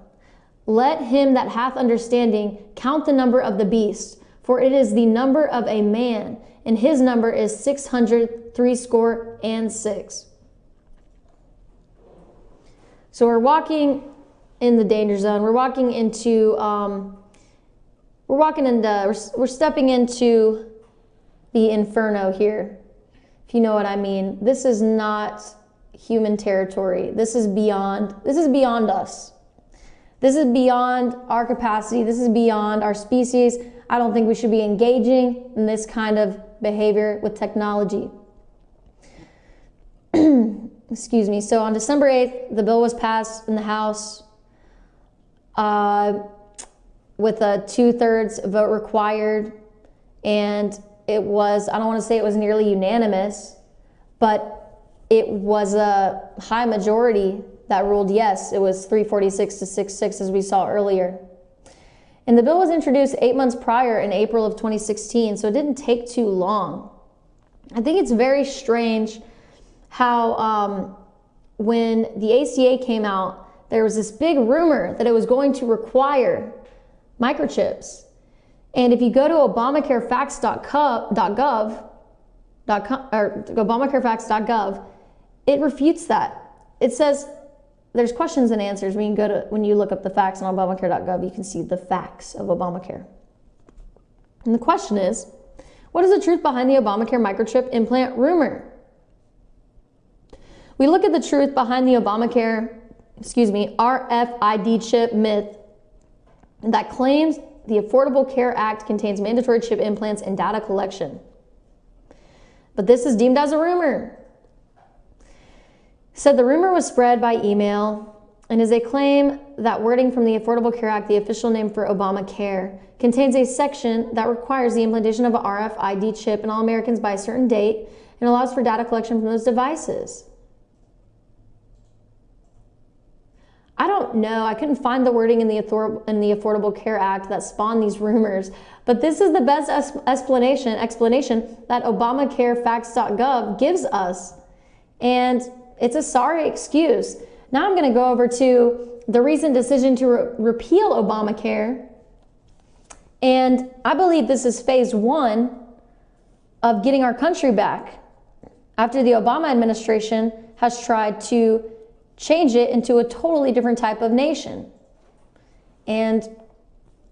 Let him that hath understanding count the number of the beast, for it is the number of a man, and his number is 666. So we're walking in the danger zone. We're walking into, we're stepping into the inferno here, if you know what I mean. This is not human territory. This is beyond us. This is beyond our capacity. This is beyond our species. I don't think we should be engaging in this kind of behavior with technology. Excuse me. So on December 8th, the bill was passed in the House with a 2/3 vote required. And it was, I don't want to say it was nearly unanimous, but it was a high majority that ruled yes. It was 346 to 66, as we saw earlier. And the bill was introduced 8 months prior in April of 2016, so it didn't take too long. I think it's very strange how when the ACA came out, there was this big rumor that it was going to require microchips. And if you go to obamacarefacts.gov, it refutes that. It says there's questions and answers. When you look up the facts on obamacare.gov, you can see the facts of Obamacare. And the question is, what is the truth behind the Obamacare microchip implant rumor? We look at the truth behind the Obamacare, RFID chip myth that claims the Affordable Care Act contains mandatory chip implants and data collection. But this is deemed as a rumor. Said the rumor was spread by email and is a claim that wording from the Affordable Care Act, the official name for Obamacare, contains a section that requires the implantation of a RFID chip in all Americans by a certain date and allows for data collection from those devices. I don't know. I couldn't find the wording in the Affordable Care Act that spawned these rumors, but this is the best explanation that ObamacareFacts.gov gives us, and it's a sorry excuse. Now I'm going to go over to the recent decision to repeal Obamacare, and I believe this is phase 1 of getting our country back after the Obama administration has tried to change it into a totally different type of nation. And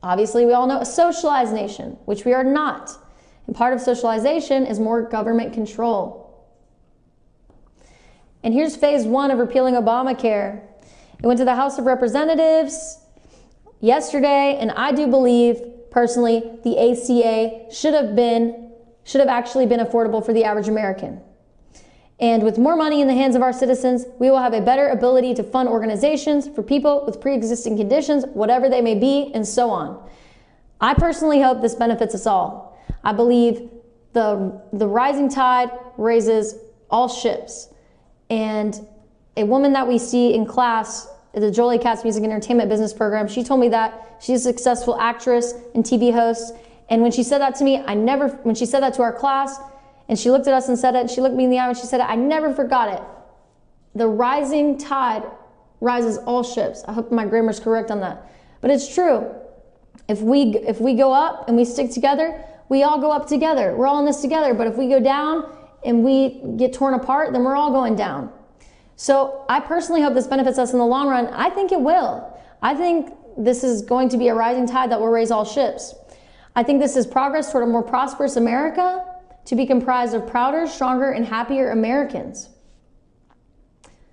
obviously we all know a socialized nation, which we are not. And part of socialization is more government control. And here's phase 1 of repealing Obamacare. It went to the House of Representatives yesterday, and I do believe, personally, the ACA should have actually been affordable for the average American. And with more money in the hands of our citizens, we will have a better ability to fund organizations for people with pre-existing conditions, whatever they may be, and so on. I personally hope this benefits us all. I believe the rising tide raises all ships. And a woman that we see in class at the Jolie Katz Music and Entertainment Business Program, she told me that she's a successful actress and TV host. And when she said that to me, when she said that to our class, and she looked at us and said it, and she looked me in the eye and she said it, I never forgot it. The rising tide rises all ships. I hope my grammar's correct on that. But it's true. If we go up and we stick together, we all go up together. We're all in this together. But if we go down and we get torn apart, then we're all going down. So I personally hope this benefits us in the long run. I think it will. I think this is going to be a rising tide that will raise all ships. I think this is progress toward a more prosperous America, to be comprised of prouder, stronger, and happier Americans.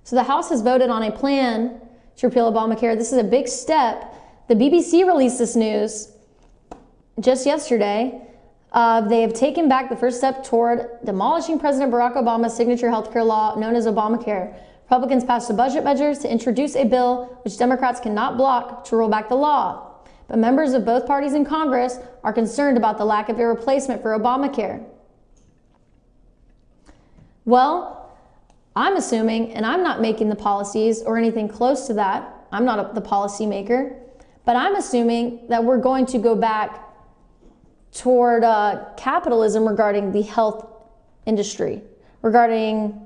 So the House has voted on a plan to repeal Obamacare. This is a big step. The BBC released this news just yesterday. They have taken back the first step toward demolishing President Barack Obama's signature healthcare law known as Obamacare. Republicans passed a budget measures to introduce a bill which Democrats cannot block to roll back the law. But members of both parties in Congress are concerned about the lack of a replacement for Obamacare. Well, I'm assuming, and I'm not making the policies or anything close to that, I'm not the policy maker, but I'm assuming that we're going to go back toward capitalism regarding the health industry, regarding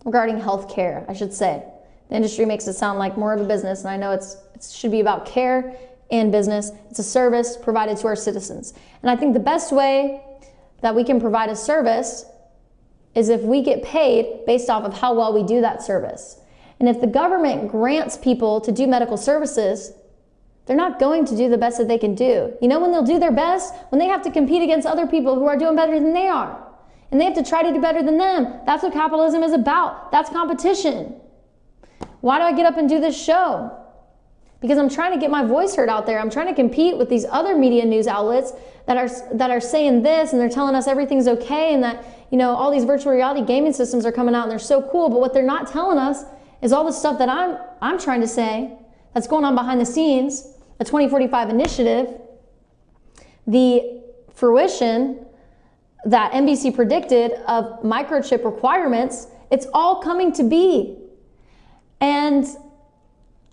healthcare, I should say. The industry makes it sound like more of a business, and I know it should be about care and business. It's a service provided to our citizens. And I think the best way that we can provide a service is if we get paid based off of how well we do that service. And if the government grants people to do medical services, they're not going to do the best that they can do. You know when they'll do their best? When they have to compete against other people who are doing better than they are. And they have to try to do better than them. That's what capitalism is about. That's competition. Why do I get up and do this show? Because I'm trying to get my voice heard out there. I'm trying to compete with these other media news outlets that are saying this, and they're telling us everything's okay, and that, you know, all these virtual reality gaming systems are coming out and they're so cool. But what they're not telling us is all the stuff that I'm trying to say that's going on behind the scenes. The 2045 initiative, the fruition that NBC predicted of microchip requirements, it's all coming to be. And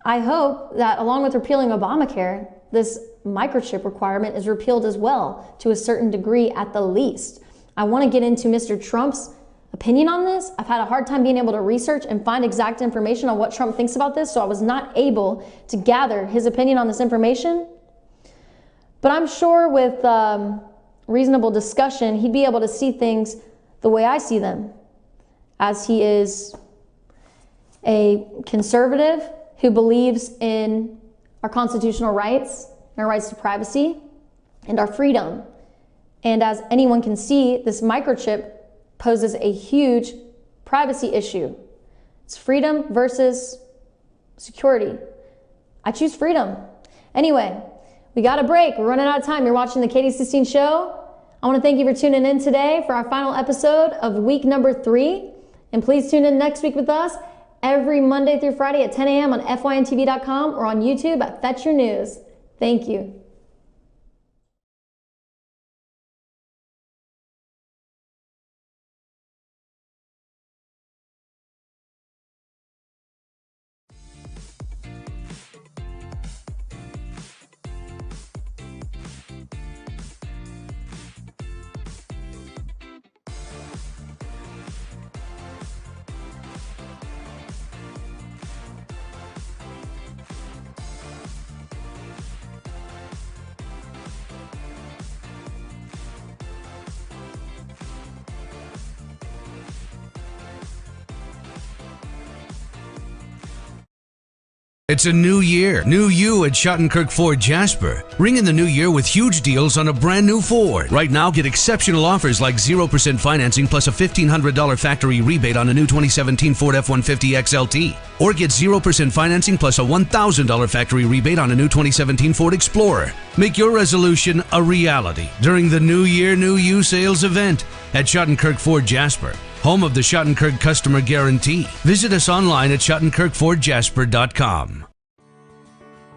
I hope that along with repealing Obamacare, this microchip requirement is repealed as well, to a certain degree at the least. I want to get into Mr. Trump's opinion on this. I've had a hard time being able to research and find exact information on what Trump thinks about this, so I was not able to gather his opinion on this information. But I'm sure with reasonable discussion, he'd be able to see things the way I see them, as he is a conservative who believes in our constitutional rights, and our rights to privacy, and our freedom. And as anyone can see, this microchip poses a huge privacy issue. It's freedom versus security. I choose freedom. Anyway, we got a break. We're running out of time. You're watching the Katie Sini Show. I want to thank you for tuning in today for our final episode of week number 3. And please tune in next week with us every Monday through Friday at 10 a.m. on FYNTV.com or on YouTube at Fetch Your News. Thank you. It's a new year, new you at Schottenkirk Ford Jasper. Ring in the new year with huge deals on a brand new Ford. Right now, get exceptional offers like 0% financing plus a $1,500 factory rebate on a new 2017 Ford F-150 XLT. Or get 0% financing plus a $1,000 factory rebate on a new 2017 Ford Explorer. Make your resolution a reality during the New Year, New You sales event at Schottenkirk Ford Jasper, home of the Schottenkirk Customer Guarantee. Visit us online at SchottenkirkFordJasper.com.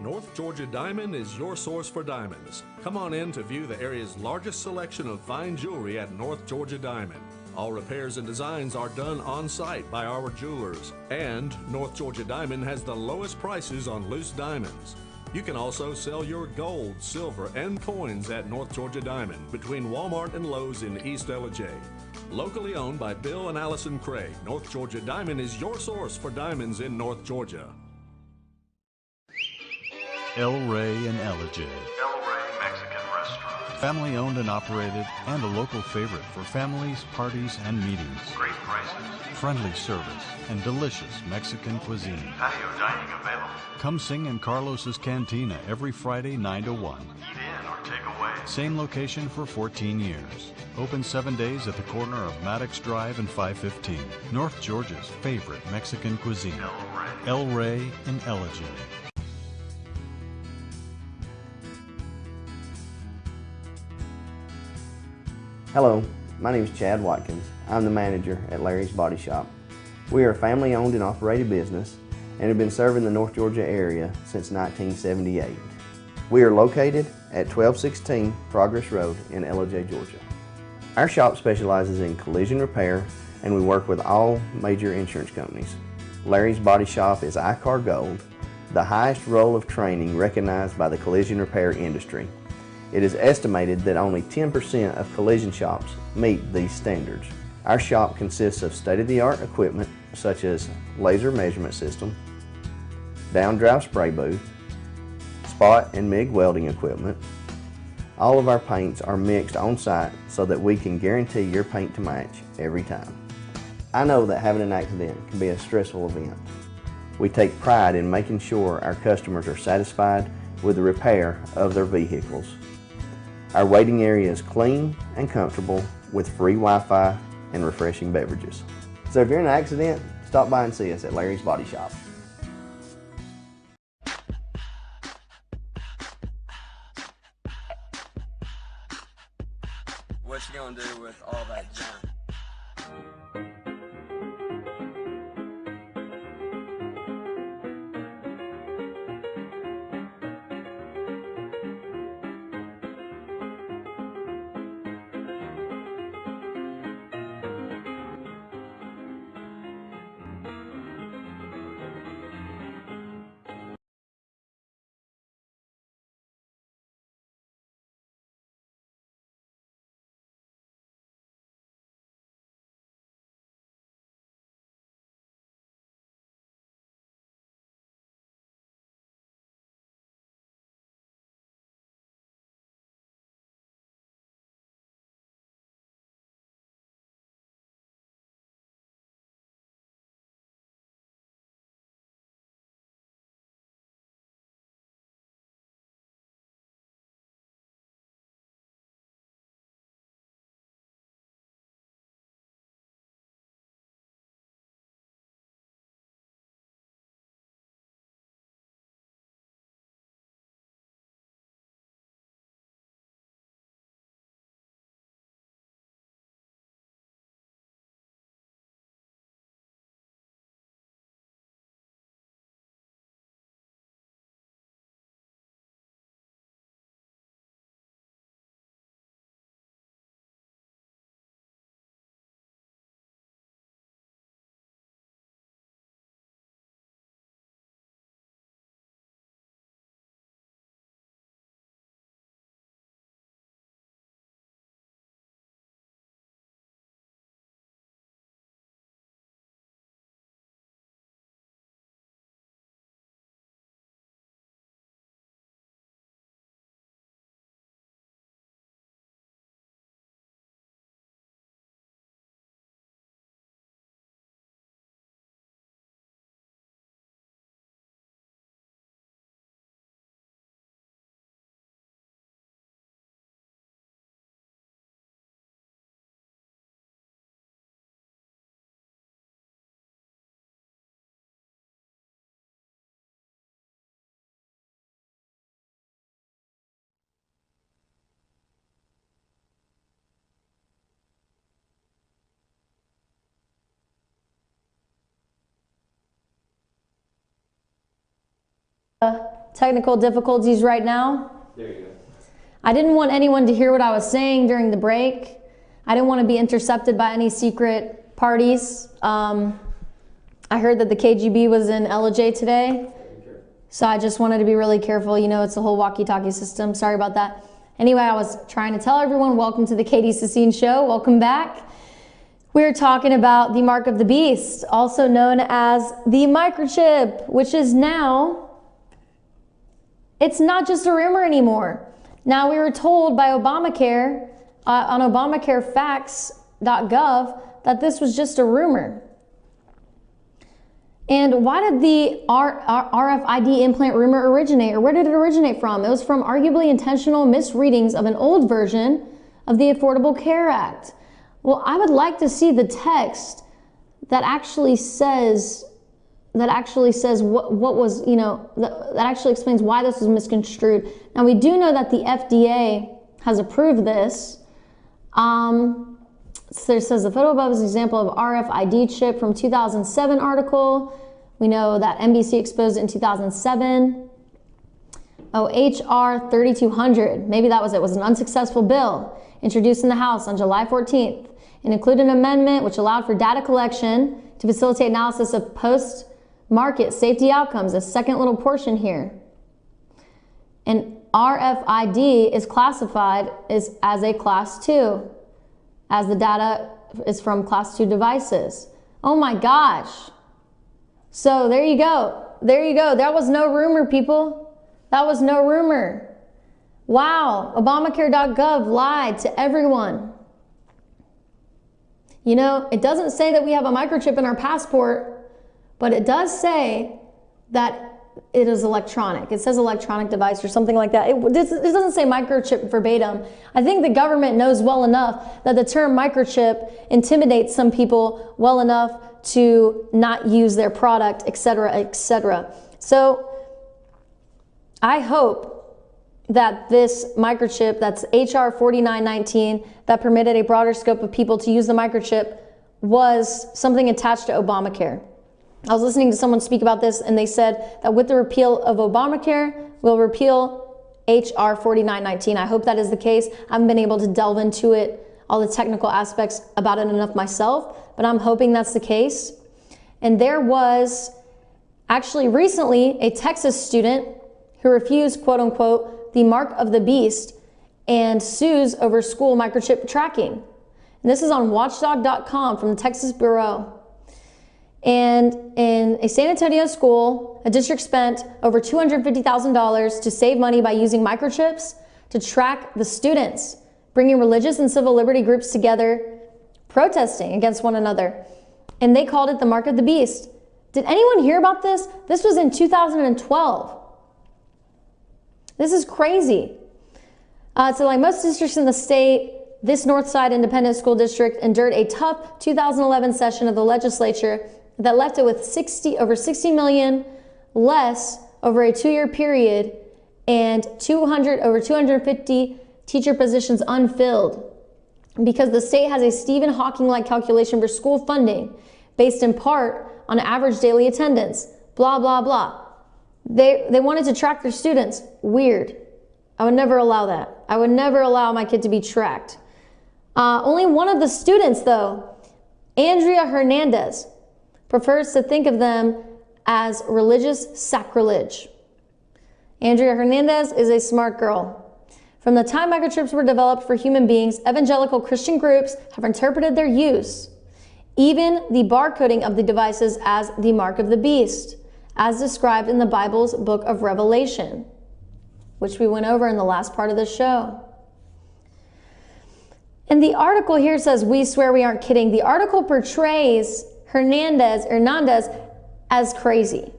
North Georgia Diamond is your source for diamonds. Come on in to view the area's largest selection of fine jewelry at North Georgia Diamond. All repairs and designs are done on site by our jewelers. And North Georgia Diamond has the lowest prices on loose diamonds. You can also sell your gold, silver, and coins at North Georgia Diamond between Walmart and Lowe's in East Ellijay. Locally owned by Bill and Allison Craig, North Georgia Diamond is your source for diamonds in North Georgia. El Rey in Ellijay. El Rey Mexican Restaurant. Family owned and operated, and a local favorite for families, parties, and meetings. Great prices. Friendly service and delicious Mexican cuisine. Patio dining available. Come sing in Carlos's Cantina every Friday 9 to 1. Eat in or take away. Same location for 14 years. Open 7 days at the corner of Maddox Drive and 515. North Georgia's favorite Mexican cuisine. El Rey in Ellijay. Hello, my name is Chad Watkins. I'm the manager at Larry's Body Shop. We are a family-owned and operated business and have been serving the North Georgia area since 1978. We are located at 1216 Progress Road in LJ, Georgia. Our shop specializes in collision repair and we work with all major insurance companies. Larry's Body Shop is ICAR Gold, the highest role of training recognized by the collision repair industry. It is estimated that only 10% of collision shops meet these standards. Our shop consists of state-of-the-art equipment such as laser measurement system, down-drive spray booth, spot and MIG welding equipment. All of our paints are mixed on site so that we can guarantee your paint to match every time. I know that having an accident can be a stressful event. We take pride in making sure our customers are satisfied with the repair of their vehicles. Our waiting area is clean and comfortable with free Wi-Fi and refreshing beverages. So if you're in an accident, stop by and see us at Larry's Body Shop. What you gonna do with all that junk? Technical difficulties right now. There you go. I didn't want anyone to hear what I was saying during the break. I didn't want to be intercepted by any secret parties. I heard that the KGB was in LJ today, so I just wanted to be really careful. You know, it's a whole walkie-talkie system. Sorry about that. Anyway, I was trying to tell everyone, welcome to the Katie Sini Show. Welcome back. We're talking about the mark of the beast, also known as the microchip, which is now, it's not just a rumor anymore. Now, we were told by Obamacare, on obamacarefacts.gov, that this was just a rumor. And why did the RFID implant rumor originate, or where did it originate from? It was from arguably intentional misreadings of an old version of the Affordable Care Act. Well, I would like to see the text that actually says what was, you know, that actually explains why this was misconstrued. Now, we do know that the FDA has approved this. So it says the photo above is an example of RFID chip from 2007 article. We know that NBC exposed it in 2007. Oh, HR 3200. Maybe that was it. It was an unsuccessful bill introduced in the House on July 14th and included an amendment which allowed for data collection to facilitate analysis of post-market safety outcomes. A second little portion here. And RFID is classified as a class 2, as the data is from class 2 devices. Oh my gosh. So there you go. There you go. That was no rumor, people. That was no rumor. Wow. Obamacare.gov lied to everyone. You know, it doesn't say that we have a microchip in our passport, but it does say that it is electronic. It says electronic device or something like that. It doesn't say microchip verbatim. I think the government knows well enough that the term microchip intimidates some people well enough to not use their product, etc., etc. So I hope that this microchip, that's HR 4919, that permitted a broader scope of people to use the microchip, was something attached to Obamacare. I was listening to someone speak about this, and they said that with the repeal of Obamacare, we'll repeal HR 4919. I hope that is the case. I haven't been able to delve into it, all the technical aspects about it enough myself, but I'm hoping that's the case. And there was actually recently a Texas student who refused, quote unquote, the mark of the beast and sues over school microchip tracking. And this is on watchdog.com from the Texas Bureau. And in a San Antonio school, a district spent over $250,000 to save money by using microchips to track the students, bringing religious and civil liberty groups together, protesting against one another. And they called it the mark of the beast. Did anyone hear about this? This was in 2012. This is crazy. So like most districts in the state, this Northside Independent School District endured a tough 2011 session of the legislature that left it with over 60 million less over a 2-year period and over 250 teacher positions unfilled, because the state has a Stephen Hawking-like calculation for school funding based in part on average daily attendance, blah, blah, blah. They wanted to track their students. Weird. I would never allow that. I would never allow my kid to be tracked. Only one of the students, though, Andrea Hernandez, prefers to think of them as religious sacrilege. Andrea Hernandez is a smart girl. From the time microchips were developed for human beings, evangelical Christian groups have interpreted their use, even the barcoding of the devices, as the mark of the beast, as described in the Bible's book of Revelation, which we went over in the last part of the show. And the article here says, "We swear we aren't kidding." The article portrays Hernandez as crazy.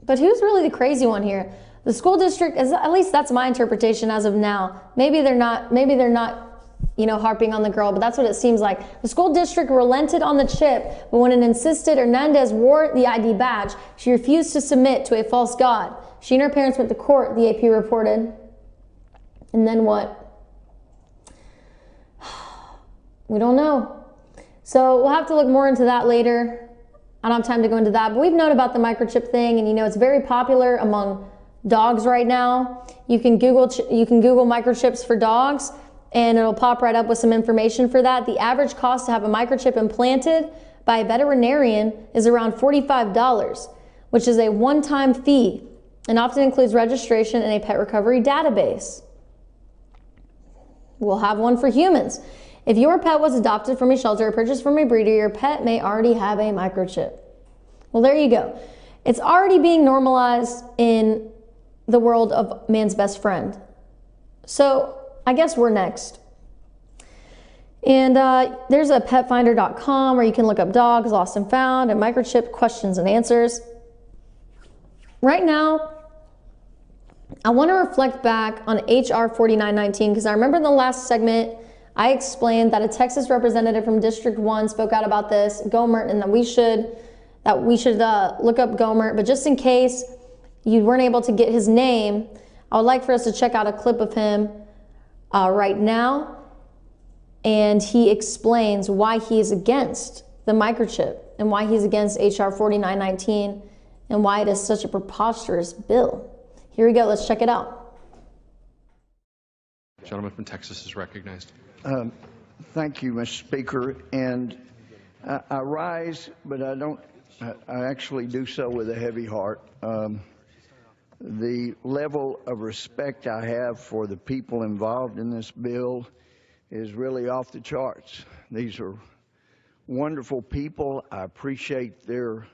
But who's really the crazy one here? The school district, at least that's my interpretation as of now. Maybe they're not, harping on the girl, but that's what it seems like. The school district relented on the chip, but when it insisted Hernandez wore the ID badge, she refused to submit to a false god. She and her parents went to court, the AP reported. And then what? We don't know. So we'll have to look more into that later. I don't have time to go into that, but we've known about the microchip thing, and it's very popular among dogs right now. You can Google microchips for dogs, and it'll pop right up with some information for that. The average cost to have a microchip implanted by a veterinarian is around $45, which is a one-time fee, and often includes registration in a pet recovery database. We'll have one for humans. If your pet was adopted from a shelter or purchased from a breeder, your pet may already have a microchip. Well, there you go. It's already being normalized in the world of man's best friend. So I guess we're next. And there's a petfinder.com where you can look up dogs lost and found and microchip questions and answers. Right now, I want to reflect back on HR 4919 because I remember in the last segment, I explained that a Texas representative from District 1 spoke out about this, Gomert, and that we should look up Gomert. But just in case you weren't able to get his name, I would like for us to check out a clip of him right now. and he explains why he is against the microchip and why he's against HR 4919 and why it is such a preposterous bill. Here we go, let's check it out. Gentleman from Texas is recognized. Thank you, Mr. Speaker. And I rise, but I actually do so with a heavy heart. The level of respect I have for the people involved in this bill is really off the charts. These are wonderful people. I appreciate their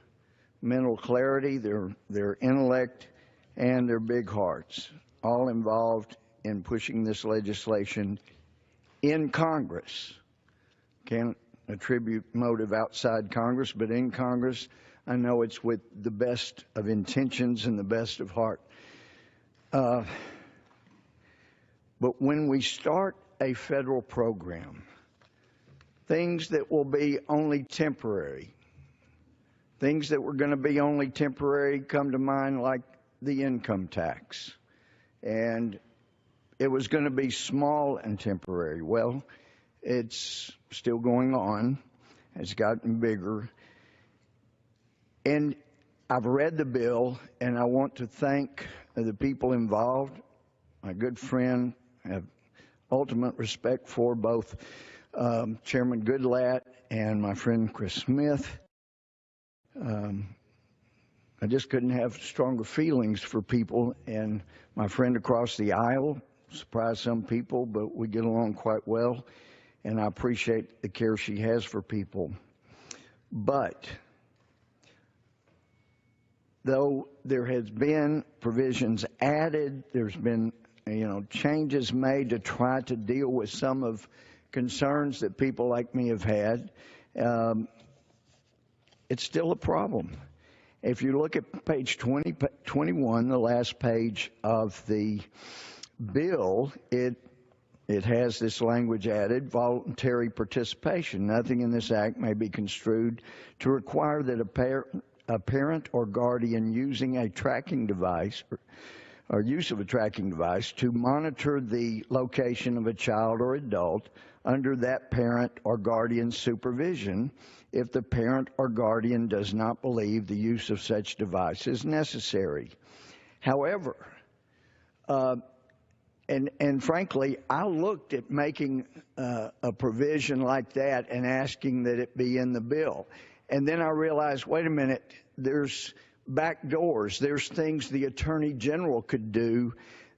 mental clarity, their intellect, and their big hearts, all involved in pushing this legislation in Congress. Can't attribute motive outside Congress, but in Congress, I know it's with the best of intentions and the best of heart. But when we start a federal program, things that will be only temporary, things that were going to be only temporary come to mind, like the income tax. And it was going to be small and temporary. Well, it's still going on. It's gotten bigger. And I've read the bill, and I want to thank the people involved. My good friend, I have ultimate respect for both Chairman Goodlatte and my friend Chris Smith. I just couldn't have stronger feelings for people, and my friend across the aisle surprised some people, but we get along quite well, and I appreciate the care she has for people. But though there has been provisions added, there's been changes made to try to deal with some of concerns that people like me have had, it's still a problem. If you look at page 21, the last page of the bill, it has this language added: voluntary participation. Nothing in this act may be construed to require that a parent or guardian using a tracking device or use of a tracking device to monitor the location of a child or adult under that parent or guardian's supervision if the parent or guardian does not believe the use of such device is necessary. However, and frankly, I looked at making a provision like that and asking that it be in the bill. And then I realized, wait a minute, there's back doors. There's things the Attorney General could do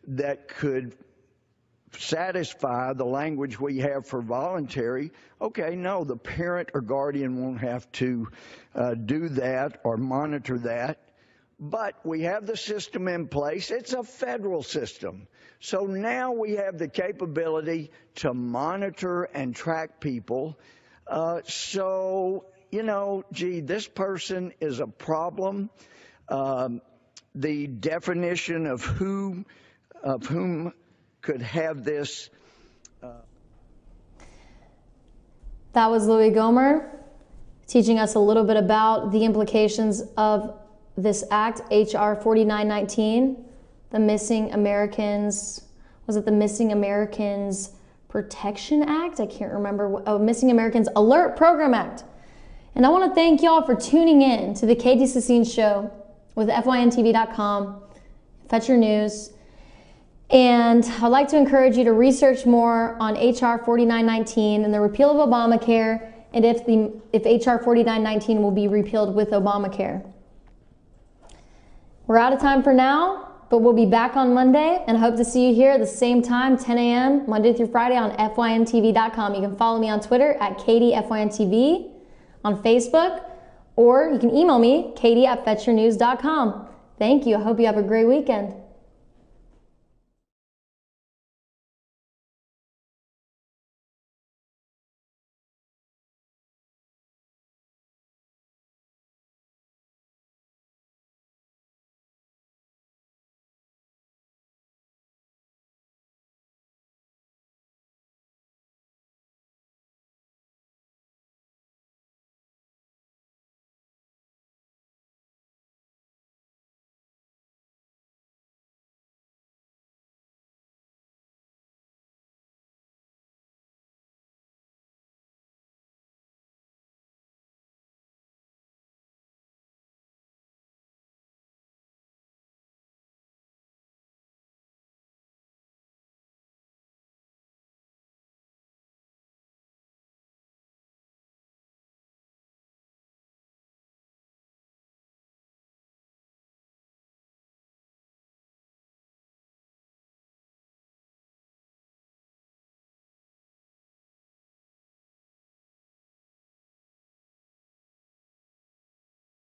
that could satisfy the language we have for voluntary. Okay, no, the parent or guardian won't have to do that or monitor that. But we have the system in place. It's a federal system. So now we have the capability to monitor and track people. Gee, this person is a problem. The definition of whom could have this. That was Louis Gomer teaching us a little bit about the implications of this act, HR 4919, the Missing Americans, was it the Missing Americans Protection Act? I can't remember. Oh, Missing Americans Alert Program Act. And I want to thank y'all for tuning in to the Katie Sini Show with FYNTV.com, Fetch Your News. And I'd like to encourage you to research more on HR 4919 and the repeal of Obamacare, and if HR 4919 will be repealed with Obamacare. We're out of time for now, but we'll be back on Monday, and I hope to see you here at the same time, 10 a.m., Monday through Friday on FYNTV.com. You can follow me on Twitter at KatieFYNTV, on Facebook, or you can email me, Katie@FetchYourNews.com. Thank you. I hope you have a great weekend.